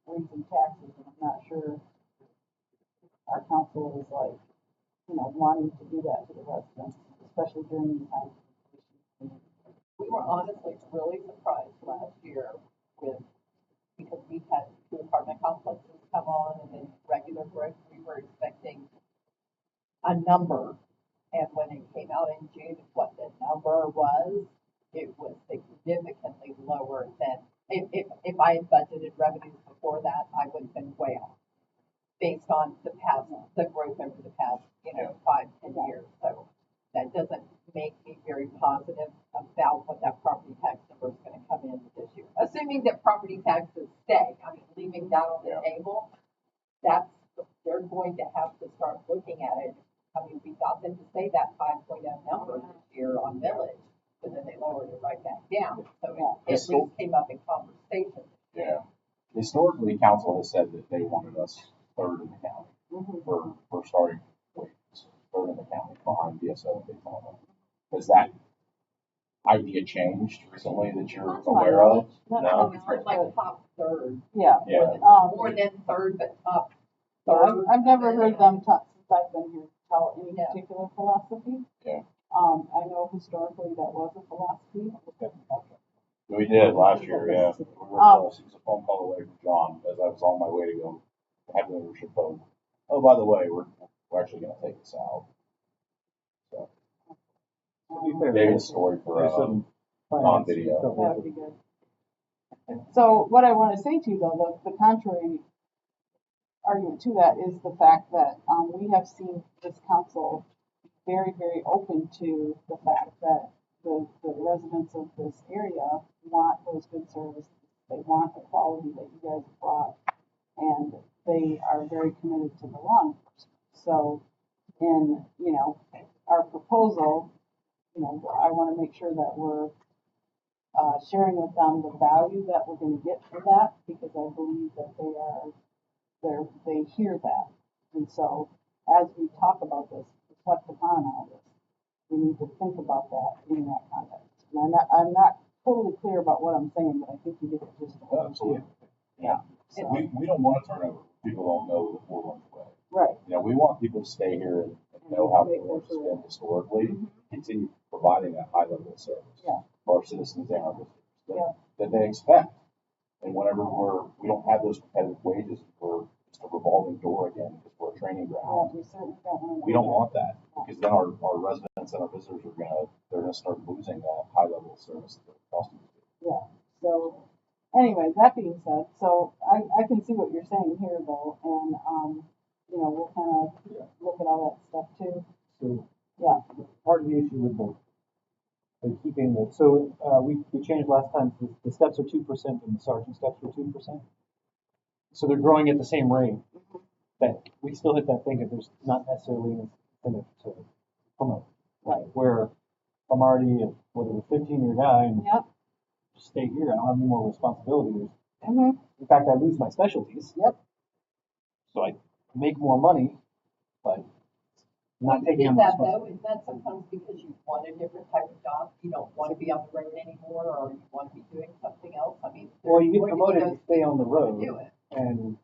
raising taxes, and I'm not sure our council is like, wanting to do that to the residents, especially during these times. We were honestly really surprised last year because we've had 2 apartment complexes come on and then regular growth. We were expecting a number. And when it came out in June, what the number was, it was significantly lower than, if I had budgeted revenues before that, I would have been way off. Based on the growth over the past, 5, 10 years. So that doesn't make me very positive about what that property tax number is going to come in this year. Assuming that property taxes stay, leaving that on the table, they're going to have to start looking at it. We got them to say that 5.0 number this year on millage, but then they lowered it right back down. So it at least came up in conversation. Yeah. Historically, council has said that they wanted us third in the county for starting wages, third in the county behind DSO and Daytona. Has that idea changed recently that you're That's aware my of? knowledge. No. It's for like top third. Yeah. Yeah. More than third, but top Yeah, third. I've never heard them talk since I've been here tell any Yeah. particular philosophy. Yeah. I know historically that was a philosophy. We did last year, yeah. We were close. It was a phone call away from John as I was on my way to go have the leadership vote. Oh, by the way, we're actually going to take this out. So, To be fair, David's story for there's some non-video. That would be good. So what I want to say to you though, the contrary argument to that is the fact that we have seen this council very, very open to the fact that the residents of this area want those good services. They want the quality that you guys have brought, and they are very committed to the law enforcement. So in, our proposal, I want to make sure that we're sharing with them the value that we're going to get for that, because I believe that they hear that. And so as we talk about this, reflect upon all this, we need to think about that in that context. And I'm not totally clear about what I'm saying, but I think you get the gist of it. Absolutely. Yeah. So, We don't want to turn over. People don't know the Fort Orange way. right. We want people to stay here and know how Fort Orange has been historically, continue providing that high level of service Yeah. for our citizens and our visitors Yeah. that they expect. And whenever we don't have those competitive wages, we're just a revolving door again because we're a training Yeah, ground. we certainly don't want to. We don't want that because then our residents and our visitors they're gonna start losing that high level of service that they're accustomed to. Yeah, so, anyway, that being said, so I can see what you're saying here though, and, you know, we'll kind of look at all that stuff too. So Yeah. part of the issue with the keeping the, so, we changed last time, the steps are 2% and the sergeant steps were 2%. So they're growing at the same rate, that we still hit that thing if there's not necessarily an incentive to promote. Right. Where I'm already a, whatever, 15-year guy and Yep. just stay here, I don't have any more responsibilities. Mm-hmm. In fact, I lose my specialties. Yep. So I make more money, but not Well, taking is on that responsibility. though, is that sometimes because you want a different type of job? You don't want to be on the road anymore, or you want to be doing something else? I mean, Well, you there's get going to be promoted, you those stay on the people who road, do it. and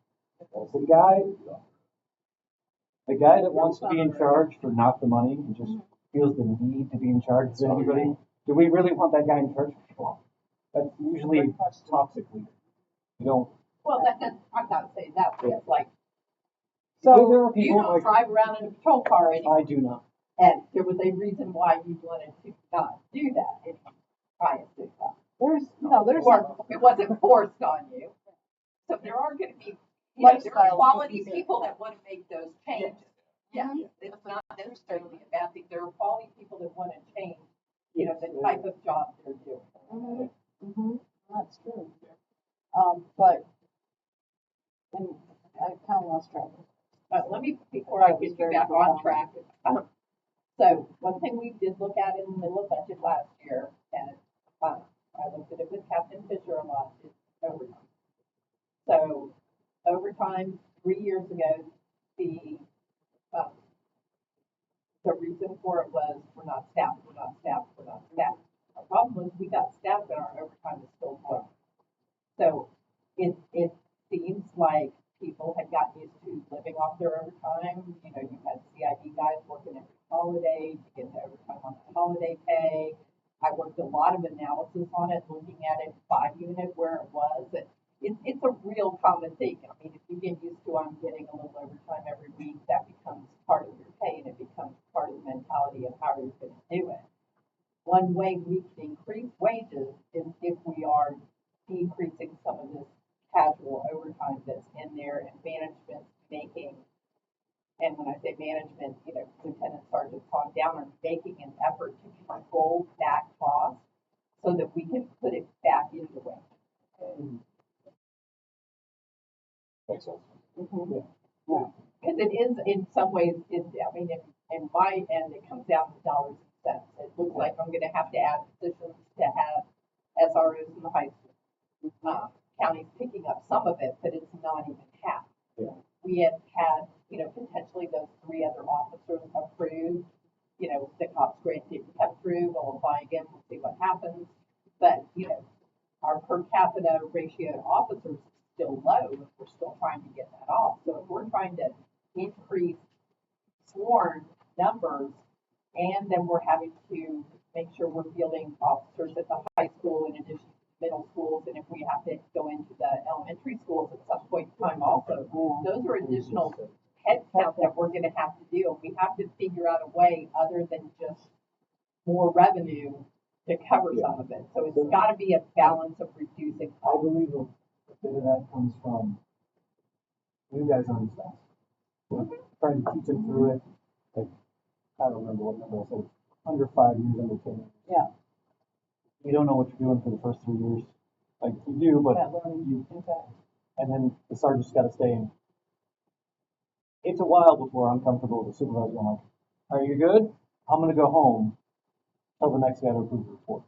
the guy that wants to be in charge for not the money and just feels the need to be in charge of everybody, do we really want that guy in charge? Well, that's usually toxic leader. You don't. Well, I'm not saying that, but it's like, So there are you people don't like drive around in a patrol car anymore. I do not. And there was a reason why you wanted to not do that, if you try to do that. There's Or it wasn't forced on you. So there are gonna be, you know, there are Lifestyle quality changes. people that wanna make those changes. Yeah, it's not necessarily a bad thing. There are quality people that wanna change, you know, the type of job they're doing. Mm-hmm. That's true. But, and I kind of lost track. Let me, before I get you back on track. So one thing we did look at in the middle of budget last year, and I looked at it with Captain Fisher a lot, is overtime. So overtime, 3 years ago, uh, the reason for it was we're not staffed. Our problem was we got staffed, but our overtime is still growing. So it seems like people had gotten used to living off their overtime. You know, you had CID guys working every holiday to get the overtime on the holiday pay. I worked a lot of analysis on it, looking at it by unit where it was. It's a real common thing. I mean, if you get used to I'm getting a little overtime every week, that becomes part of your pay and it becomes part of the mentality of how you're going to do it. One way we can increase wages is if we are decreasing some of this casual overtime that's in there and management making, and when I say management, you know, lieutenant sergeants on down are making an effort to control that cost so that we can put it back into wage. Makes sense. Because it is, in some ways, I mean, in my end, it comes down to dollars and cents. It looks like I'm gonna have to add positions to have SROs in the high school. County's picking up some of it, but it's not even half. Yeah. We have had, you know, potentially those 3 other officers approved. You know, the cops grant didn't come through, we'll apply again, we'll see what happens. But, you know, our per capita ratio to officers is still low, if we're still trying to get that off. So if we're trying to increase sworn numbers, and then we're having to make sure we're fielding officers at the high school in addition to middle schools, and if we have to go into the elementary schools at some point in time also, those are additional headcount that we're gonna have to do. We have to figure out a way other than just more revenue to cover some of it. So it's gotta be a balance of reducing I costs. believe a bit of that comes from you guys on staff. We're trying to teach them through it. Like, I don't remember what number I said. Under 5 years, under 10 years. Yeah. You don't know what you're doing for the first 3 years. Like you do, but That learning you, impact. and then the sergeant's got to stay in. It's a while before I'm comfortable with the supervisor. I'm like, are you good? I'm going to go home. Tell the next guy to approve the report.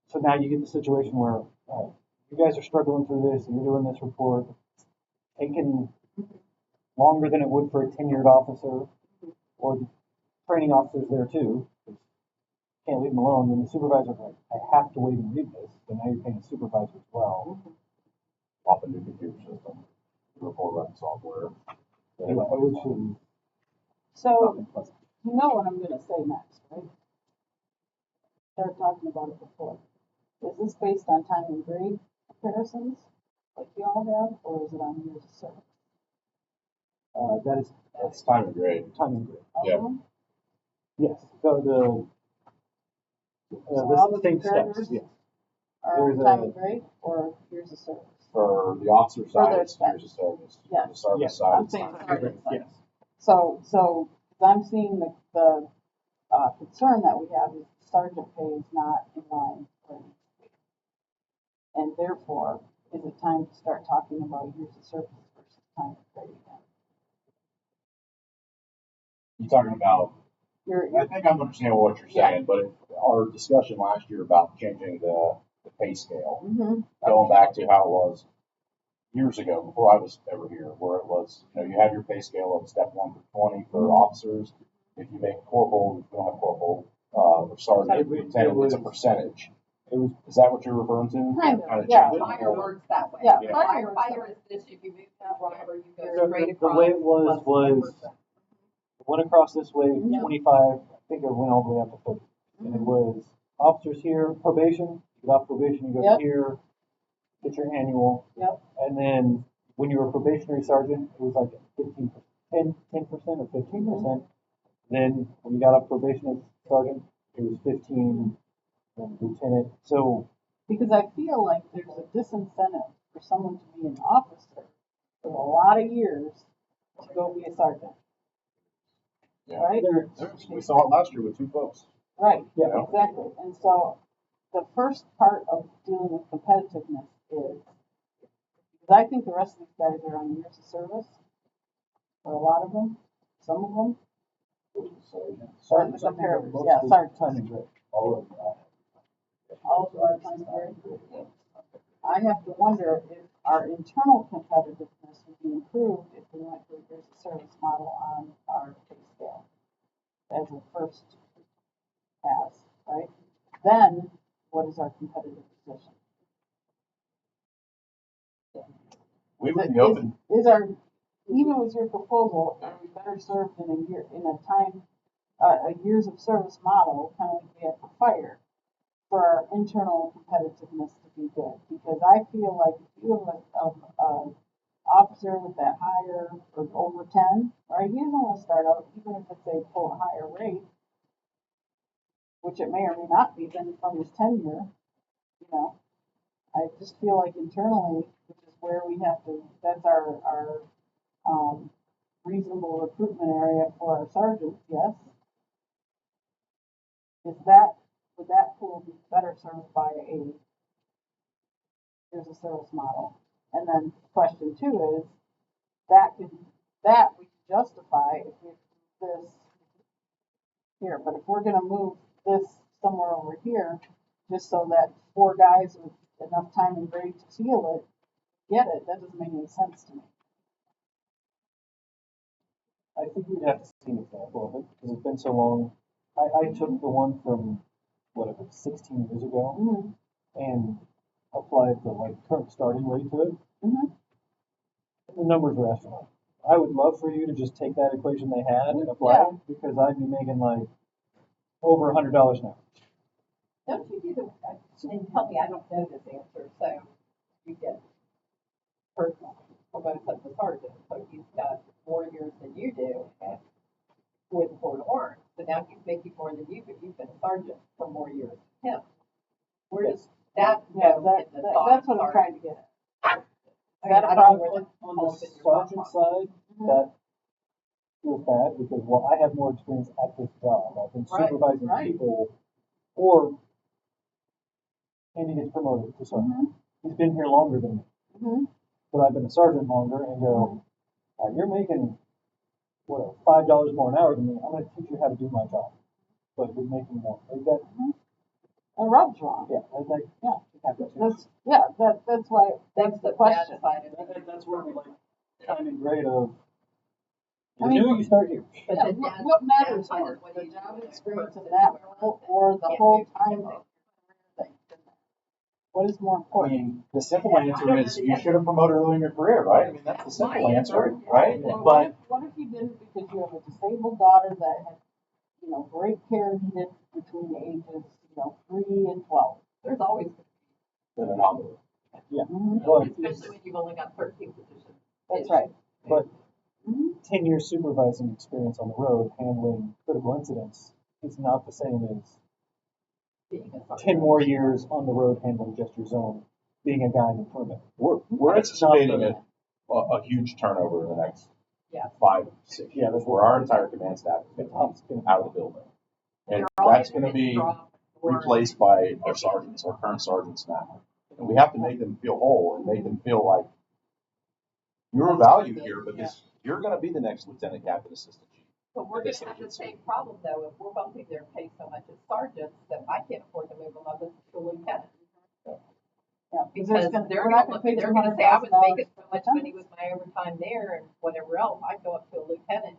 So now you get the situation where you guys are struggling through this, and you're doing this report, taking longer than it would for a tenured officer, or the training officers there too. Can't leave them alone. Then the supervisor's like, I have to wait and read this. So now you're paying the supervisor as well. Often new computer system, report writing software. Which is So, not pleasant. you know what I'm gonna say next, right? Start talking about it before. Is this based on time and grade comparisons, like you all have, or is it on years of service? That's time and grade. time and grade. All of Yeah. them? Yes, so So all the the same steps, comparators yes. Are There's time a- and grade or years of service? For the officer For side, their it's years of service. Yeah. For the sergeant Yeah. side, I'm it's saying time. sergeant side. Yes. So I'm seeing the concern that we have is sergeant pay is not in line with, and therefore, is it time to start talking about years of service versus time and grade again? You're talking about, You're, I think I'm understanding what you're saying, but our discussion last year about changing the pay scale, mm-hmm, going back to how it was years ago, before I was ever here, where it was, you have your pay scale of step 1 through 20 for officers. If you make corporal, you don't have corporal, or sergeant, lieutenant, it's a percentage. Is that what you're referring to? Kind of, Kinda yeah. change it? Fire works that way. Yeah, fire Fire is this, if you move to driver, you So go straight the across. way it was, plus 1%. went across this way, Yeah. 25, I think it went all the way up to 30. And it was officers here, probation, you get off probation, you go Yep. here, get your annual. Yep. And then when you were a probationary sergeant, it was like 10% or 15%. Then when you got off probation as sergeant, it was 15, then lieutenant. So because I feel like there's a disincentive for someone to be an officer for a lot of years to go be a sergeant. Yeah. Right? We saw it last year with 2 folks. Right, Yeah. exactly. And so the first part of dealing with competitiveness is, because I think the rest of these guys are on years of service, or a lot of them, some of them. Or the comparators, yeah, Time sergeants. and grade. All of them. All of them are time period. I have to wonder if our internal competitiveness would be improved if we went to a years of service model on our pay scale as a first pass, right? Then, what is our competitive position? We would be open. Is our, even with your proposal, are we better served in a year, in a time, a years of service model, kind of like we have for fire, for our internal competitiveness to be good? Because I feel like if you have a officer with that higher or over 10, right, he doesn't want to start out, even if it's a quote higher rate, which it may or may not be, then from his tenure, I just feel like internally, which is where we have to, that's our reasonable recruitment area for our sergeants, yes. Would that pool be better served by a years of service model? And then question 2 is, that we can justify if we do this here, but if we're gonna move this somewhere over here, just so that 4 guys with enough time and grade to feel it, get it, that doesn't make any sense to me. I think we'd have to see an example of it because it's been so long. I took the one from, what, it was 16 years ago Mm-hmm. and applied the current starting rate to it. Mm-hmm. The numbers were astronomical. I would love for you to just take that equation they had and apply it because I'd be making over $100 now. Don't you do the, and tell me, I don't know this answer, so you get personal promoted as a sergeant, so he's got more years than you do with Port Orange, so now he's making more than you, but you've been a sergeant for more years than him. Where does that Yeah, go in the thought that's of what I'm sergeant? trying to get at. I mean, I don't know where that On falls the in your sergeant thought side, Mhm. that feels bad because, well, I have more experience at this job. I've been Right, supervising right. people, or Andy gets promoted to sergeant. Mm-hmm. He's been here longer than me, Mm-hmm. but I've been a sergeant longer and go, you're making, $5 more an hour than me. I'm going to teach you how to do my job, but you're making more. Like that, And Rob's wrong. yeah, That's why, that's the bad question. side of it. that's where we time and grade of. I You mean, knew you start here. But Yeah, the what matters downside more, is when the you job do it experience in versus that where role or the can't whole move time people. that you've been there? What is more I important? mean, the simple answer is you should have promoted early in your career, right? I mean, that's the simple answer, right? Well, But what if you didn't because you have a disabled daughter that had, great care needed between the ages, 3 and 12? There's always an anomaly. Mhm. But Especially when you've only got 13 positions. That's right. But Mhm. 10 years supervising experience on the road handling critical incidents is not the same as Being a 10 more years on the road handling just your zone, being a guy in the permit. We're anticipating a huge turnover in the next Yeah. 5, 6 Yeah, years, where our entire command staff is going to be out of the building. And They're all that's going to be drop or- replaced by our sergeants, our current sergeants now. And we have to make them feel whole and make them feel like you're valued here because you're going to be the next lieutenant, captain, assistant chief. But we're gonna have the same problem though, if we're bumping their pay so much as sergeants, that I can't afford to move them up to lieutenant. Yeah, Because we're not gonna pay they're gonna say, I was $200,000 making so much money with my overtime there and whatever else, I go up to a lieutenant,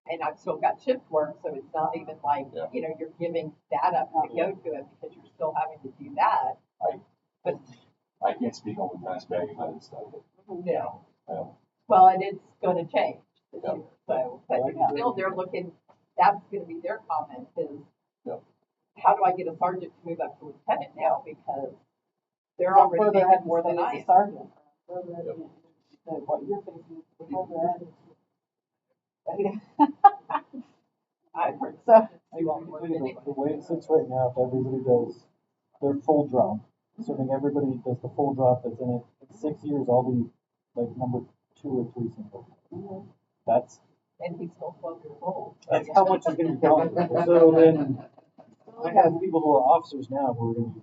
and I've still got shift work, so it's not even like, Yeah. you're giving that up to go to it because you're still having to do that. But, I can't speak on lieutenant's pay because I didn't study it. well, and it's gonna change this Yeah. year, so, but Yeah. still, they're looking, that's gonna be their comment is, Yeah. how do I get a sergeant to move up to lieutenant now, because they're How already further ahead making you more stay than as I a am. sergeant, further ahead than what you're facing, the further ahead. I've heard So, sergeants I do will all the work tell you anyway. the way it sits right now, if everybody does their full drop, assuming everybody does the full drop that's in it, in 6 years, I'll be like number 2 or 3 single. That's And he's still 12 years old. how much is going to be gone. So then I have people who are officers now who are going to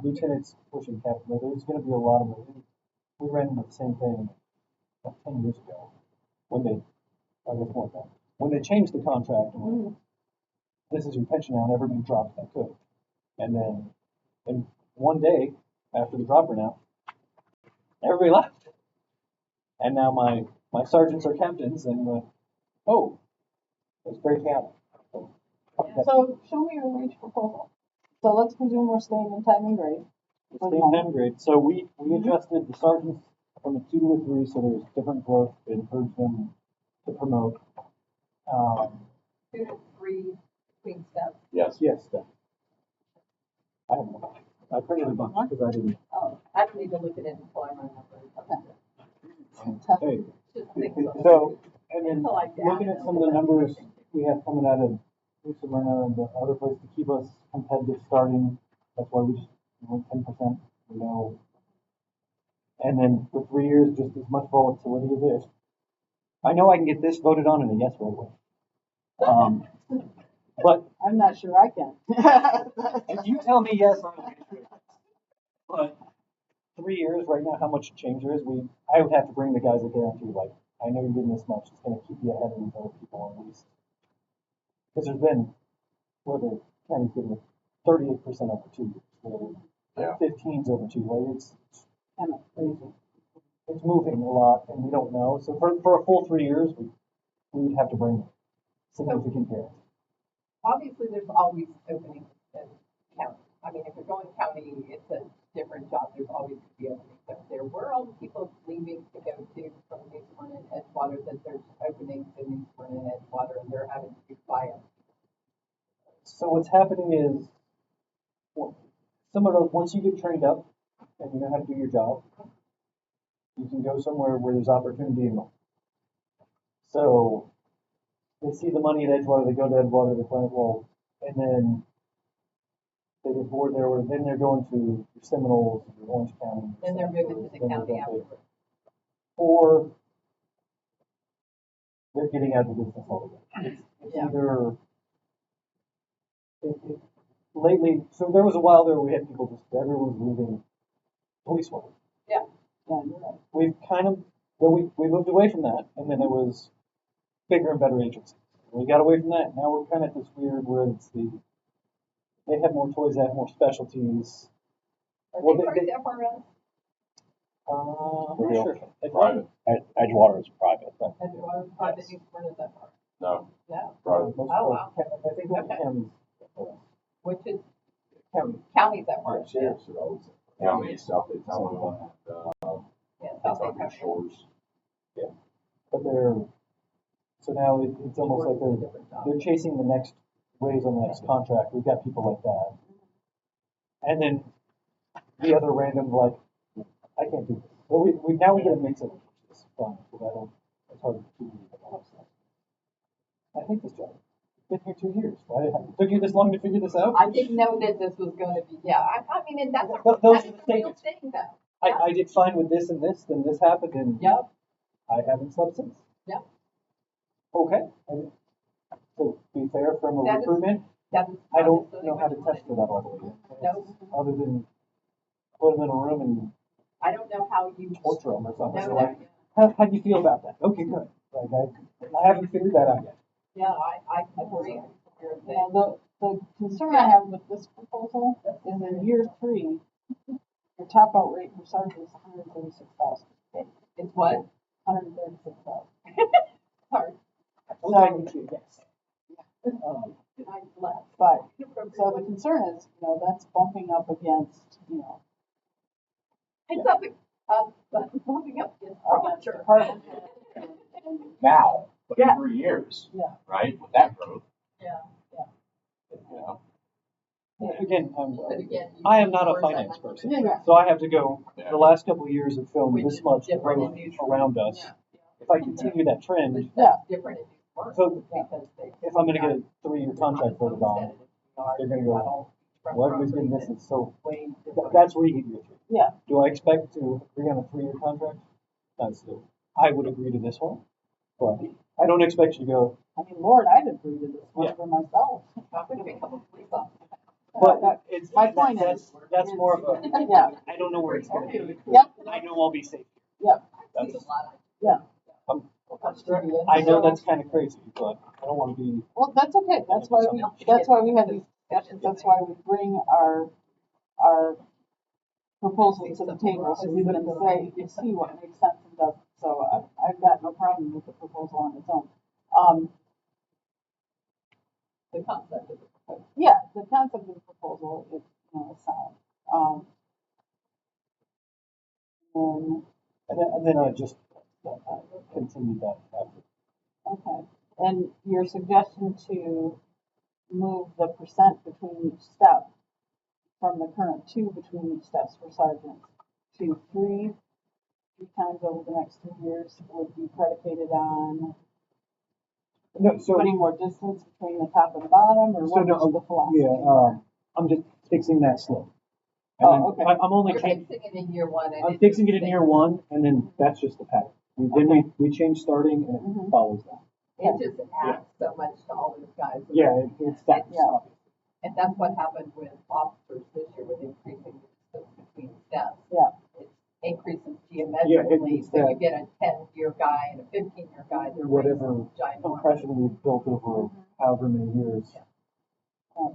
be lieutenants pushing captain. There's going to be a lot of them. We ran into the same thing like 10 years ago when they, I guess more than that, when they changed the contract and went, this is your pension now, and everybody dropped that could. And then, in one day after the dropper now, everybody left. And now my sergeants are captains, and went, oh, it's great to have. so show me your wage proposal. So let's presume we're staying in time and grade. Same time grade. So we adjusted the sergeants from a 2 to a 3, so there's different growth to encourage them to promote. 2 to 3 between steps. Yes. Yes, Steph. I have one. I printed a bunch because I didn't. Oh, I don't need to look at it until I run numbers. Hey, Just think about it. so, and then Until I get looking out at some of the numbers we have coming out of New Smyrna and the other place to keep us competitive starting, that's why we just went 10%, you know. And then for 3 years, just as much volatility as this. I know I can get this voted on in a yes right away. But I'm not sure I can. if you tell me yes, I'm okay. But 3 years right now, how much change there is, I would have to bring the guys a guarantee, like, I know you're getting this much, it's gonna keep you ahead of these other people at least. Because there's been, where the county's getting 38% over 2 years, where Yeah. 15's over 2, like, it's Kind of crazy. it's moving a lot, and we don't know, so for a full 3 years, we would have to bring significant guarantee. Obviously, there's always openings in county. I mean, if you're going county, it's a different job. There's always going to be openings up there. Where are all the people leaving to go to from New Smyrna and Edgewater that there's openings in New Smyrna and Edgewater and they're having to be fired? So what's happening is, well, similar to once you get trained up and you know how to do your job, you can go somewhere where there's opportunity and money. So they see the money at Edgewater, they go to Edgewater, they find well, and then they get bored there, or then they're going to your Seminoles, your Orange County. Then they're moving to the then they're county going to- afterwards. Or they're getting out of the business altogether. It's Yeah. either lately. So there was a while there where we had people everyone was leaving police work. Yeah, you're right. We've kind of we moved away from that, and then it was bigger and better agencies. We got away from that. Now we're kind of this weird where they have more toys, they have more specialties. Are Well, they they- part of FRS? I'm For not real? sure. Private. Edgewater is private. Edgewater, private New Smyrna is that part? No. No. Private. Most Oh, of- wow. I think most Okay. counties. Which is, County. county's that part? Sheriffs are always county, South Daytona, Yeah, South Kentucky Dakota. Shores. But they're so now it's almost like Works a different job. they're chasing the next raise on the next contract. We've got people like that, and then the other random, like, I can't do this. But we now we get a mix of this fun, because I don't, it's hard to do a lot of stuff. I hate this job. Been here 2 years. Why it took you this long to figure this out? I didn't know that this was gonna be, yeah, I mean, and that's, Those that's are the a real statements. thing though. I did fine with this and this, then this happened, and Yep, I haven't slept since. Yep. Okay. And so be fair from a That is- recruitment, that's. I don't honestly know how to what test for that all the way. No. Other than put them in a room and I don't know how you. torture them or something. know So that. like, how do you feel about that? Okay, good. Like I haven't figured that out yet. Yeah, I agree. You're You know, the concern I have with this proposal is in year 3, your top out rate for sergeant is 136,000. It's what? 136,000. Hard. So, yes. I left. But, so the concern is, you know, that's bumping up against, you know, It's up, bumping up against against Roger. department. Now, but in Yeah. 3 years, Yeah. right, with that growth. Yeah. You know, Again, But again. I am not a of course, finance I- person, Yeah. so I have to go. Yeah. The last couple of years have shown Which this is much different growth in neutral. around us. Yeah. If I continue that trend, Which Yeah. that's different in work. So, Because they. if I'm going to get a 3-year contract voted on, they're going to go, well, everybody's getting this, and so that's where you get your 3. Yeah. Do I expect to agree on a 3-year contract? I would agree to this one, but I don't expect you to go. I mean, Lord, I'd agree to this one Yeah. for myself. I'm gonna become a police officer. But it's My point that's more of a. Yeah. I don't know where it's going to be. Yep. I know I'll be safe. Yep. That's. Yeah. I know that's kind of crazy, but I don't want to be. Well, that's okay. That's why we have these discussions. That's why we bring our proposal to the table so we can say, you see what makes sense and doesn't. So I've got no problem with the proposal on its own. The concept of it. Yeah, the concept of the proposal is, you know, is sound. And then I just continue that after. Okay, and your suggestion to move the percent between each step from the current 2 between each steps for sergeants to 3 times over the next 2 years would be predicated on No, so putting more distance between the top and the bottom, or So what no, was the philosophy? yeah, I'm just fixing that slope. And Oh, then okay. I'm only You're changing. fixing it in year 1. And I'm it's fixing it in the year same. 1, and then that's just the pattern. We change starting, and it Mhm. follows that. It just adds so much to all those guys. Yeah, it's that. Yeah. And that's what happened with officers this year with increasing the distance between steps. Yeah. It increases geometrically, it's so you that- get a 10-year guy and a 15-year guy. They're Whatever ginormous. compression we've built over however many years.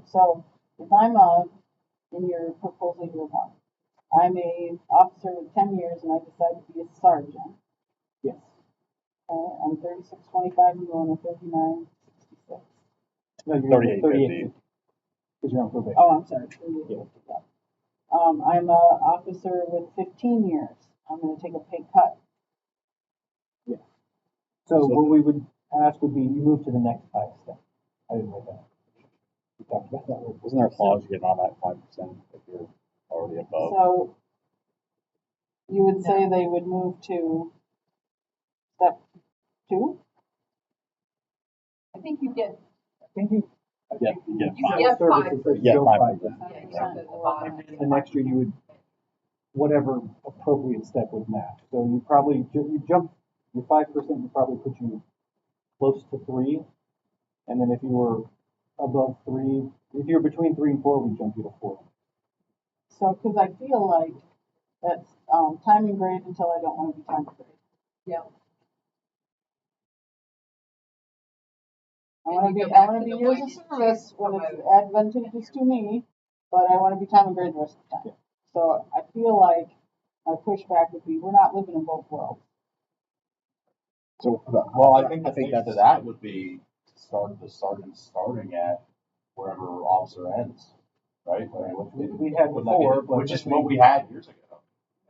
So if I'm in your proposal year 1, I'm a officer with 10 years and I decide to be a sergeant. Yes. Okay, I'm 3625, you go on a 3966. No, you're 38.50. because you're on probation. Oh, I'm sorry. 3850, yeah. I'm a officer with 15 years. I'm gonna take a pay cut. So what we would ask would be you move to the next 5 step. I didn't write that. We talked about that. Isn't there a clause you get on that 5% if you're already above? So you would say they would move to step 2? I think you get, I think you. Yeah, you get you five. get Services 5%. that Yeah, go 5%. Yeah, you go to the bottom. And the next year you would, whatever appropriate step would match. So you probably, you jump, your 5% would probably put you close to 3. And then if you were above 3, if you're between 3 and 4, we jump you to 4. So, because I feel like that's time and grade until I don't want to be time and grade. Yeah. I want to be years of service when it's advantageous to me, but I want to be time and grade the rest of the time. So I feel like my pushback would be, we're not living in both worlds. So, Well, I think the think fix that's to that would be to start the sergeant starting at wherever officer ends, right? I mean, We had wouldn't that be- before, but which is what we had years ago,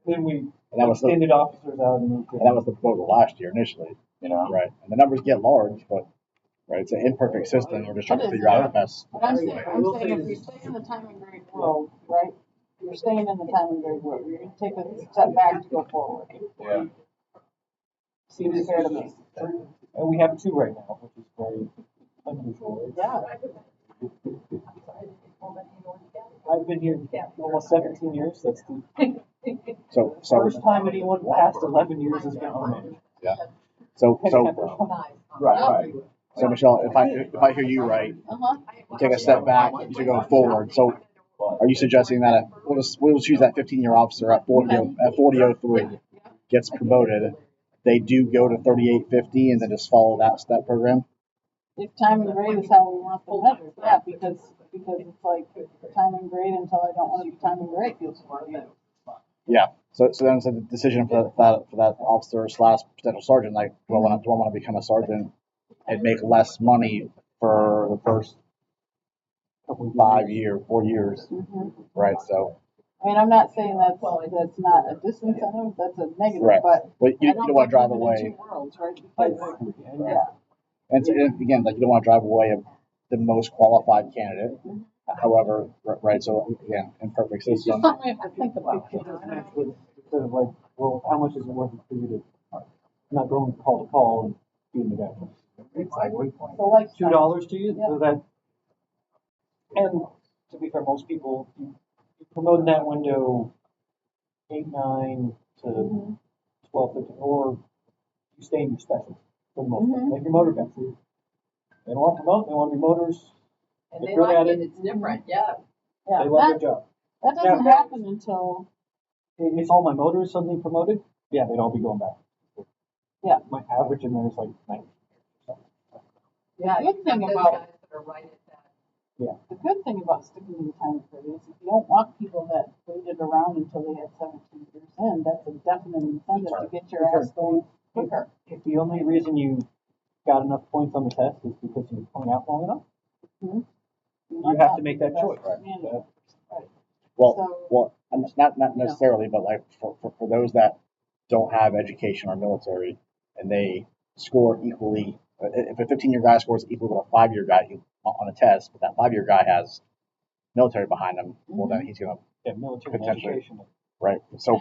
then we and that was the, extended officers out and moved to. and that was the proposal last year initially, you know? right? And the numbers get large, but right, it's an imperfect system. We're just trying to figure out the best. But I'm best saying, way. I will if say we this. stay in the time and grade world, right, you're staying in the time and grade where you're gonna take a step back to go forward. Yeah. Seems fair to me. And we have two right now, which is very unusual. Yeah. I've been here almost 17 years. That's the So first time anyone past 11 years has been on manager. so Right. so Michelle, if I hear you right, Uh-huh. you take a step back, you're going forward. So are you suggesting that we'll just use that 15-year officer at 4003 gets promoted, they do go to 3850 and then just follow that step program? If time and grade is how we want them measured, yeah, because it's like time and grade until I don't want to be time and grade feels for you. Yeah. So then it's a decision for that officer slash potential sergeant. Like, do I want to become a sergeant and make less money for the first 4 years, Mm-hmm. right? So I mean, I'm not saying that's not a disincentive, that's a negative, Right. but you I don't want to drive live in away. two worlds, right? I Because, agree. And yeah, And again, like you don't want to drive away the most qualified candidate. However, right? So again, imperfect it's just system. something we have to think about. it does match with sort of like, well, how much is it worth it for you to not go call to call and feed the guy? Exactly. So like $2 to you, Yeah. so that, and to be fair, most people, you promote in that window 8, 9 to Mhm. 12, 13, or you stay in your specialty for the most part, Mhm. like your motor guys. They don't want to promote, they want to be motors, And They're they good like at it, it. it's different, yeah. Yeah, they love their that, job. that doesn't Yeah. happen until, If all my motors suddenly promoted, yeah, they'd all be going back. Yeah. My average in there is like 90. Yeah, good you thing have those about- guys that are right at that. the good thing about sticking to the time period is if you don't want people that waited around until they had 17 years in, that's a definite incentive to get your ass going quicker. If the only reason you got enough points on the test is because you hung out long enough, you have to make that choice. Right. Well, So- well, and not necessarily, but like for those that don't have education or military, and they score equally. If a 15-year guy scores equal to a 5-year guy on a test, but that 5-year guy has military behind him, well then he's gonna Yeah, military Potentially. education. right. So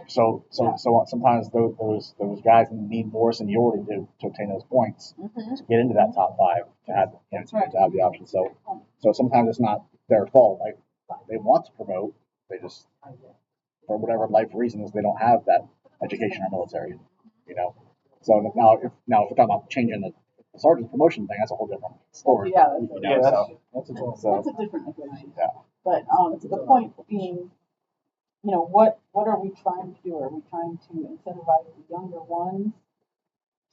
sometimes those guys need more seniority to obtain those points Mhm. to get into that top 5 to have right. to have the option. So sometimes it's not their fault. Like they want to promote, they just for whatever life reasons they don't have that education or military. You know. So now if we're talking about changing the sergeant promotion thing, that's a whole different story. Yeah, that's You a- know, Yeah, so that's a goal. That's a different negotiation. Yeah. But the point being, what are we trying to do? Are we trying to incentivize the younger ones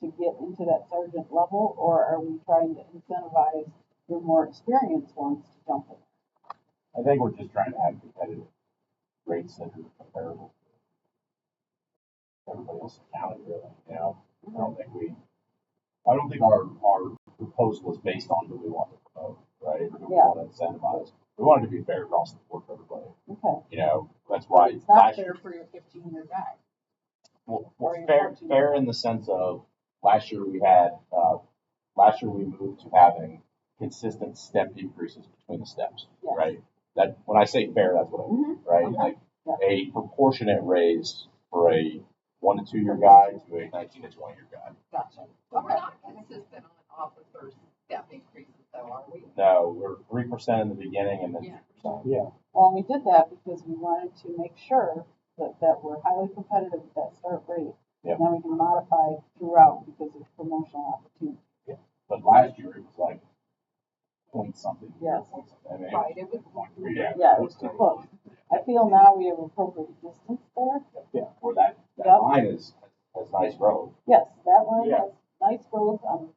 to get into that sergeant level, or are we trying to incentivize the more experienced ones to jump in? I think we're just trying to have competitive rates that are comparable to everybody else in the county, really. You know, I don't think our proposal is based on who we want to promote, right? Or who we Yeah. want to incentivize. We want it to be fair across the board for everybody. Okay. You know, that's why It's not last fair year, for your 15-year guy. well, or your fair 14-year. in the sense of last year we moved to having consistent step increases between the steps, Yes. right? That when I say fair, that's what I mean, right? Okay. Like Yeah. a proportionate raise for a 1 to 2 year guy to a 19 to 20 year guy. Gotcha. But we're not consistent on officers' step increases though, are we? No, we're 3% in the beginning and then Yeah. 2%. Yeah. Well, we did that because we wanted to make sure that we're highly competitive at that start rate. Yep. And then we can modify throughout because of promotional opportunity. But last year it was like point something. Yes. Point something. I mean, Right, it was- 0.3. Yeah. Yeah, it was too close. I feel now we have appropriate distance there. Yeah. Or that Yep. line has nice growth. Yes, that line Yeah. has nice growth. I'm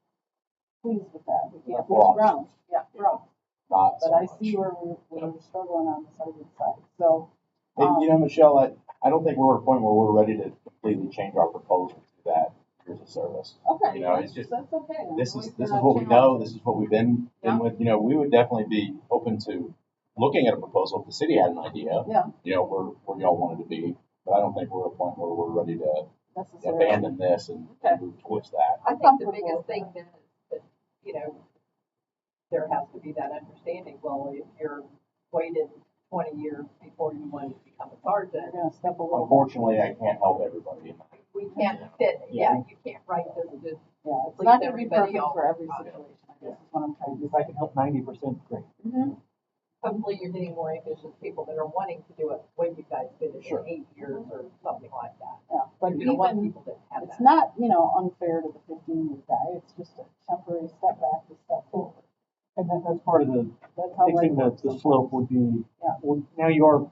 pleased with that. We can't Well, lose ground. Yeah, ground. Not so But I much. see where we're struggling on the sergeant side. So, And, you know, Michelle, I don't think we're at a point where we're ready to completely change our proposal to that years of service. okay, You know, it's just- that's okay. This Always is been a what we know. challenge. This is what we've been Yeah. with. You know, we would definitely be open to looking at a proposal if the city had an idea. Yeah, You know, where y'all wanted to be, but I don't think we're at a point where we're ready to necessarily. abandon this and Okay. move towards that. I think the comfortable biggest with thing that. then is that, there has to be that understanding, well, if you're waited 20 years before you want to become become a You're sergeant, gonna step a little. Unfortunately, I can't help everybody. we can't fit, yeah, you can't write this to Yeah, it's please not gonna be everybody perfect all for the every time. situation, I guess is what I'm trying to If I say. can help 90%, great. Hopefully you're getting more ambitious people that are wanting to do it when you guys did it Sure. in 8 years or something like that. Yeah, but You're gonna want even, people that have it's that. not, unfair to the 15-year guy, it's just a temporary step back to step forward. And that's part of the That's how life fixing works the slope sometimes. would be, Yeah. well, now you are,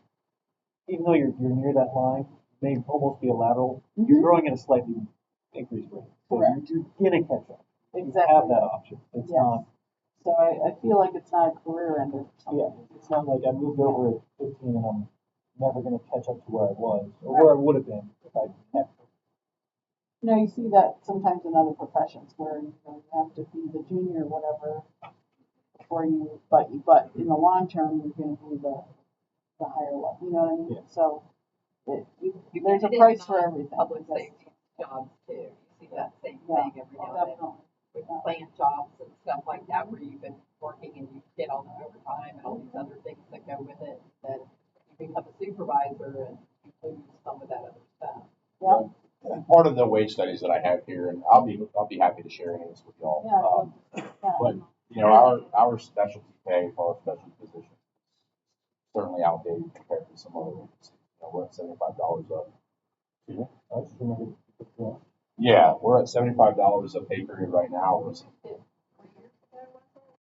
even though you're near that line, may almost be a lateral, Mhm. you're growing at a slightly increased rate. So Correct. you're gonna catch up. You Exactly. have that option. It's Yes. not, So I feel like it's not a career ender for yeah, somebody. it's not like I moved over at 15 and I'm never gonna catch up to where I was, or where I would have been if I kept. You see that sometimes in other professions where you have to be the junior or whatever before but in the long term, you're gonna be the higher level, you know what I mean? Yeah. So You there's a get it price in for everything. Public Yes. safety jobs too, you see that same Yeah, thing every now and then. definitely. With plant jobs and stuff like that, where you've been working and you get all the overtime and all these other things that go with it, then you become a supervisor and you lose some of that other stuff. Yeah. And part of the wage studies that I have here, and I'll be happy to share any of this with y'all. Yeah. But our specialty pay for our specialty position is certainly outdated compared to some other agencies. We're at $75 up. I just remember, Yeah, we're at $75 a pay period right now.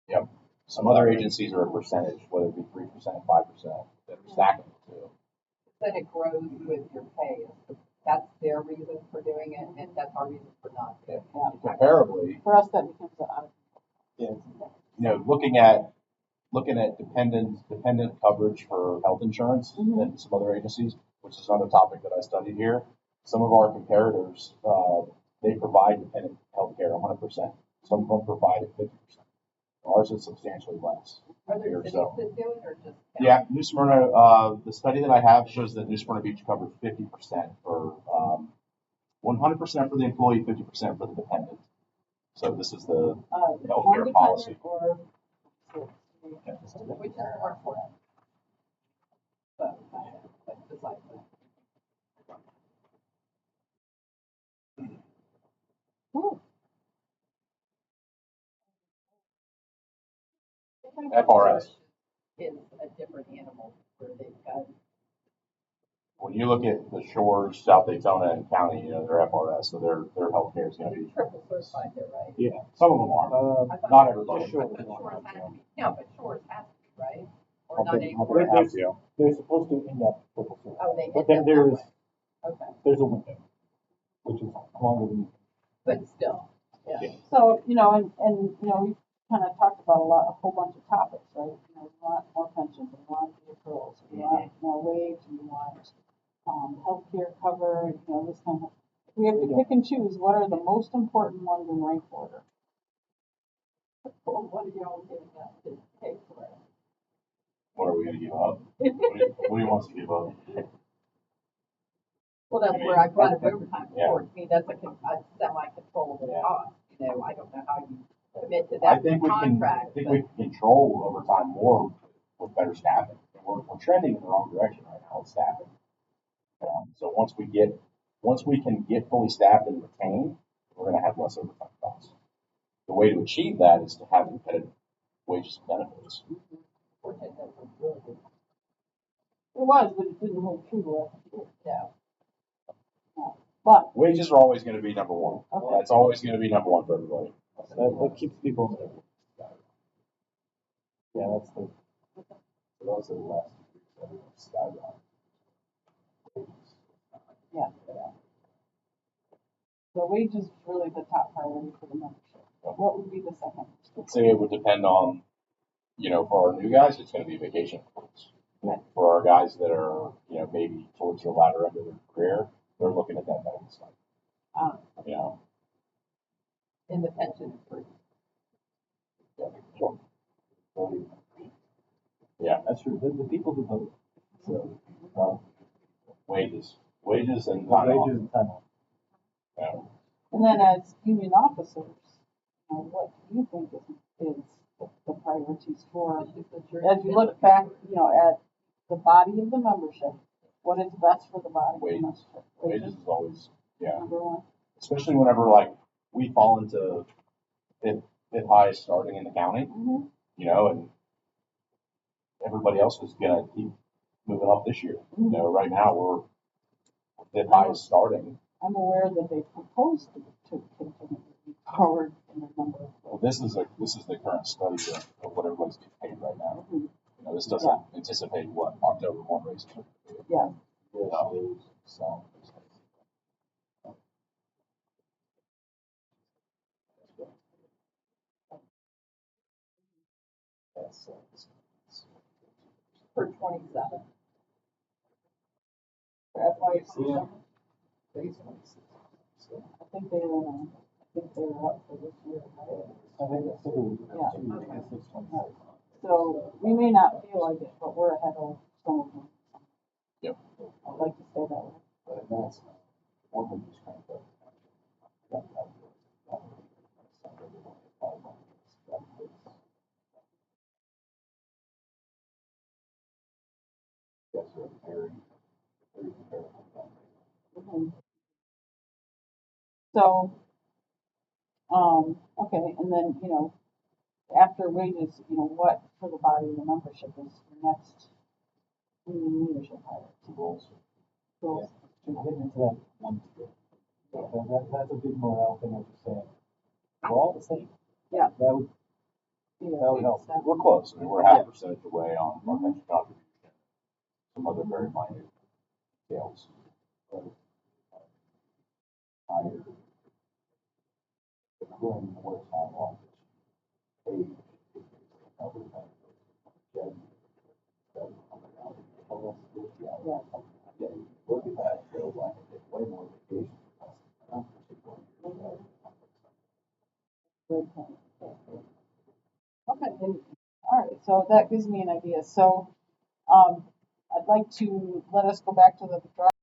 Yep. Some other agencies are a percentage, whether it be 3%, 5%, that are stacking it too. Then it grows with your pay. That's their reason for doing it, and that's our reason for not doing it. Comparably, For us, that becomes a yeah, looking at dependent coverage for health insurance Mhm. and some other agencies, which is another topic that I studied here. Some of our comparators, they provide dependent health care 100%. Some of them provide it 50%. Ours is substantially less. Are there Here, cities so. that do it or just? Yeah, New Smyrna, the study that I have shows that New Smyrna Beach covers 50% for 100% for the employee, 50% for the dependent. So this is the healthcare policy. Or Which is more important. But besides that. FRS. Is a different animal where they've got. When you look at the shores, South Daytona and County, they're FRS, so their healthcare is going to be. Triple certified there, right? Yeah, some of them are. I thought- Not everybody. I thought Shores has to be, no, but Shores has to be, right? Or I not think anymore? they have to. they're supposed to end up triple certified. Oh, they But end then up that there's, way. Okay, there's a window, which is longer than. but still, yeah. So, and we've kind of talked about a whole bunch of topics, right? We want more pensions, we want the accruals, we want more wage, we want, healthcare covered, this kind of. We have to pick and choose what are the most important ones in rank order. Well, what are y'all giving us to pay for it? What are we going to give up? What do you want us to give up? Well, that's where I brought up overtime Yeah. before. To me, that's a semi-controllable Yeah. cost. I don't know how you commit to I that think we can. I contract. think but- we can control overtime more with better staffing. We're trending in the wrong direction right now with staffing. So once we can get fully staffed and retained, we're going to have less overtime costs. The way to achieve that is to have competitive wages and benefits. Fortunately, that was really good. It was, but it didn't hold true last year. Yeah. But, Wages are always going to be number one. Okay. That's always going to be number one for everybody. That keeps people. Yeah, that's the. But also the last 2 weeks, everyone's skyrocketed. yeah. So wages is really the top priority for the membership. What would be the second? I'd say it would depend on, for our new guys, it's going to be vacation accruals. For our guys that are, maybe towards the latter end of their career, they're looking at that benefit side. In the pension group. Sure. Yeah, That's true. The people who vote. So, wages and wages and time off. Yeah. And then as union officers, what do you think is the priorities for, as you look back, at the body of the membership, what is best for the body. Wages. Wages is always, yeah, Number one. especially whenever like we fall into fifth highest starting in the county, Mm-hmm. you know, and everybody else is gonna keep moving up this year. You know, right now we're fifth highest starting. I'm aware that they proposed to continue to be forward in the number of. Well, this is the current study of what everybody's getting paid right now. Mhm. You know, this doesn't anticipate what October 1 raise. Yeah. So. For 27. For FY Yeah. I think they were up for this year, right? I think that's it. Yeah. 26, 26. So we may not feel like it, but we're ahead of some of them. Yep. I'd like to say that way. But that's one of these kind of. Yes, sir, very, very comparable. Mhm. So, okay, and then, after wages, what for the body and the membership is your next union leadership hire? Goals. Goals. We're getting into that one. That's a big morale thing, as you're saying. We're all the same. Yeah. That would, Yeah, that would help. so- We're close. I mean, we're half a percentage away on our pension contribution. Some other very minor details. Higher. Accruing more time off. Age. Other benefits. Yeah. Yeah, look at that, it feels like it's way more vacation. Great point. Okay, then, all right, so that gives me an idea. So, I'd like to let us go back to the